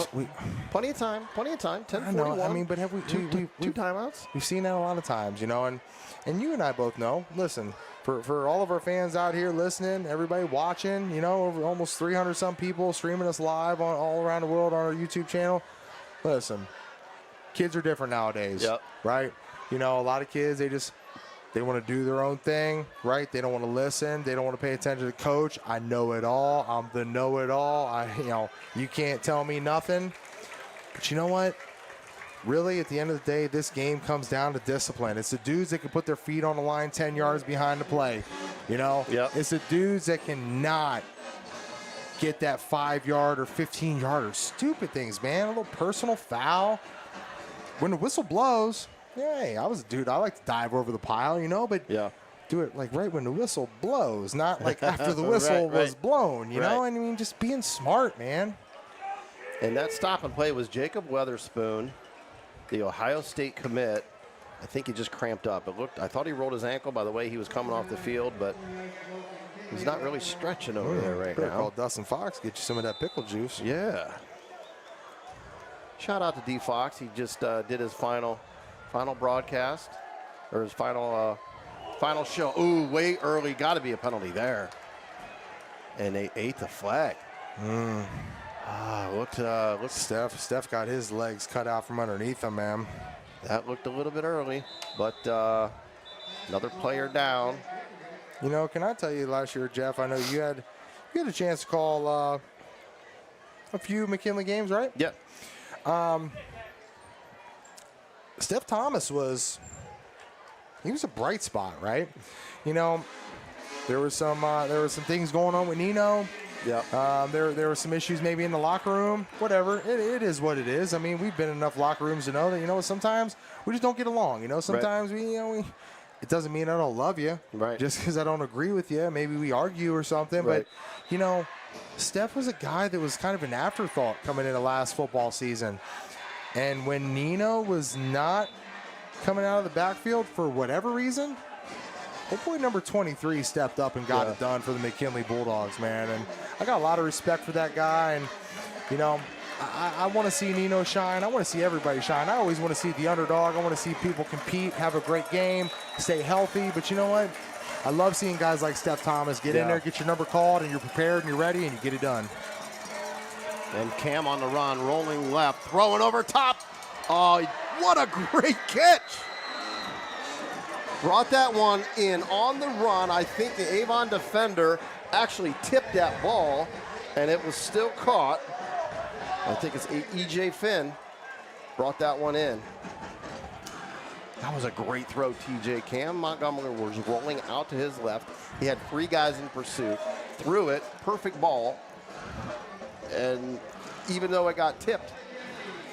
C: Plenty of time. 10:41.
B: I know. I mean, but have we
C: two timeouts?
B: We've seen that a lot of times, you know, and you and I both know. Listen, for all of our fans out here listening, everybody watching, you know, over almost 300 some people streaming us live on all around the world on our YouTube channel. Listen, kids are different nowadays,
C: Yep.
B: right? You know, a lot of kids they want to do their own thing, right? They don't want to listen. They don't want to pay attention to the coach. I know it all. I'm the know-it-all. You can't tell me nothing. But you know what? Really, at the end of the day, this game comes down to discipline. It's the dudes that can put their feet on the line 10 yards behind the play. You know?
C: Yep.
B: It's the dudes that cannot get that 5-yard or 15-yard or stupid things, man. A little personal foul. When the whistle blows, hey, I was a dude. I like to dive over the pile, you know, but
C: Yeah.
B: do it like right when the whistle blows, not like after the whistle
C: Right.
B: was blown, you know?
C: Right.
B: I mean, just being smart, man.
C: And that stop and play was Jacob Weatherspoon, the Ohio State commit. I think he just cramped up. I thought he rolled his ankle by the way he was coming off the field, but he's not really stretching over there right
B: Better
C: now.
B: call Dustin Fox, get you some of that pickle juice.
C: Yeah. Shout out to D Fox. He just did his final broadcast, or his final show. Ooh, way early. Got to be a penalty there. And they ate the flag. Looked
B: Steph got his legs cut out from underneath him, man.
C: that looked a little bit early, but another player down.
B: You know, can I tell you last year, Jeff, I know you had a chance to call a few McKinley games, right?
C: Yep.
B: Steph Thomas was a bright spot, right? You know, there were some things going on with Nino.
C: Yeah.
B: There were some issues maybe in the locker room. Whatever, it is what it is. I mean, we've been in enough locker rooms to know that, you know, sometimes we just don't get along. You know, sometimes it doesn't mean I don't love you.
C: Right.
B: Just because I don't agree with you, maybe we argue or something.
C: Right.
B: But you know, Steph was a guy that was kind of an afterthought coming into last football season. And when Nino was not coming out of the backfield for whatever reason, old boy number 23 stepped up and got it done for the McKinley Bulldogs, man. And I got a lot of respect for that guy. And, you know, I want to see Nino shine. I want to see everybody shine. I always want to see the underdog. I want to see people compete, have a great game, stay healthy. But you know what? I love seeing guys like Steph Thomas get in there, get your number called, and you're prepared and you're ready, and you get it done.
C: And Cam on the run, rolling left, throwing over top. Oh, what a great catch. Brought that one in on the run. I think the Avon defender actually tipped that ball, and it was still caught. I think it's E.J. Finn brought that one in. That was a great throw, T.J. Cam Montgomery was rolling out to his left. He had 3 guys in pursuit, threw it, perfect ball. And even though it got tipped,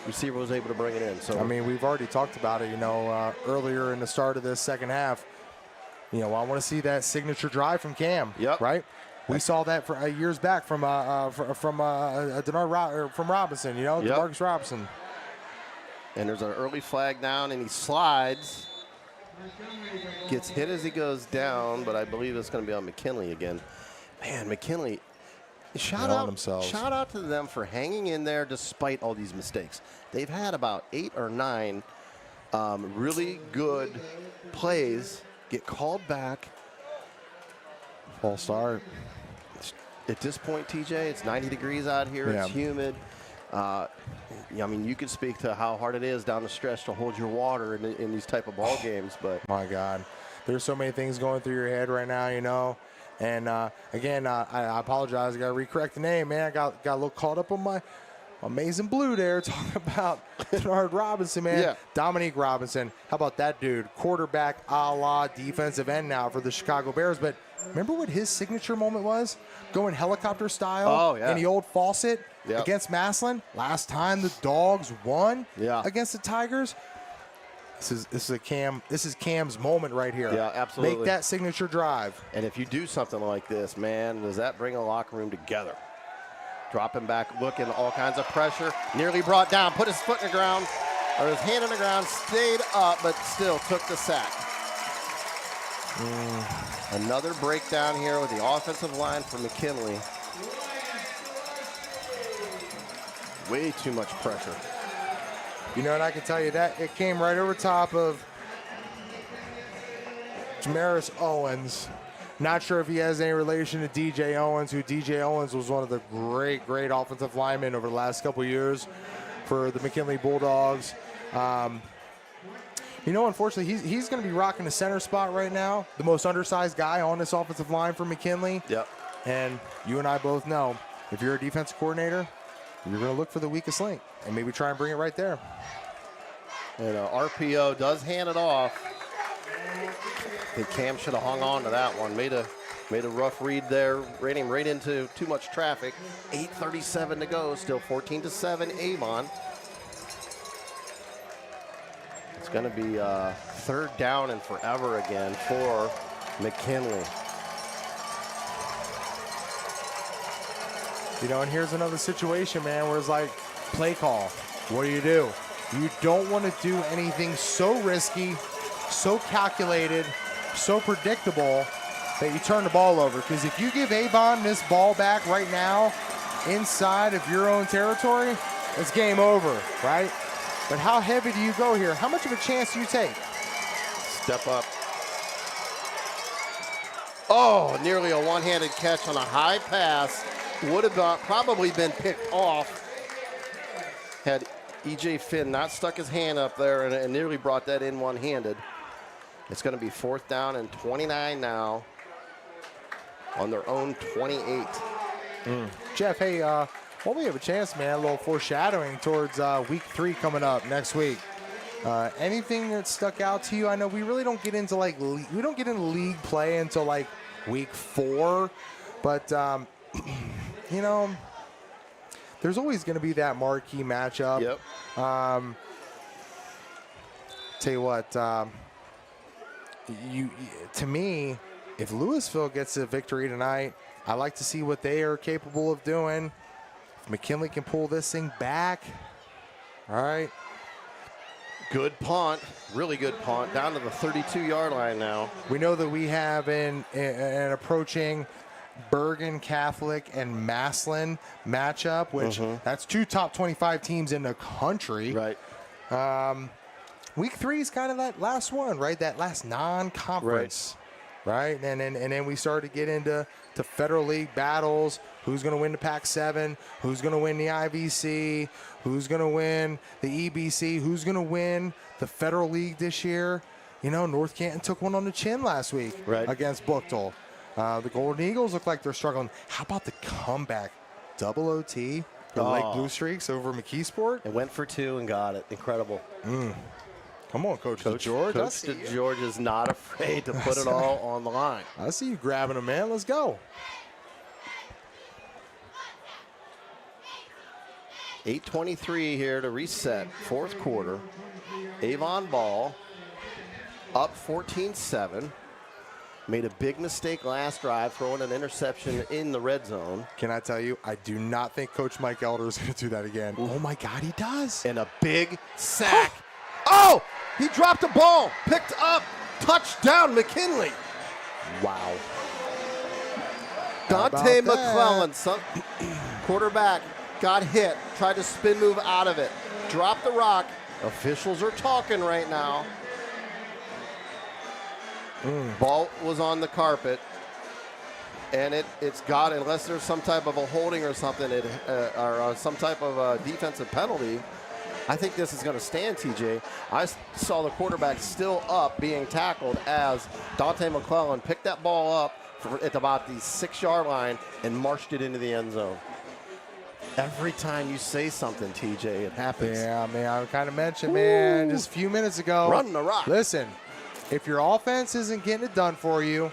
C: receiver was able to bring it in. So
B: I mean, we've already talked about it, you know, earlier in the start of this second half. You know, I want to see that signature drive from Cam.
C: Yep.
B: Right. We saw that for years back from Robinson. You know,
C: Yep.
B: DeMarcus Robinson.
C: And there's an early flag down, and he slides. Gets hit as he goes down, but I believe it's going to be on McKinley again. Man, McKinley. Shout out to them for hanging in there despite all these mistakes. They've had about 8 or 9 really good plays get called back.
B: False start.
C: At this point, TJ, it's 90 degrees out here.
B: Yeah.
C: It's humid. I mean, you could speak to how hard it is down the stretch to hold your water in these type of ball games. But
B: My God, there's so many things going through your head right now, you know. And again, I apologize. I got to recorrect the name, man. I got a little caught up on my amazing blue there talking about Denard Robinson, man.
C: Yeah.
B: Dominique Robinson. How about that dude? Quarterback a la defensive end now for the Chicago Bears. But remember what his signature moment was? Going helicopter style
C: Oh, yeah.
B: in the old faucet
C: Yep.
B: against Massillon. Last time the Dogs won
C: Yeah.
B: against the Tigers. This is Cam's moment right here.
C: Yeah, absolutely.
B: Make that signature drive.
C: And if you do something like this, man, does that bring a locker room together? Dropping back, looking, all kinds of pressure. Nearly brought down, put his foot in the ground, or his hand in the ground, stayed up, but still took the sack. Another breakdown here with the offensive line for McKinley. Way too much pressure.
B: You know, and I can tell you that it came right over top of Jamaris Owens. Not sure if he has any relation to DJ Owens, who DJ Owens was one of the great offensive linemen over the last couple years for the McKinley Bulldogs. You know, unfortunately, he's going to be rocking the center spot right now, the most undersized guy on this offensive line for McKinley.
C: Yep.
B: And you and I both know, if you're a defensive coordinator, you're going to look for the weakest link and maybe try and bring it right there.
C: And RPO does hand it off. I think Cam should have hung on to that one. Made a rough read there, ran him right into too much traffic. 8:37 to go, still 14-7 Avon. It's going to be third down and forever again for McKinley.
B: You know, and here's another situation, man, where it's like, play call. What do? You don't want to do anything so risky, so calculated, so predictable that you turn the ball over. Because if you give Avon this ball back right now inside of your own territory, it's game over, right? But how heavy do you go here? How much of a chance do you take?
C: Step up. Oh, nearly a one-handed catch on a high pass. Would have probably been picked off had E.J. Finn not stuck his hand up there and nearly brought that in one-handed. It's going to be fourth down and 29 now on their own 28.
B: Jeff, hey, while we have a chance, man, a little foreshadowing towards week 3 coming up next week. Anything that stuck out to you? I know we really don't get into league play until like week 4, but you know, there's always going to be that marquee matchup.
C: Yep.
B: Tell you what, to me, if Louisville gets a victory tonight, I like to see what they are capable of doing. If McKinley can pull this thing back, all right.
C: Good punt, really good punt, down to the 32-yard line now.
B: We know that we have an approaching Bergen Catholic and Massillon matchup, which that's 2 top 25 teams in the country.
C: Right.
B: Week 3 is kind of that last one, right? That last non-conference, right? And then we start to get into Federal League battles. Who's going to win the Pac-7? Who's going to win the IVC? Who's going to win the EBC? Who's going to win the Federal League this year? You know, North Canton took one on the chin last week against Buchtel. The Golden Eagles look like they're struggling. How about the comeback? Double OT for Lake Blue Streaks over McKeesport?
C: It went for 2 and got it. Incredible.
B: Come on, Coach DeGeorge.
C: Coach DeGeorge is not afraid to put it all on the line.
B: I see you grabbing him, man. Let's go.
C: 8:23 here to reset, fourth quarter. Avon ball, up 14-7. Made a big mistake last drive, throwing an interception in the red zone.
B: Can I tell you, I do not think Coach Mike Elder is going to do that again. Oh, my God, he does.
C: And a big sack. Oh, he dropped the ball, picked up, touchdown, McKinley.
B: Wow.
C: Dante McClellan, quarterback, got hit, tried to spin move out of it, dropped the rock. Officials are talking right now. Ball was on the carpet, and it's got, unless there's some type of a holding or something, or some type of a defensive penalty, I think this is going to stand, TJ. I saw the quarterback still up being tackled as Dante McClellan picked that ball up at about the 6-yard line and marched it into the end zone. Every time you say something, TJ, it happens.
B: Yeah, man, I kind of mentioned, man, just a few minutes ago.
C: Run the rock.
B: Listen, if your offense isn't getting it done for you,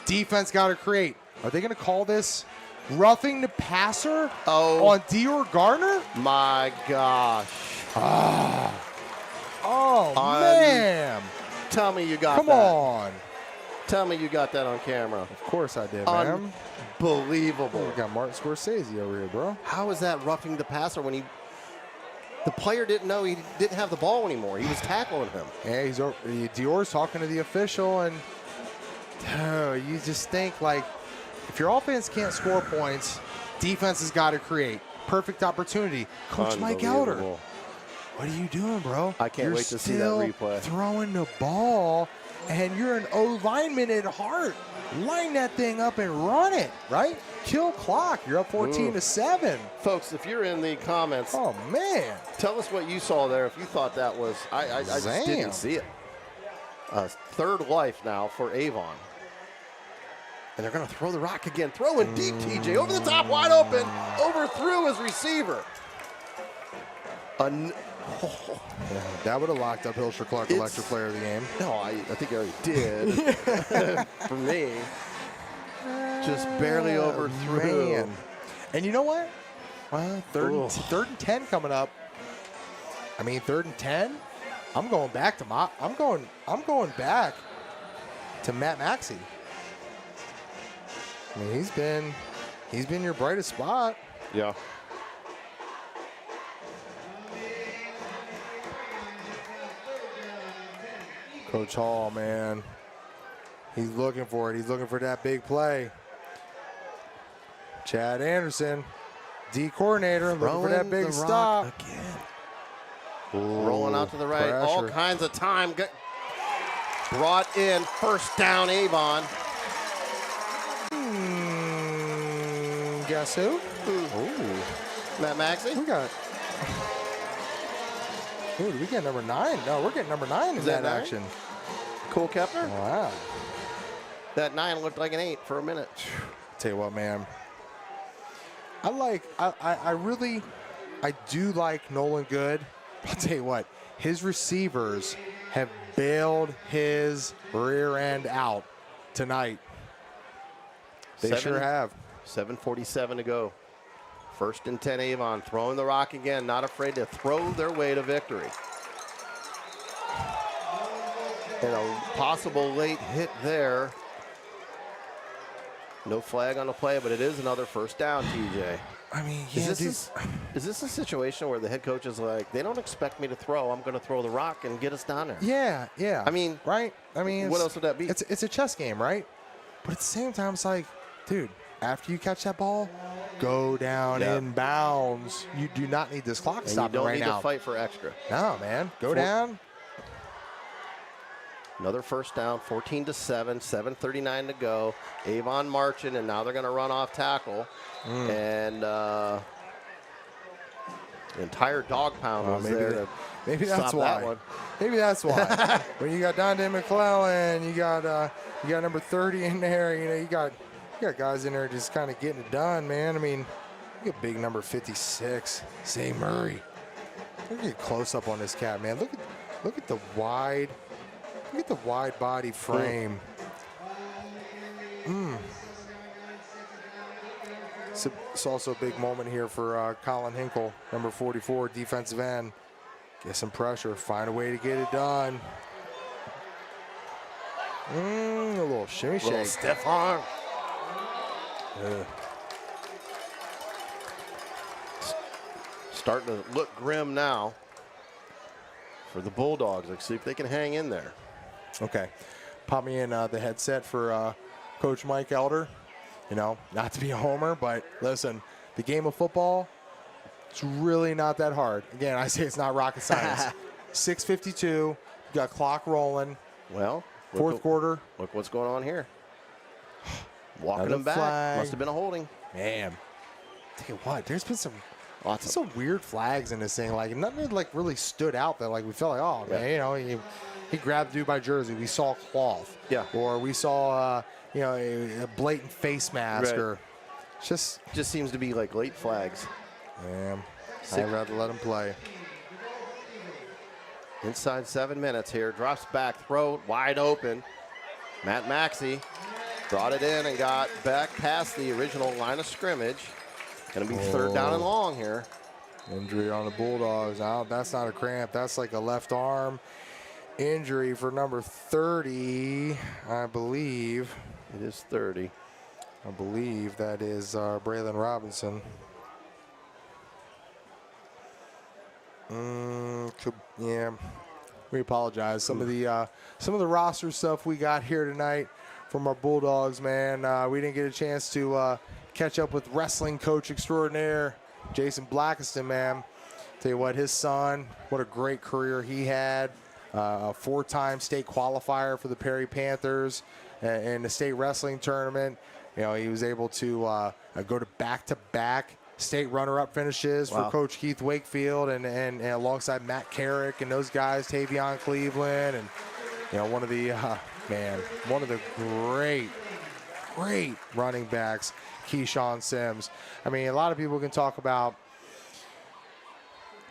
B: Defense got to create. Are they going to call this roughing the passer
C: Oh.
B: on Dior Garner?
C: My gosh.
B: Oh, man.
C: Tell me you got
B: Come
C: that.
B: on.
C: Tell me you got that on camera.
B: Of course I did, man.
C: Unbelievable.
B: We got Martin Scorsese over here, bro.
C: How is that roughing the passer when the player didn't know he didn't have the ball anymore? He was tackling him.
B: Yeah, Dior's talking to the official, and you just think, like, if your offense can't score points, defense has got to create. Perfect opportunity. Coach Mike Elder, what are you doing, bro?
C: I can't wait to see that replay.
B: Throwing the ball, and you're an O lineman at heart. Line that thing up and run it, right? Kill clock. You're up 14-7.
C: Folks, if you're in the comments,
B: oh man,
C: tell us what you saw there. If you thought that was, I just didn't see it. Third life now for Avon. And they're going to throw the rock again. Throwing deep, TJ. Over the top, wide open. Overthrew his receiver.
B: That would have locked up Hilsher Clark, electric player of the game.
C: No, I think I already did. For me. Just barely overthrew.
B: Man. And you know what? Well, third and 10 coming up. I mean, 3rd and 10. I'm going back to Matt Maxey. I mean, he's been your brightest spot.
C: Yeah.
B: Coach Hall, man. He's looking for it. He's looking for that big play. Chad Anderson, D coordinator, looking for that big stop.
C: Ooh, rolling out to the right.
B: Pressure.
C: All kinds of time. Brought in. First down, Avon.
B: Guess who?
C: Ooh. Matt Maxey?
B: We got. Ooh, did we get number 9? No, we're getting number 9 in that action.
C: Cole Kepner?
B: Wow.
C: That 9 looked like an 8 for a minute.
B: Tell you what, man. I do like Nolan Good. I'll tell you what, his receivers have bailed his rear end out tonight. They sure have.
C: 7:47 to go. 1st and 10 Avon, throwing the rock again, not afraid to throw their way to victory. And a possible late hit there. No flag on the play, but it is another first down, TJ.
B: I mean, yeah,
C: is this a situation where the head coach is like, they don't expect me to throw, I'm going to throw the rock and get us down there?
B: Yeah, yeah.
C: I mean,
B: right? I mean,
C: what else would that be?
B: It's a chess game, right? But at the same time, it's like, dude, after you catch that ball, go down in bounds. You do not need this clock stopping right now.
C: You don't need to fight for extra.
B: No, man. Go down.
C: Another first down, 14-7, 7:39 to go. Avon marching, and now they're going to run off tackle. And the entire dog pound was there to
B: maybe that's
C: stop
B: why.
C: that one.
B: Maybe that's why. When you got Dante McClellan, you got number 30 in there. You know, you got guys in there just kind of getting it done, man. I mean, you got big number 56, Zay Murray. Look at close up on this cat, man. Look at the wide body frame. It's also a big moment here for Colin Hinkle, number 44, defensive end. Get some pressure, find a way to get it done. A little shimmy shake.
C: Little stiff arm. Starting to look grim now for the Bulldogs. Let's see if they can hang in there.
B: Okay. Pop me in the headset for Coach Mike Elder. You know, not to be a homer, but listen, the game of football, it's really not that hard. Again, I say it's not rocket science. 6:52, you got clock rolling.
C: Well,
B: fourth quarter.
C: Look what's going on here. Walking
B: Another
C: him back.
B: flag.
C: Must have been a holding.
B: Man, tell you what, there's been some
C: Lots
B: some weird flags in this thing. Like nothing like really stood out that like we felt like, oh man, you know, he grabbed the dude by jersey. We saw cloth. Yeah. Or we saw you know, a blatant face mask, or just
C: seems to be like late flags.
B: Yeah, I'd rather let him play.
C: Inside 7 minutes here, drops back, throw wide open. Matt Maxey Brought it in and got back past the original line of scrimmage. Going to be third down and long here.
B: Injury on the Bulldogs. Out. That's not a cramp. That's like a left arm injury for number 30, I believe.
C: It is 30.
B: I believe that is Braylon Robinson. Yeah, we apologize. Some of the roster stuff we got here tonight from our Bulldogs, man. We didn't get a chance to catch up with wrestling coach extraordinaire Jason Blackiston, man. Tell you what, his son, what a great career he had. A 4-time state qualifier for the Perry Panthers in the state wrestling tournament. You know, he was able to go to back-to-back state runner-up finishes for Coach Keith Wakefield and alongside Matt Carrick and those guys, Tavion Cleveland, and you know, one of the great running backs, Keyshawn Sims. I mean, a lot of people can talk about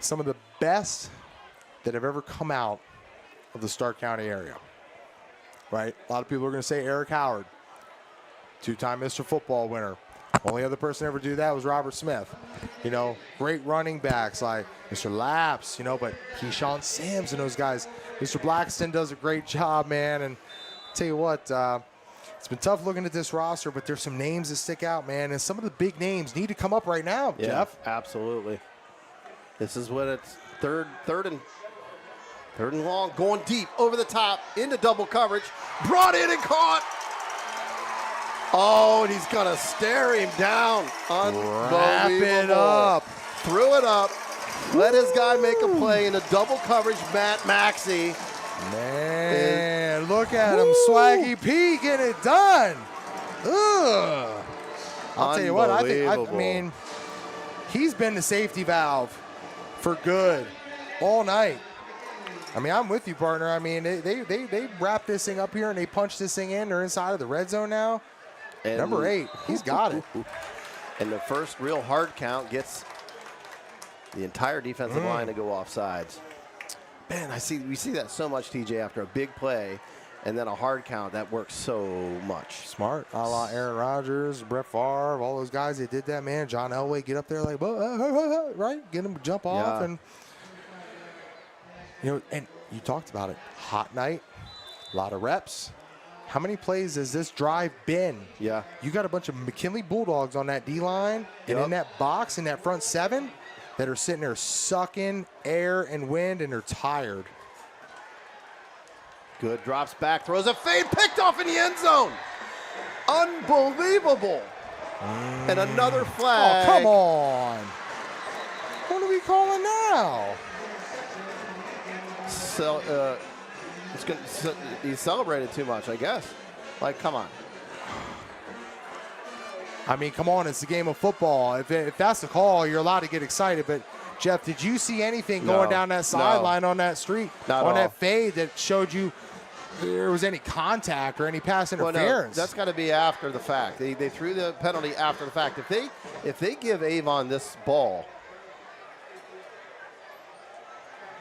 B: some of the best that have ever come out of the Stark County area, right? A lot of people are going to say Eric Howard, 2-time Mr. Football winner. Only other person to ever do that was Robert Smith. You know, great running backs like Mr. Laps, you know, but Keyshawn Sims and those guys. Mr. Blackston does a great job, man. And I'll tell you what, it's been tough looking at this roster, but there's some names that stick out, man. And some of the big names need to come up right now, Jeff.
C: Absolutely. This is what it's third and long, going deep, over the top, into double coverage, brought in and caught. Oh, and he's going to stare him down.
B: Wrap it up.
C: Threw it up. Let his guy make a play in a double coverage, Matt Maxey.
B: Man, look at him, Swaggy P, get it done. Ugh. I'll tell you what, I mean, he's been the safety valve for good all night. I mean, I'm with you, partner. I mean, they wrap this thing up here and they punch this thing in. They're inside of the red zone now. And number 8, he's got it.
C: And the first real hard count gets the entire defensive line to go off sides. Man, we see that so much, TJ, after a big play and then a hard count. That works so much.
B: Smart. A la Aaron Rodgers, Brett Favre, all those guys, they did that, man. John Elway, get up there like, right? Get him to jump off. And, you know, and you talked about it. Hot night, a lot of reps. How many plays has this drive been?
C: Yeah.
B: You got a bunch of McKinley Bulldogs on that D-line and in that box, in that front 7, that are sitting there sucking air and wind, and they're tired.
C: Good, drops back, throws a fade, picked off in the end zone. Unbelievable. And another flag.
B: Oh, come on. What are we calling now?
C: So, he celebrated too much, I guess. Like, come on.
B: I mean, come on, it's a game of football. If that's the call, you're allowed to get excited. But, Jeff, did you see anything going down that sideline on that street, on that fade that showed you there was any contact or any pass interference?
C: No, that's got to be after the fact. They threw the penalty after the fact. If they give Avon this ball,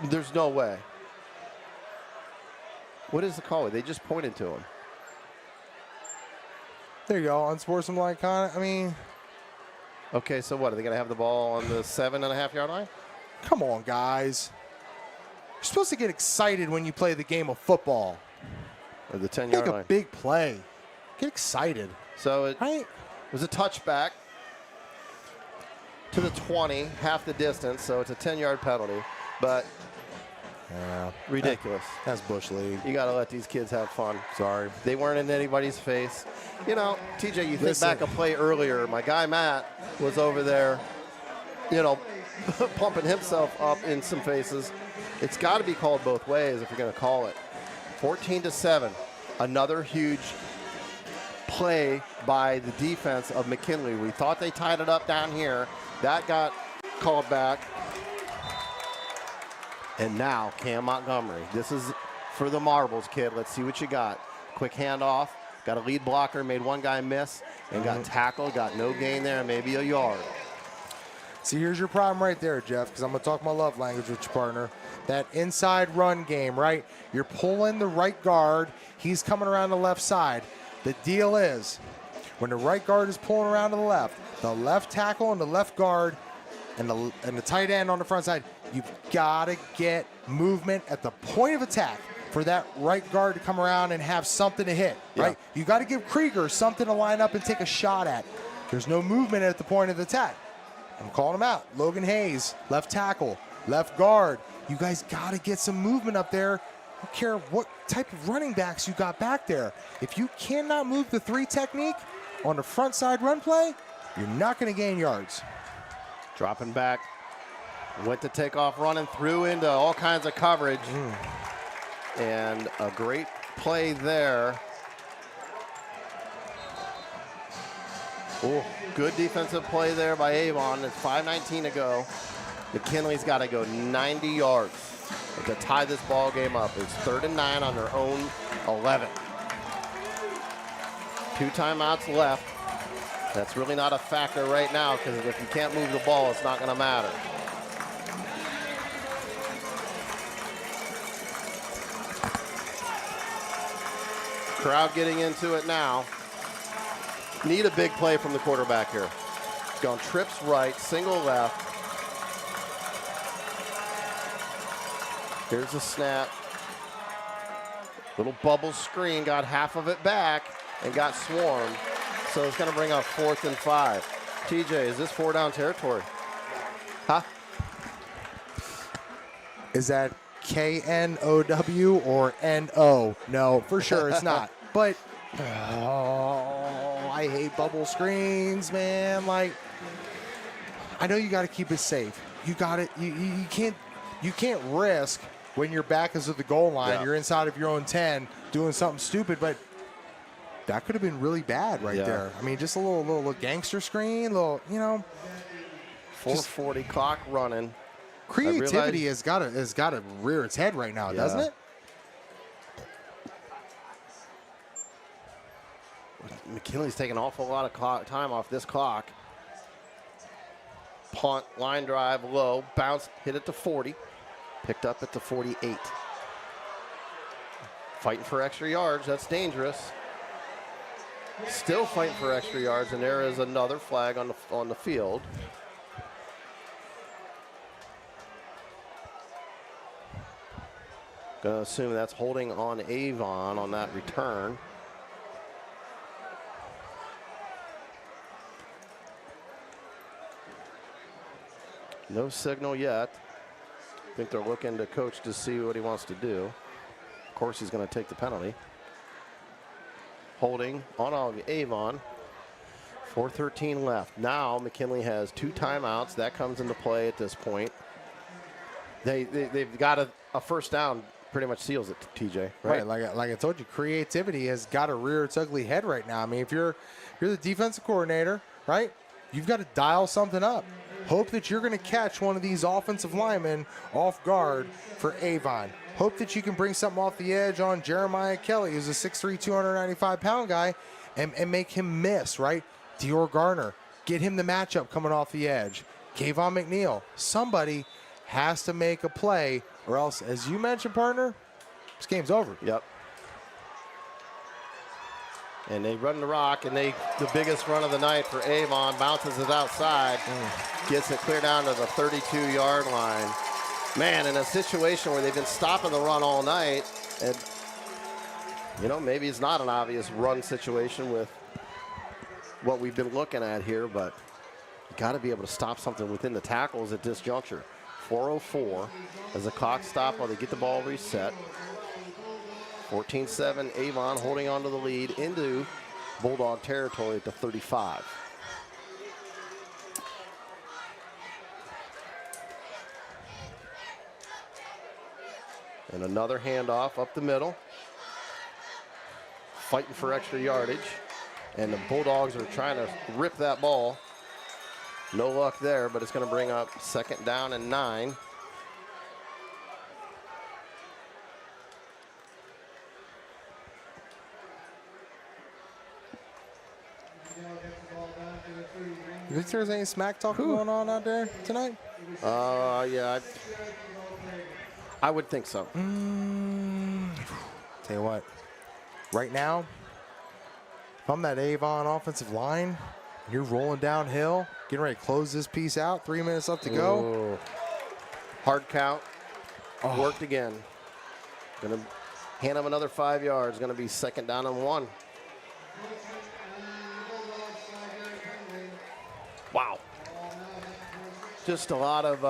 C: there's no way. What is the call? They just pointed to him.
B: There you go, unsportsmanlike conduct. I mean,
C: okay, so what? Are they going to have the ball on the 7.5-yard line?
B: Come on, guys. You're supposed to get excited when you play the game of football.
C: Or the 10-yard line.
B: Make a big play. Get excited.
C: So it was a touchback to the 20, half the distance, so it's a 10-yard penalty. But ridiculous.
B: That's Bush League.
C: You got to let these kids have fun.
B: Sorry.
C: They weren't in anybody's face. You know, TJ, you think back a play earlier. My guy Matt was over there, you know, pumping himself up in some faces. It's got to be called both ways if you're going to call it. 14-7. Another huge play by the defense of McKinley. We thought they tied it up down here. That got called back. And now Cam Montgomery. This is for the marbles, kid. Let's see what you got. Quick handoff. Got a lead blocker. Made one guy miss and got tackled. Got no gain there. Maybe a yard.
B: See, here's your problem right there, Jeff, because I'm going to talk my love language with your partner. That inside run game, right? You're pulling the right guard. He's coming around the left side. The deal is, when the right guard is pulling around to the left tackle and the left guard and the tight end on the front side, you've got to get movement at the point of attack for that right guard to come around and have something to hit, right? You got to give Krieger something to line up and take a shot at. There's no movement at the point of attack. I'm calling him out. Logan Hayes, left tackle, left guard. You guys got to get some movement up there. I don't care what type of running backs you got back there. If you cannot move the 3 technique on the front side run play, you're not going to gain yards.
C: Dropping back. Went to take off running, through into all kinds of coverage. And a great play there. Oh, good defensive play there by Avon. It's 5:19 to go. McKinley's got to go 90 yards to tie this ball game up. It's 3rd and 9 on their own 11. 2 timeouts left. That's really not a factor right now, because if you can't move the ball, it's not going to matter. Crowd getting into it now. Need a big play from the quarterback here. He's going trips right, single left. Here's a snap. Little bubble screen, got half of it back and got swarmed. So it's going to bring up 4th and 5. TJ, is this 4-down territory? Huh?
B: Is that K-N-O-W or N-O? No, for sure it's not. But, oh, I hate bubble screens, man. Like, I know you got to keep it safe. You got it. You can't risk when your back is at the goal line. You're inside of your own 10 doing something stupid, but that could have been really bad right there. I mean, just a little gangster screen, little,
C: 4:40 clock running.
B: Creativity has got to rear its head right now, doesn't it?
C: McKinley's taking an awful lot of time off this clock. Punt, line drive, low, bounce, hit it to 40. Picked up at the 48. Fighting for extra yards, that's dangerous. Still fighting for extra yards, and there is another flag on the field. Gonna assume that's holding on Avon on that return. No signal yet. I think they're looking to coach to see what he wants to do. Of course, he's going to take the penalty. Holding on Avon. 4:13 left. Now McKinley has 2 timeouts. That comes into play at this point. They've got a first down. Pretty much seals it, TJ. Right?
B: Like I told you, creativity has got to rear its ugly head right now. I mean, if you're the defensive coordinator, right? You've got to dial something up. Hope that you're going to catch one of these offensive linemen off guard for Avon. Hope that you can bring something off the edge on Jeremiah Kelly, who's a 6'3", 295-pound guy, and make him miss, right? Dior Garner, get him the matchup coming off the edge. Kayvon McNeil, somebody has to make a play, or else, as you mentioned, partner, this game's over.
C: Yep. And they run the rock, and the biggest run of the night for Avon, bounces it outside, gets it clear down to the 32-yard line. Man, in a situation where they've been stopping the run all night, and, maybe it's not an obvious run situation with what we've been looking at here, but you got to be able to stop something within the tackles at this juncture. 4:04 as the clock stopped while they get the ball reset. 14-7, Avon holding on to the lead into Bulldog territory at the 35. And another handoff up the middle. Fighting for extra yardage. And the Bulldogs are trying to rip that ball. No luck there, but it's going to bring up 2nd down and 9.
B: You think there's any smack talk going on out there tonight?
C: Yeah, I would think so.
B: Tell you what, right now, if I'm that Avon offensive line, you're rolling downhill, getting ready to close this piece out, 3 minutes left to go.
C: Ooh. Hard count. Worked again. Going to hand him another 5 yards. Going to be 2nd down and 1. Wow. Just a lot of,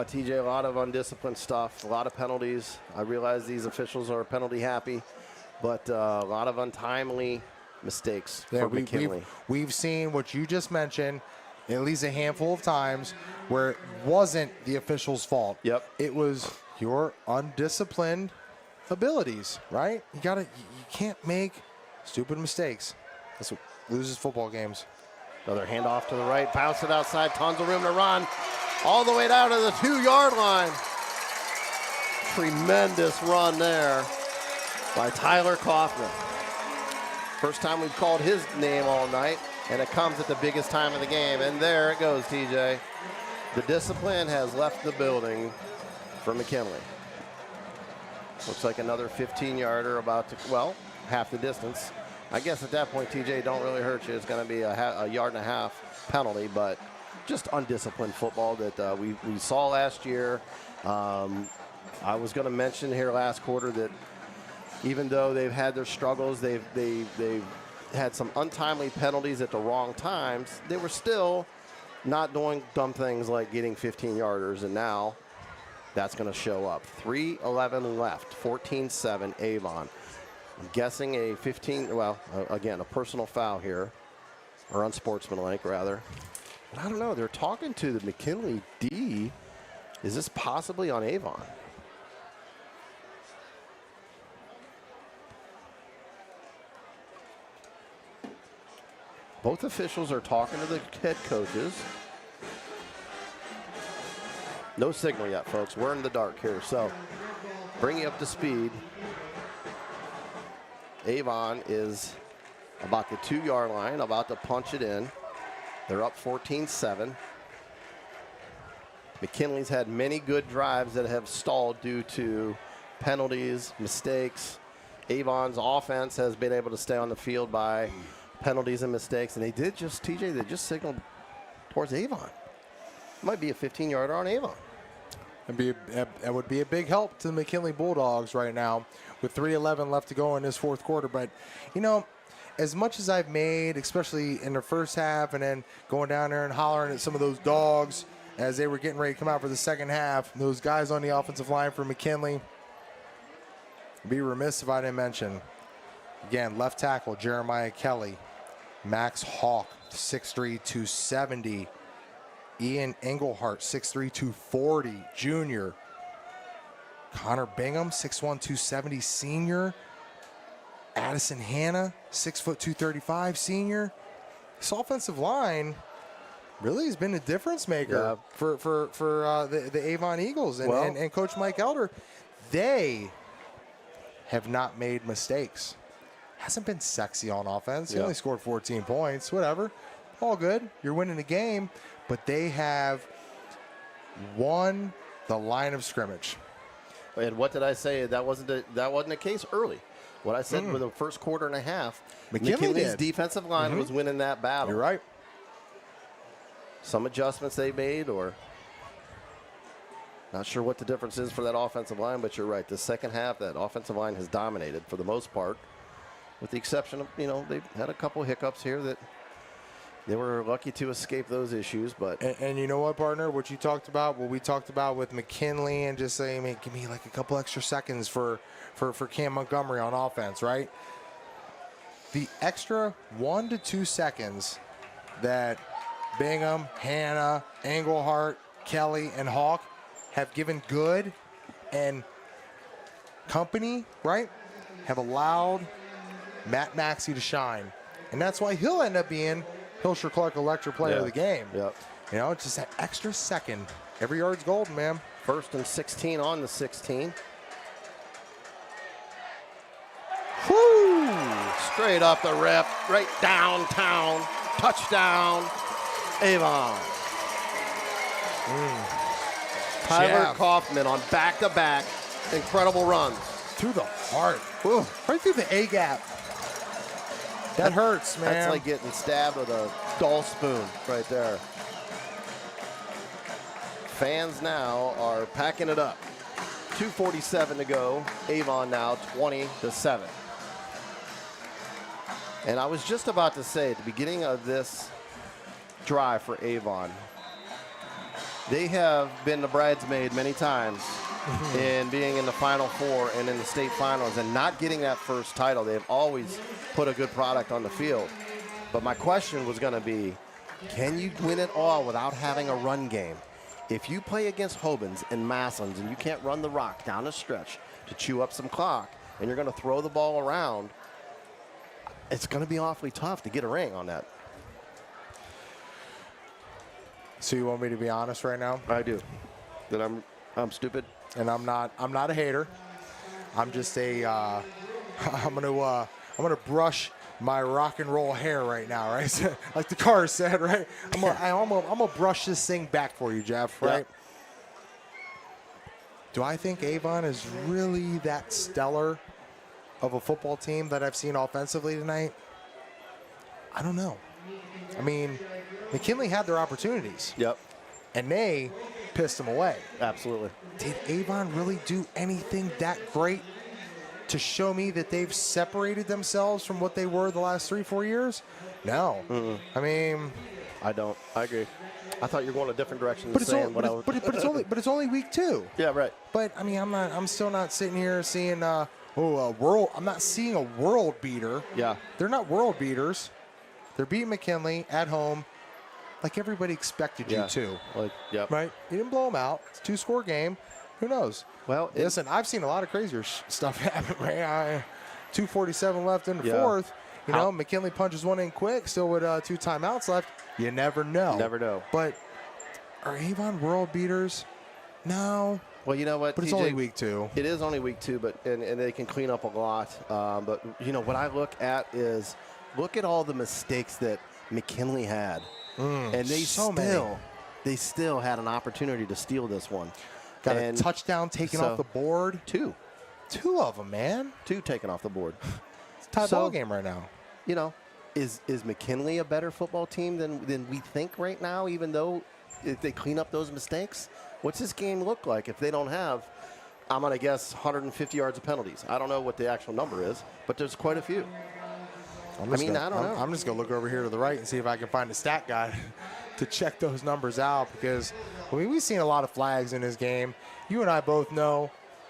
C: TJ, a lot of undisciplined stuff, a lot of penalties. I realize these officials are penalty happy, but a lot of untimely mistakes for McKinley.
B: We've seen what you just mentioned at least a handful of times where it wasn't the official's fault.
C: Yep.
B: It was your undisciplined abilities, right? You can't make stupid mistakes. That's what loses football games.
C: Another handoff to the right, bounce it outside, tons of room to run. All the way down to the 2-yard line. Tremendous run there by Tyler Kaufman. First time we've called his name all night, and it comes at the biggest time of the game. And there it goes, TJ. The discipline has left the building for McKinley. Looks like another 15-yarder about to, well, half the distance. I guess at that point, TJ, don't really hurt you. It's going to be a yard and a half penalty, but just undisciplined football that we saw last year. I was going to mention here last quarter that even though they've had their struggles, they've had some untimely penalties at the wrong times. They were still not doing dumb things like getting 15-yarders, and now that's going to show up. 3:11 left, 14-7 Avon. I'm guessing a 15, well, again, a personal foul here, or unsportsmanlike, rather. But I don't know. They're talking to the McKinley D. Is this possibly on Avon? Both officials are talking to the head coaches. No signal yet, folks. We're in the dark here. So bring you up to speed. Avon is about the 2-yard line, about to punch it in. They're up 14-7. McKinley's had many good drives that have stalled due to penalties, mistakes. Avon's offense has been able to stay on the field by penalties and mistakes. And they did just, TJ, they just signaled towards Avon. It might be a 15-yarder on Avon.
B: That would be a big help to the McKinley Bulldogs right now with 3:11 left to go in this fourth quarter. But, you know, as much as I've made, especially in the first half and then going down there and hollering at some of those dogs as they were getting ready to come out for the second half, those guys on the offensive line for McKinley, I'd be remiss if I didn't mention, again, left tackle Jeremiah Kelly, Max Hawk, 6'3", 270. Ian Englehart, 6'3", 240, junior. Connor Bingham, 6'1", 270, senior. Addison Hanna, 6', 235, senior. This offensive line really has been a difference maker for the Avon Eagles and Coach Mike Elder. They have not made mistakes. Hasn't been sexy on offense. He only scored 14 points, whatever. All good. You're winning the game. But they have won the line of scrimmage.
C: And what did I say? That wasn't the case early. What I said with the first quarter and a half, McKinley's defensive line was winning that battle.
B: You're right.
C: Some adjustments they made, or not sure what the difference is for that offensive line, but you're right. The second half, that offensive line has dominated for the most part, with the exception of, you know, they've had a couple hiccups here that they were lucky to escape those issues. But
B: and you know what, partner? What you talked about, what we talked about with McKinley, and just saying, man, give me like a couple extra seconds for Cam Montgomery on offense, right? The extra 1 to 2 seconds that Bingham, Hanna, Englehart, Kelly, and Hawk have given Good and company, right, have allowed Matt Maxey to shine. And that's why he'll end up being Hilsher Clark Electric Player of the game.
C: Yep.
B: You know, it's just that extra second. Every yard's golden, man.
C: 1st and 16 on the 16.
B: Woo!
C: Straight up the rip, right downtown. Touchdown, Avon. Tyler Kaufman on back-to-back incredible runs.
B: Through the heart. Woo. Right through the A-gap. That hurts, man.
C: That's like getting stabbed with a dull spoon right there. Fans now are packing it up. 2:47 to go. Avon now 20-7. And I was just about to say at the beginning of this drive for Avon, they have been the bridesmaid many times in being in the Final Four and in the state finals and not getting that first title. They've always put a good product on the field. But my question was going to be, can you win it all without having a run game? If you play against Hobans and Massillons and you can't run the rock down the stretch to chew up some clock and you're going to throw the ball around, it's going to be awfully tough to get a ring on that.
B: So you want me to be honest right now?
C: I do. That I'm stupid.
B: And I'm not a hater. I'm just a I'm gonna brush my rock and roll hair right now, right? Like the car said, right? I'm gonna brush this thing back for you, Jeff, right? Yep. Do I think Avon is really that stellar of a football team that I've seen offensively tonight? I don't know. I mean, McKinley had their opportunities.
C: Yep.
B: And they pissed them away.
C: Absolutely.
B: Did Avon really do anything that great to show me that they've separated themselves from what they were the last 3-4 years? No. I mean,
C: I don't. I agree. I thought you were going a different direction.
B: But it's only week 2.
C: Yeah, right.
B: But I mean, I'm still not sitting here seeing a world. I'm not seeing a world beater.
C: Yeah.
B: They're not world beaters. They're beating McKinley at home, like everybody expected you to.
C: Like, yep.
B: Right? You didn't blow them out. It's a 2-score game. Who knows?
C: Well,
B: listen, I've seen a lot of crazier stuff happen. Right? 2:47 left in the fourth. You know, McKinley punches one in quick, still with 2 timeouts left. You never know.
C: Never know.
B: But are Avon world beaters? No.
C: Well, you know what?
B: But it's only week 2.
C: It is only week 2, but and they can clean up a lot. But, you know, what I look at is look at all the mistakes that McKinley had. And they still had an opportunity to steal this one.
B: Got a touchdown taken off the board.
C: 2
B: of them, man.
C: 2 taken off the board.
B: It's a tie ball game right now.
C: You know, is McKinley a better football team than we think right now, even though if they clean up those mistakes? What's this game look like if they don't have, I'm going to guess, 150 yards of penalties? I don't know what the actual number is, but there's quite a few. I don't know.
B: I'm just going to look over here to the right and see if I can find a stat guy to check those numbers out, because I mean, we've seen a lot of flags in this game. You and I both know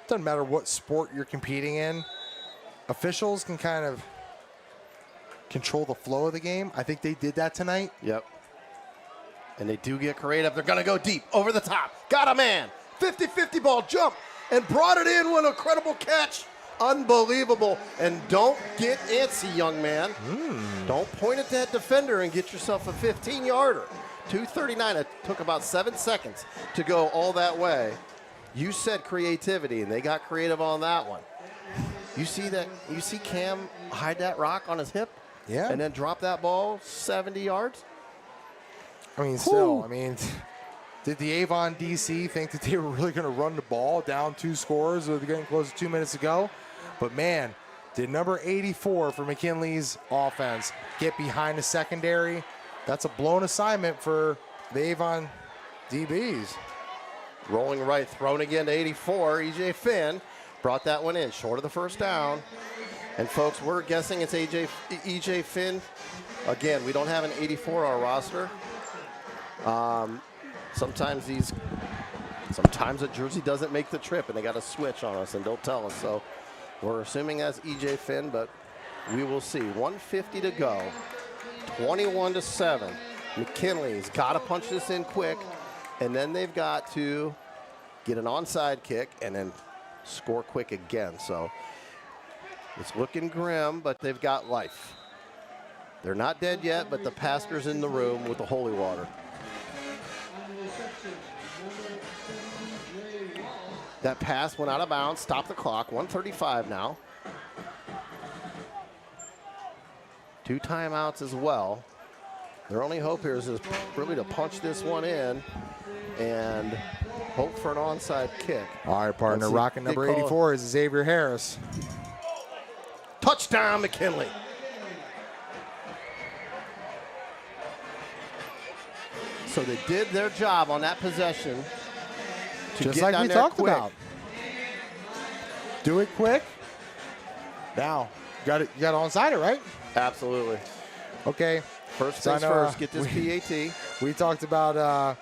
B: it doesn't matter what sport you're competing in, officials can kind of control the flow of the game. I think they did that tonight.
C: Yep. And they do get creative. They're going to go deep, over the top. Got a man. 50-50 ball, jump, and brought it in with an incredible catch. Unbelievable. And don't get antsy, young man. Don't point at that defender and get yourself a 15-yarder. 2:39. It took about 7 seconds to go all that way. You said creativity, and they got creative on that one. You see that? You see Cam hide that rock on his hip?
B: Yeah.
C: And then drop that ball 70 yards?
B: I mean, still, I mean, did the Avon DC think that they were really going to run the ball down 2 scores with getting close to 2 minutes to go? But, man, did number 84 for McKinley's offense get behind the secondary? That's a blown assignment for the Avon DBs.
C: Rolling right, thrown again to 84. E.J. Finn brought that one in, short of the first down. And, folks, we're guessing it's E.J. Finn. Again, we don't have an 84 on our roster. Sometimes a jersey doesn't make the trip, and they got to switch on us and don't tell us. So we're assuming that's E.J. Finn, but we will see. 1:50 to go. 21-7. McKinley's got to punch this in quick, and then they've got to get an onside kick and then score quick again. So it's looking grim, but they've got life. They're not dead yet, but the pastor's in the room with the holy water. That pass went out of bounds, stopped the clock. 1:35 now. 2 timeouts as well. Their only hope here is really to punch this one in and hope for an onside kick.
B: All right, partner. Rocking number 84 is Xavier Harris.
C: Touchdown, McKinley. So they did their job on that possession.
B: Just like we talked about. Do it quick. Now, you got onside it, right?
C: Absolutely.
B: Okay.
C: First things first, get this PAT.
B: We talked about,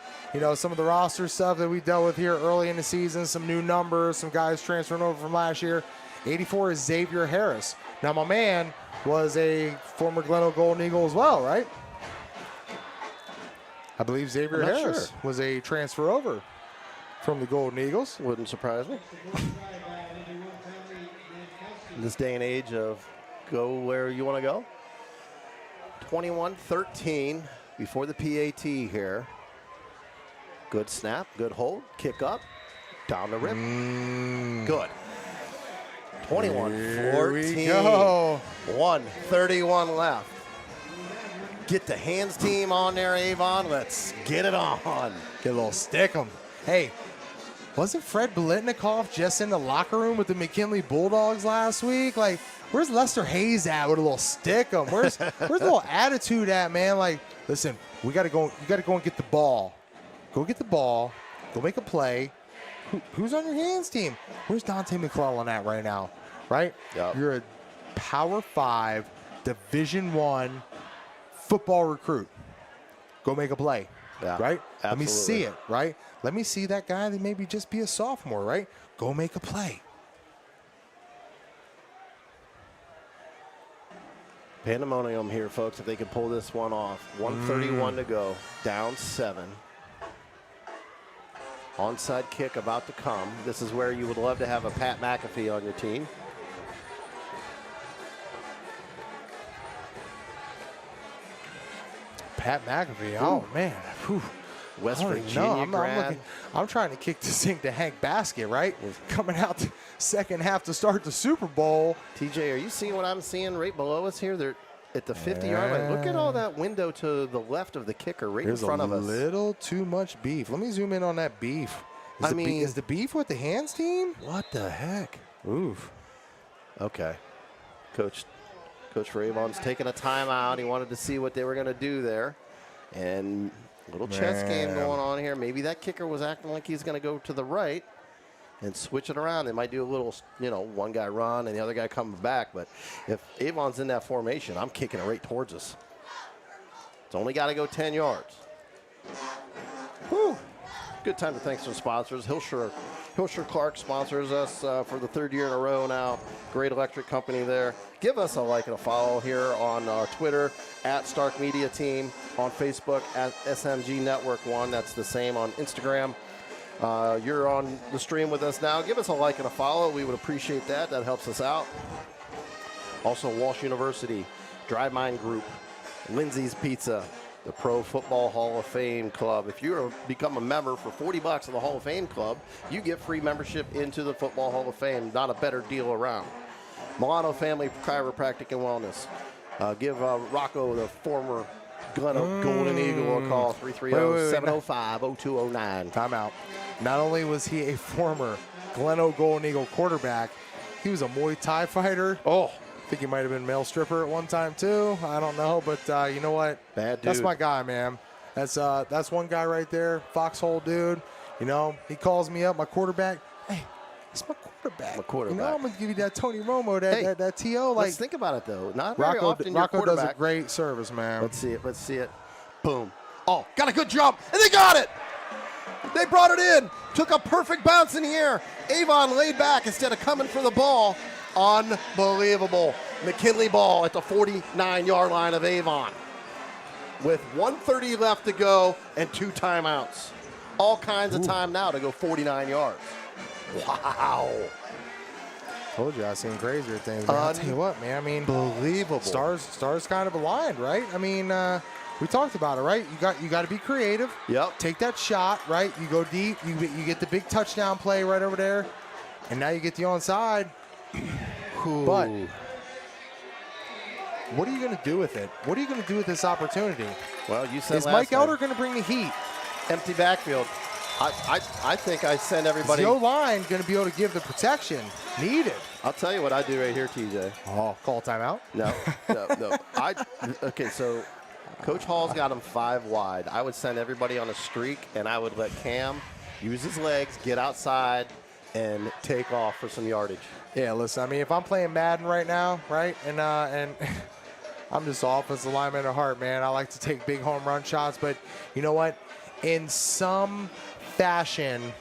B: some of the roster stuff that we dealt with here early in the season, some new numbers, some guys transferring over from last year. 84 is Xavier Harris. Now, my man was a former Gleno Golden Eagle as well, right? I believe Xavier Harris was a transfer over from the Golden Eagles.
C: Wouldn't surprise me. In this day and age of go where you want to go. 21-13 before the PAT here. Good snap, good hold, kick up, down the rim. Good. 21-14. 1:31 left. Get the hands team on there, Avon. Let's get it on.
B: Get a little stick 'em. Hey, wasn't Fred Biletnikoff just in the locker room with the McKinley Bulldogs last week? Like, where's Lester Hayes at with a little stick 'em? Where's a little attitude at, man? Like, listen, we gotta go. You gotta go and get the ball. Go get the ball. Go make a play. Who's on your hands team? Where's Dante McClellan at right now? Right?
C: Yep.
B: You're a Power 5 Division I football recruit. Go make a play.
C: Yeah,
B: right?
C: absolutely.
B: Let me see it, right? Let me see that guy that maybe just be a sophomore, right? Go make a play.
C: Pandemonium here, folks, if they can pull this one off. 1:31 to go, down 7. Onside kick about to come. This is where you would love to have a Pat McAfee on your team.
B: Pat McAfee, oh man. Whew.
C: West Virginia grad.
B: I'm trying to kick this thing to Hank Basket, right? Coming out the second half to start the Super Bowl.
C: TJ, are you seeing what I'm seeing right below us here? They're at the 50-yard line. Look at all that window to the left of the kicker right in front of us.
B: There's a little too much beef. Let me zoom in on that beef. Is the beef with the hands team?
C: What the heck?
B: Oof.
C: Okay. Coach for Avon's taking a timeout. He wanted to see what they were going to do there. And a little chess game going on here. Maybe that kicker was acting like he's going to go to the right and switch it around. They might do a little, one guy run and the other guy coming back. But if Avon's in that formation, I'm kicking it right towards us. It's only got to go 10 yards. Whew. Good time to thank some sponsors. Hilshire Clark sponsors us for the 3rd year in a row now. Great electric company there. Give us a like and a follow here on Twitter at Stark Media Team, on Facebook at SMG Network 1. That's the same on Instagram. You're on the stream with us now. Give us a like and a follow. We would appreciate that. That helps us out. Also, Walsh University, Dry Mind Group, Lindsay's Pizza, the Pro Football Hall of Fame Club. If you become a member for $40 of the Hall of Fame Club, you get free membership into the Football Hall of Fame. Not a better deal around. Milano Family Chiropractic and Wellness. Give Rocco, the former Gleno Golden Eagle, a call, 330-705-0209.
B: Timeout. Not only was he a former Gleno Golden Eagle quarterback, he was a Muay Thai fighter. I think he might have been a male stripper at one time too. I don't know, but you know what?
C: Bad dude.
B: That's my guy, man. That's one guy right there, foxhole dude. He calls me up, my quarterback. Hey, it's my quarterback. I'm gonna give you that Tony Romo, that TO.
C: Let's think about it though. Not very often
B: Rocco does a great service, man.
C: Let's see it. Boom. Oh, got a good jump, and they got it. They brought it in. Took a perfect bounce in the air. Avon laid back instead of coming for the ball. Unbelievable. McKinley ball at the 49-yard line of Avon. With 1:30 left to go and 2 timeouts. All kinds of time now to go 49 yards. Wow.
B: Told you I've seen crazier things. But I'll tell you what, man. I mean,
C: unbelievable.
B: Stars kind of aligned, right? I mean, we talked about it, right? You got to be creative.
C: Yep.
B: Take that shot, right? You go deep. You get the big touchdown play right over there, and now you get the onside. But what are you going to do with it? What are you going to do with this opportunity?
C: Well, you said
B: is Mike Elder going to bring the heat?
C: Empty backfield. I think I send everybody.
B: Is the O-line going to be able to give the protection needed?
C: I'll tell you what I do right here, TJ.
B: Oh, call timeout?
C: No. Okay, so Coach Hall's got him 5 wide. I would send everybody on a streak, and I would let Cam use his legs, get outside, and take off for some yardage.
B: Yeah, listen, I mean, if I'm playing Madden right now, right, and I'm just offensive lineman at heart, man. I like to take big home run shots, but you know what? In some fashion,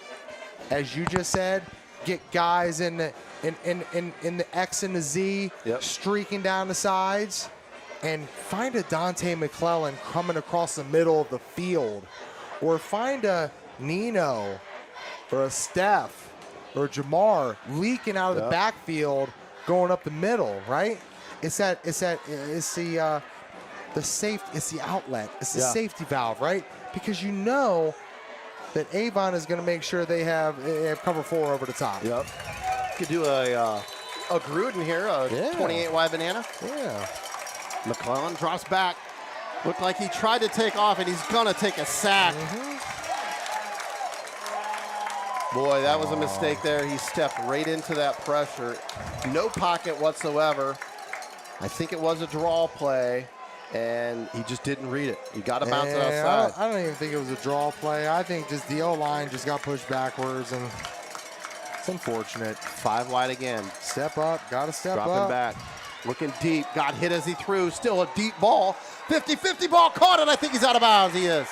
B: as you just said, get guys in the X and the Z, streaking down the sides, and find a Dante McClellan coming across the middle of the field, or find a Nino or a Steph or Jamar leaking out of the backfield, going up the middle, right? It's the outlet. It's the safety valve, right? Because you know that Avon is going to make sure they have cover 4 over the top.
C: Yep. Could do a Gruden here, a 28 wide banana.
B: Yeah.
C: McClellan drops back. Looked like he tried to take off, and he's going to take a sack. Boy, that was a mistake there. He stepped right into that pressure. No pocket whatsoever. I think it was a draw play, and he just didn't read it. He got to bounce it outside.
B: I don't even think it was a draw play. I think just the O-line just got pushed backwards, and it's unfortunate.
C: 5 wide again.
B: Step up. Got to step up.
C: Dropping back. Looking deep. Got hit as he threw. Still a deep ball. 50-50 ball. Caught it. I think he's out of bounds. He is.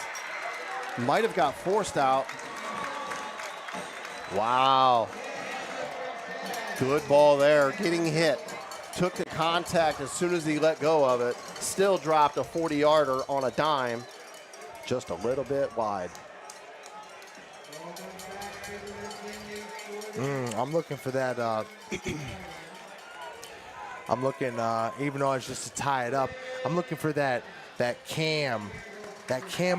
C: Might have got forced out. Wow. Good ball there. Getting hit. Took the contact as soon as he let go of it. Still dropped a 40-yarder on a dime. Just a little bit wide.
B: I'm looking for that. I'm looking, even though it's just to tie it up, I'm looking for that Cam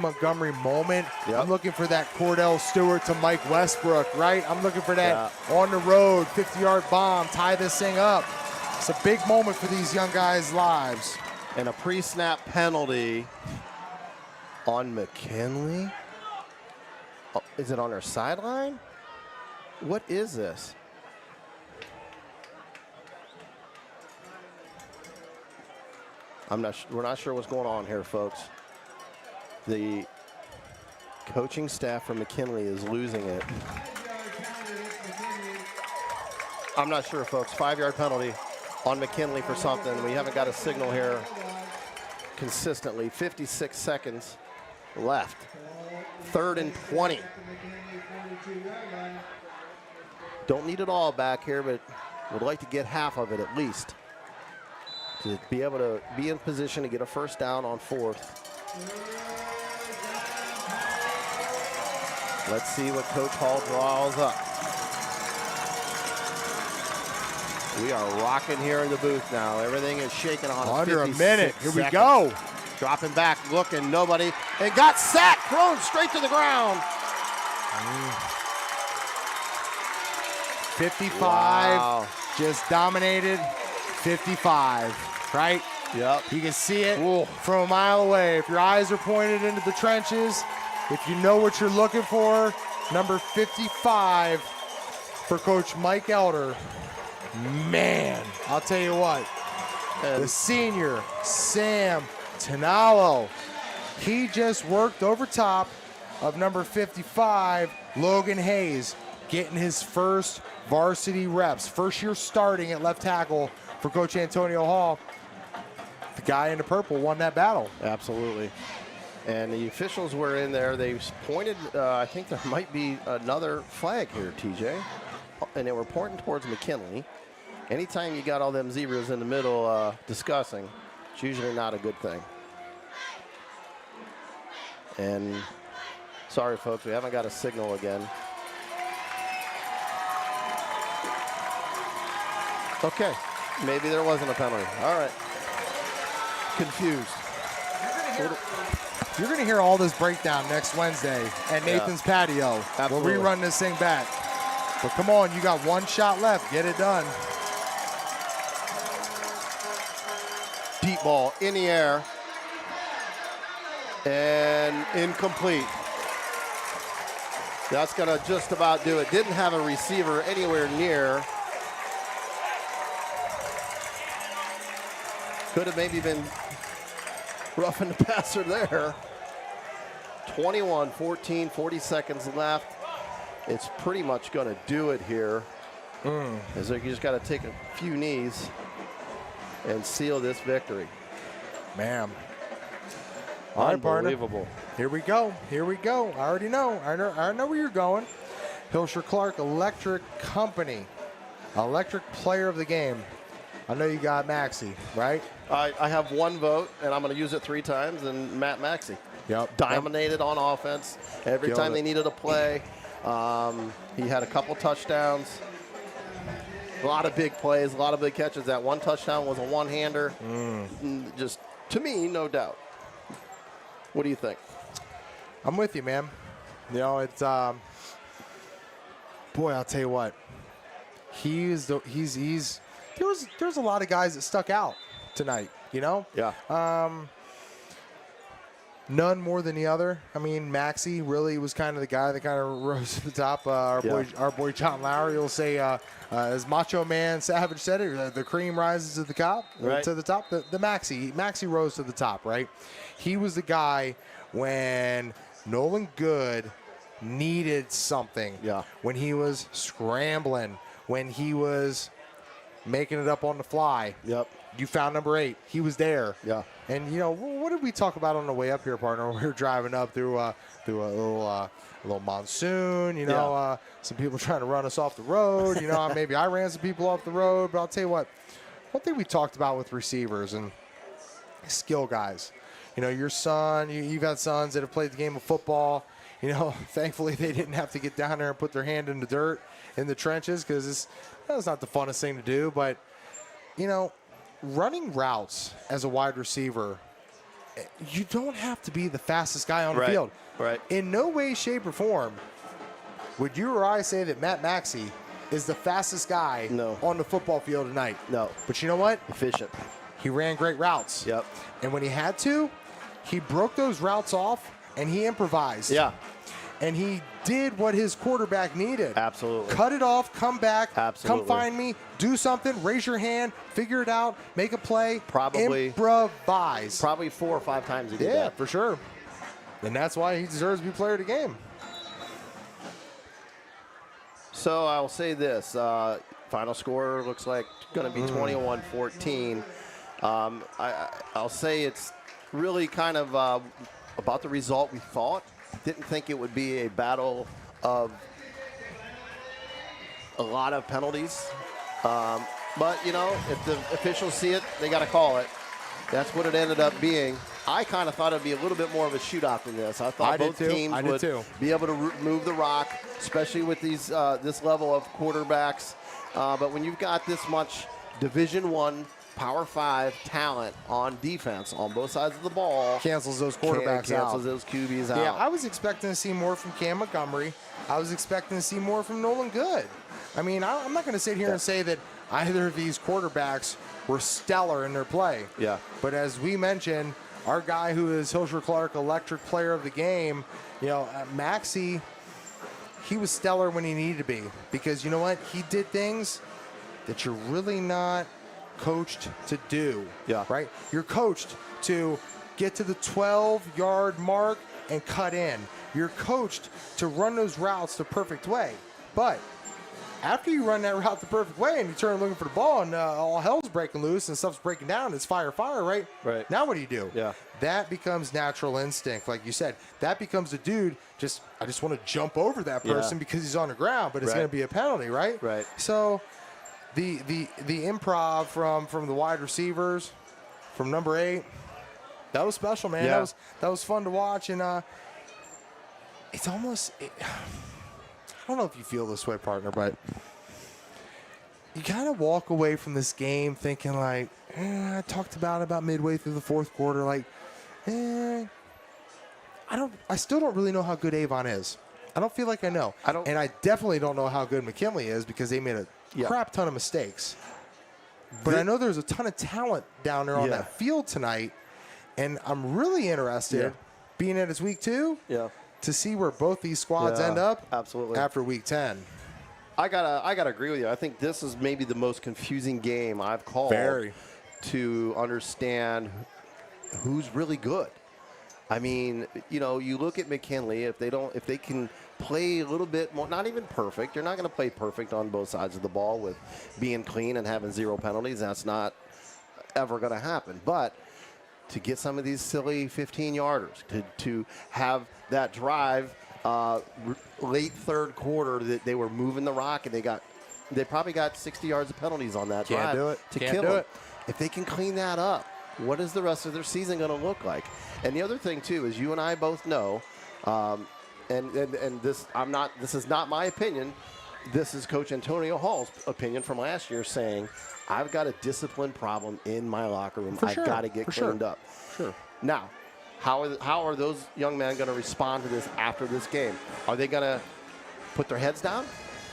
B: Montgomery moment. I'm looking for that Cordell Stewart to Mike Westbrook, right? I'm looking for that on the road, 50-yard bomb, tie this thing up. It's a big moment for these young guys' lives.
C: And a pre-snap penalty on McKinley. Oh, is it on our sideline? What is this? We're not sure what's going on here, folks. The coaching staff from McKinley is losing it. I'm not sure, folks. 5-yard penalty on McKinley for something. We haven't got a signal here consistently. 56 seconds left. 3rd and 20. Don't need it all back here, but would like to get half of it at least, to be able to be in position to get a first down on 4th. Let's see what Coach Hall draws up. We are rocking here in the booth now. Everything is shaking on
B: under a minute. Here we go.
C: Dropping back, looking, nobody, and got sacked, thrown straight to the ground.
B: 55, just dominated. 55, right?
C: Yep.
B: You can see it from a mile away. If your eyes are pointed into the trenches, if you know what you're looking for, number 55 for Coach Mike Elder. Man, I'll tell you what, the senior, Sam Tanalo, he just worked over top of number 55, Logan Hayes, getting his first varsity reps. First year starting at left tackle for Coach Antonio Hall. The guy in the purple won that battle.
C: Absolutely. And the officials were in there. They pointed, I think there might be another flag here, TJ. And they were pointing towards McKinley. Anytime you got all them zebras in the middle discussing, it's usually not a good thing. And sorry, folks, we haven't got a signal again. Okay, maybe there wasn't a penalty. All right. Confused.
B: You're going to hear all this breakdown next Wednesday at Nathan's Patio.
C: Absolutely.
B: Where we run this thing back. But come on, you got one shot left. Get it done.
C: Deep ball in the air. And incomplete. That's going to just about do it. Didn't have a receiver anywhere near. Could have maybe been roughing the passer there. 21-14, 40 seconds left. It's pretty much going to do it here. As you just got to take a few knees and seal this victory.
B: Man. All right, partner.
C: Unbelievable.
B: Here we go. Here we go. I already know. I know where you're going. Hilscher Clark Electric Company. Electric Player of the Game. I know you got Maxey, right?
C: I have one vote, and I'm going to use it 3 times, and Matt Maxey.
B: Yep.
C: Dominated on offense. Every time they needed a play, he had a couple touchdowns. A lot of big plays, a lot of big catches. That one touchdown was a one-hander. Just, to me, no doubt. What do you think?
B: I'm with you, man. You know, it's boy, I'll tell you what. There's a lot of guys that stuck out tonight, you know?
C: Yeah.
B: None more than the other. I mean, Maxey really was kind of the guy that kind of rose to the top. Our boy John Lowry will say, as Macho Man Savage said it, the cream rises to the top.
C: Right.
B: To the top. The Maxey rose to the top, right? He was the guy when Nolan Good needed something.
C: Yeah.
B: When he was scrambling, when he was making it up on the fly.
C: Yep.
B: You found number 8. He was there.
C: Yeah.
B: And, you know, what did we talk about on the way up here, partner? We were driving up through a little monsoon, you know, some people trying to run us off the road. You know, maybe I ran some people off the road. But I'll tell you what, one thing we talked about with receivers and skill guys. You know, your son, you've had sons that have played the game of football. You know, thankfully they didn't have to get down there and put their hand in the dirt in the trenches because that's not the funnest thing to do. But, you know, running routes as a wide receiver, you don't have to be the fastest guy on the field.
C: Right.
B: In no way, shape, or form would you or I say that Matt Maxey is the fastest guy on the football field tonight.
C: No.
B: But you know what?
C: Efficient.
B: He ran great routes.
C: Yep.
B: And when he had to, he broke those routes off and he improvised.
C: Yeah.
B: And he did what his quarterback needed.
C: Absolutely.
B: Cut it off, come back,
C: Absolutely.
B: come find me, do something, raise your hand, figure it out, make a play,
C: Probably
B: improvise.
C: Probably 4 or 5 times he did that.
B: Yeah, for sure. And that's why he deserves to be player of the game.
C: So I'll say this. Final score looks like going to be 21-14. I'll say it's really kind of about the result we thought. Didn't think it would be a battle of a lot of penalties. But, you know, if the officials see it, they got to call it. That's what it ended up being. I kind of thought it would be a little bit more of a shootout than this. I thought both teams would be able to move the rock, especially with these this level of quarterbacks. But when you've got this much Division I Power 5 talent on defense on both sides of the ball.
B: Cancels those quarterbacks out.
C: Cancels those QBs out.
B: Yeah, I was expecting to see more from Cam Montgomery. I was expecting to see more from Nolan Good. I mean, I'm not going to sit here and say that either of these quarterbacks were stellar in their play.
C: Yeah.
B: But as we mentioned, our guy who is Hilscher Clark Electric Player of the Game, you know, Maxey, he was stellar when he needed to be. Because you know what? He did things that you're really not coached to do.
C: Yeah.
B: Right? You're coached to get to the 12-yard mark and cut in. You're coached to run those routes the perfect way. But after you run that route the perfect way and you turn looking for the ball and all hell's breaking loose and stuff's breaking down, it's fire, right?
C: Right.
B: Now what do?
C: Yeah.
B: That becomes natural instinct, like you said. That becomes a dude, I just want to jump over that person because he's on the ground, but it's going to be a penalty, right?
C: Right.
B: So the improv from the wide receivers, from number 8, that was special, man.
C: Yeah.
B: That was fun to watch, and it's almost. I don't know if you feel this way, partner, but you kind of walk away from this game thinking like, I talked about midway through the fourth quarter, like, I still don't really know how good Avon is. I don't feel like I know. And I definitely don't know how good McKinley is because they made a crap ton of mistakes. But I know there's a ton of talent down there on that field tonight, and I'm really interested, being that it's week 2, to see where both these squads end up after week 10.
C: I gotta agree with you. I think this is maybe the most confusing game I've called to understand who's really good. I mean, you know, you look at McKinley, if they can play a little bit more, not even perfect. You're not going to play perfect on both sides of the ball with being clean and having 0 penalties. That's not ever going to happen. But to get some of these silly 15-yarders, to have that drive late third quarter that they were moving the rock and they probably got 60 yards of penalties on that drive to kill them. If they can clean that up, what is the rest of their season going to look like? And the other thing too is you and I both know, and this is not my opinion. This is Coach Antonio Hall's opinion from last year, saying, "I've got a discipline problem in my locker room. I've got to get cleaned up."
B: Sure.
C: Now, how are those young men going to respond to this after this game? Are they going to put their heads down?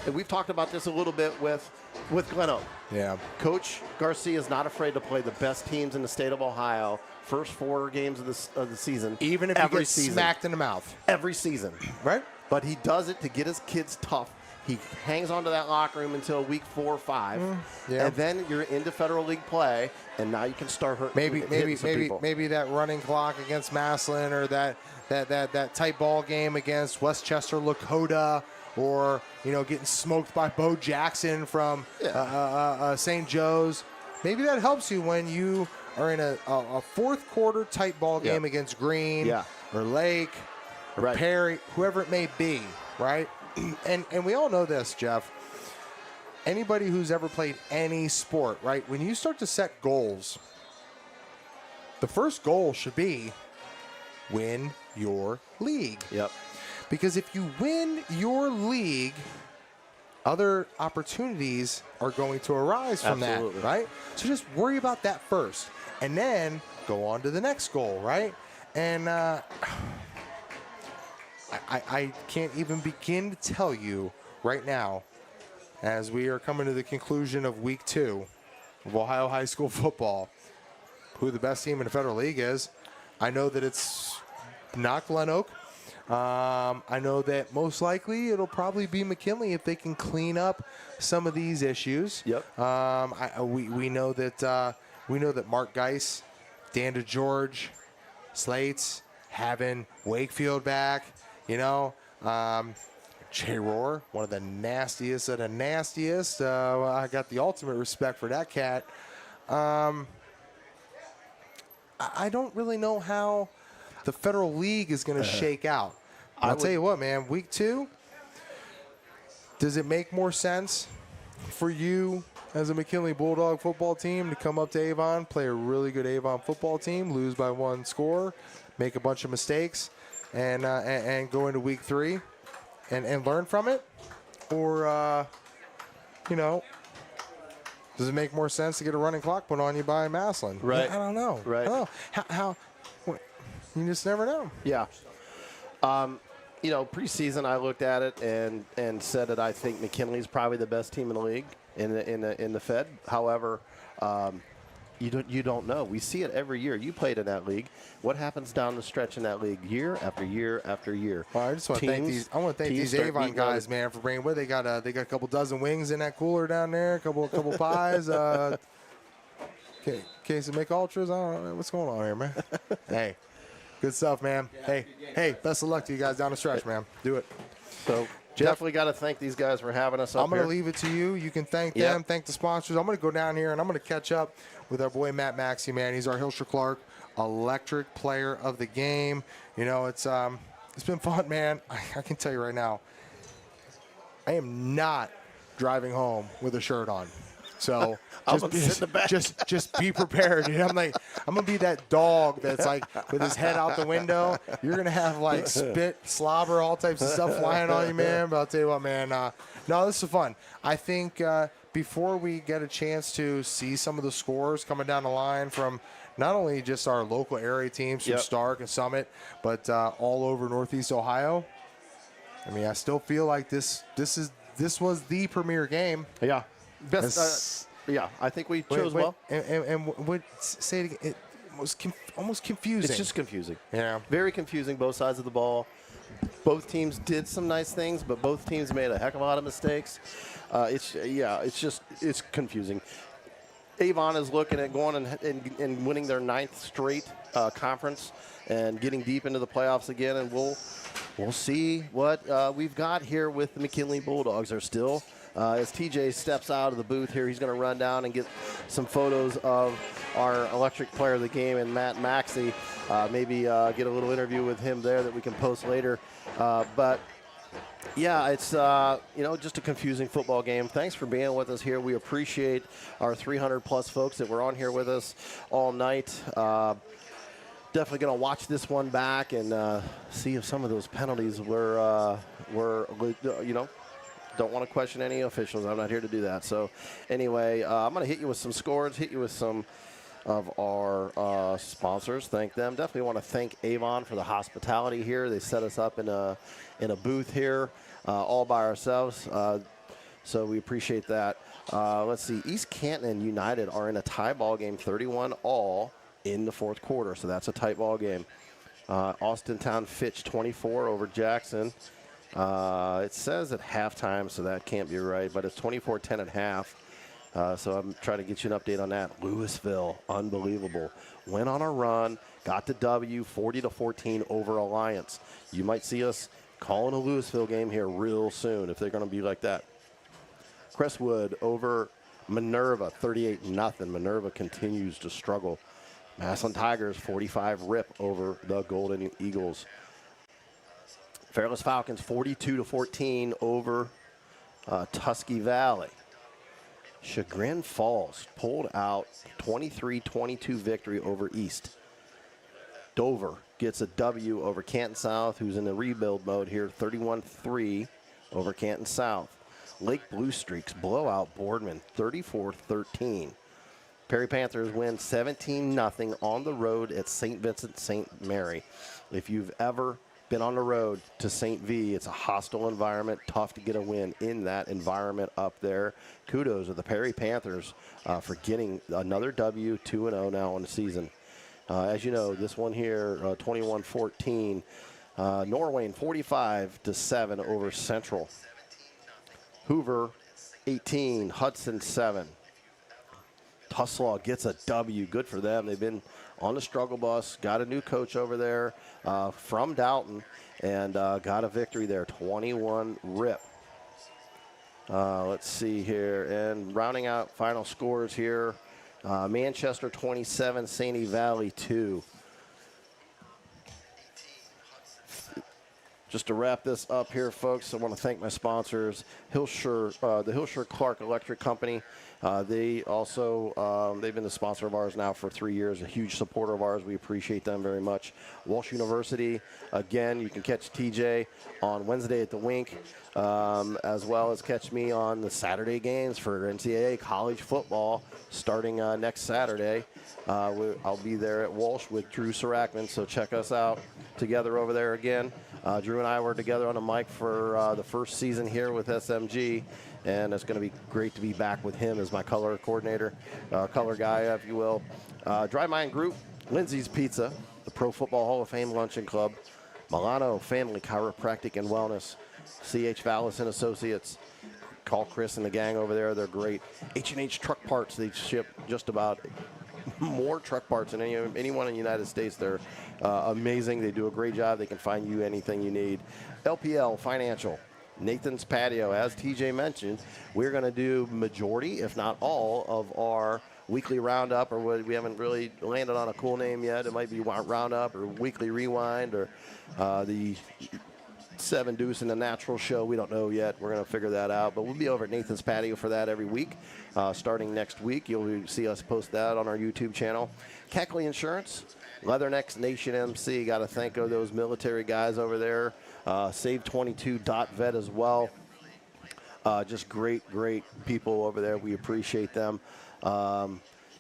C: And we've talked about this a little bit with Glen Oak.
B: Yeah.
C: Coach Garcia is not afraid to play the best teams in the state of Ohio first 4 games of the season.
B: Even if he gets smacked in the mouth.
C: Every season.
B: Right?
C: But he does it to get his kids tough. He hangs on to that locker room until week 4 or 5. And then you're into Federal League play, and now you can start hitting some people.
B: Maybe that running clock against Massillon, or that tight ball game against Westchester Lakota, or getting smoked by Bo Jackson from St. Joe's. Maybe that helps you when you are in a fourth quarter tight ball game against Green or Lake or Perry, whoever it may be, right? And we all know this, Jeff. Anybody who's ever played any sport, right? When you start to set goals, the first goal should be win your league.
C: Yep.
B: Because if you win your league, other opportunities are going to arise from that, right? So just worry about that first, and then go on to the next goal, right? And I can't even begin to tell you right now, as we are coming to the conclusion of week 2 of Ohio high school football, who the best team in the Federal League is. I know that it's not Glen Oak. I know that most likely it'll probably be McKinley if they can clean up some of these issues.
C: Yep.
B: We know that Mark Geis, Dan DeGeorge, Slates, having Wakefield back. Jay Rohr, one of the nastiest of the nastiest. I got the ultimate respect for that cat. I don't really know how the Federal League is going to shake out. I'll tell you what, man, week 2, does it make more sense for you as a McKinley Bulldog football team to come up to Avon, play a really good Avon football team, lose by 1 score, make a bunch of mistakes, and go into week 3 and learn from it? Or, does it make more sense to get a running clock put on you by Massillon?
C: Right.
B: I don't know.
C: Right.
B: I don't know. How you just never know.
C: Yeah. Preseason I looked at it and said that I think McKinley's probably the best team in the league in the Fed. However, you don't know. We see it every year. You played in that league. What happens down the stretch in that league year after year after year?
B: Well, I just want to thank these Avon guys, man, for bringing with. They got a couple dozen wings in that cooler down there, a couple pies. Case of McUltras. I don't know what's going on here, man. Hey. Good stuff, man. Hey, best of luck to you guys down the stretch, man. Do it.
C: So definitely got to thank these guys for having us up
B: I'm going to leave it to you. You can thank them, thank the sponsors. I'm going to go down here, and I'm going to catch up with our boy Matt Maxey, man. He's our Hilsher Clark electric player of the game. It's been fun, man. I can tell you right now, I am not driving home with a shirt on. So just be prepared, dude. I'm gonna be that dog that's like with his head out the window. You're gonna have like spit, slobber, all types of stuff flying on you, man. But I'll tell you what, man. No, this is fun. I think before we get a chance to see some of the scores coming down the line from not only just our local area teams from Stark and Summit, but all over Northeast Ohio. I mean, I still feel like this was the premier game.
C: Yeah. Best, I think we chose well.
B: And what say it again? It was almost confusing.
C: It's just confusing.
B: Yeah.
C: Very confusing, both sides of the ball. Both teams did some nice things, but both teams made a heck of a lot of mistakes. It's confusing. Avon is looking at going and winning their 9th straight conference and getting deep into the playoffs again, and we'll see what we've got here with the McKinley Bulldogs. They're still, as TJ steps out of the booth here, he's going to run down and get some photos of our electric player of the game and Matt Maxey. Maybe get a little interview with him there that we can post later. But yeah, it's just a confusing football game. Thanks for being with us here. We appreciate our 300-plus folks that were on here with us all night. Definitely going to watch this one back and see if some of those penalties were don't want to question any officials. I'm not here to do that. So anyway, I'm going to hit you with some scores, hit you with some of our sponsors. Thank them. Definitely want to thank Avon for the hospitality here. They set us up in a booth here all by ourselves. So we appreciate that. Let's see. East Canton and United are in a tie ball game, 31-all in the 4th quarter. So that's a tight ball game. Austintown Fitch 24 over Jackson. It says at halftime, so that can't be right, but it's 24-10 at half. So I'm trying to get you an update on that. Louisville, unbelievable. Went on a run, got the W, 40-14 over Alliance. You might see us calling a Louisville game here real soon if they're going to be like that. Crestwood over Minerva, 38-0. Minerva continues to struggle. Massillon Tigers, 45 rip over the Golden Eagles. Fairless Falcons, 42-14 over Tusky Valley. Chagrin Falls pulled out 23-22 victory over East. Dover gets a W over Canton South, who's in the rebuild mode here, 31-3 over Canton South. Lake Blue Streaks blowout Boardman, 34-13. Perry Panthers win 17-0 on the road at St. Vincent St. Mary. If you've ever been on the road to St. V, it's a hostile environment, tough to get a win in that environment up there. Kudos to the Perry Panthers for getting another W, 2-0 now on the season. As you know, this one here, 21-14. Norwayne 45-7 over Central. Hoover 18, Hudson 7. Tuslaw gets a W. Good for them. They've been on the struggle bus, got a new coach over there from Dalton, and got a victory there, 21 rip. Let's see here. And rounding out final scores here, Manchester 27, St. Valley 2. Just to wrap this up here, folks, I want to thank my sponsors, the Hillshire Clark Electric Company. They also, they've been the sponsor of ours now for 3 years, a huge supporter of ours. We appreciate them very much. Walsh University, again, you can catch TJ on Wednesday at the Wink, as well as catch me on the Saturday games for NCAA college football starting next Saturday. I'll be there at Walsh with Drew Sarakman, so check us out together over there again. Drew and I were together on the mic for the first season here with SMG, and it's going to be great to be back with him as my color coordinator, color guy, if you will. Dry Mind Group, Lindsay's Pizza, the Pro Football Hall of Fame Luncheon Club, Milano Family Chiropractic and Wellness, C.H. Vallis and Associates. Call Chris and the gang over there. They're great. H&H Truck Parts. They ship just about more truck parts than anyone in the United States. They're amazing. They do a great job. They can find you anything you need. LPL Financial, Nathan's Patio. As TJ mentioned, we're going to do majority, if not all, of our weekly roundup, or what we haven't really landed on a cool name yet. It might be roundup or weekly rewind or the Seven Deuce and the Natural Show. We don't know yet. We're going to figure that out. But we'll be over at Nathan's Patio for that every week. Starting next week, you'll see us post that on our YouTube channel. Keckley Insurance, Leathernecks Nation MC. Got to thank those military guys over there. Save22.vet as well. Just great people over there. We appreciate them.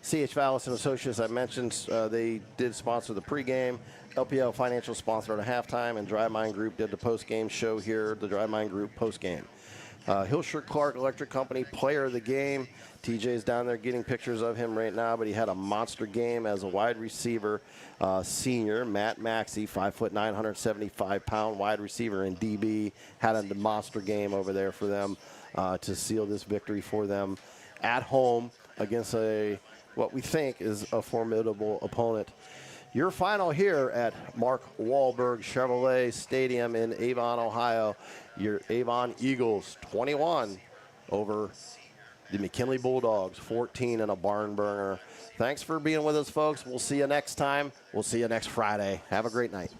C: C.H. Vallis and Associates, I mentioned, they did sponsor the pregame. LPL Financial sponsored at halftime, and Dry Mind Group did the postgame show here, the Dry Mind Group postgame. Hillshire Clark Electric Company, player of the game. TJ's down there getting pictures of him right now, but he had a monster game as a wide receiver. Senior, Matt Maxey, 5'9", 175-pound wide receiver in DB, had a monster game over there for them to seal this victory for them at home against what we think is a formidable opponent. Your final here at Mark Wahlberg Chevrolet Stadium in Avon, Ohio. Your Avon Eagles 21 over the McKinley Bulldogs 14 in a barn burner. Thanks for being with us, folks. We'll see you next time. We'll see you next Friday. Have a great night.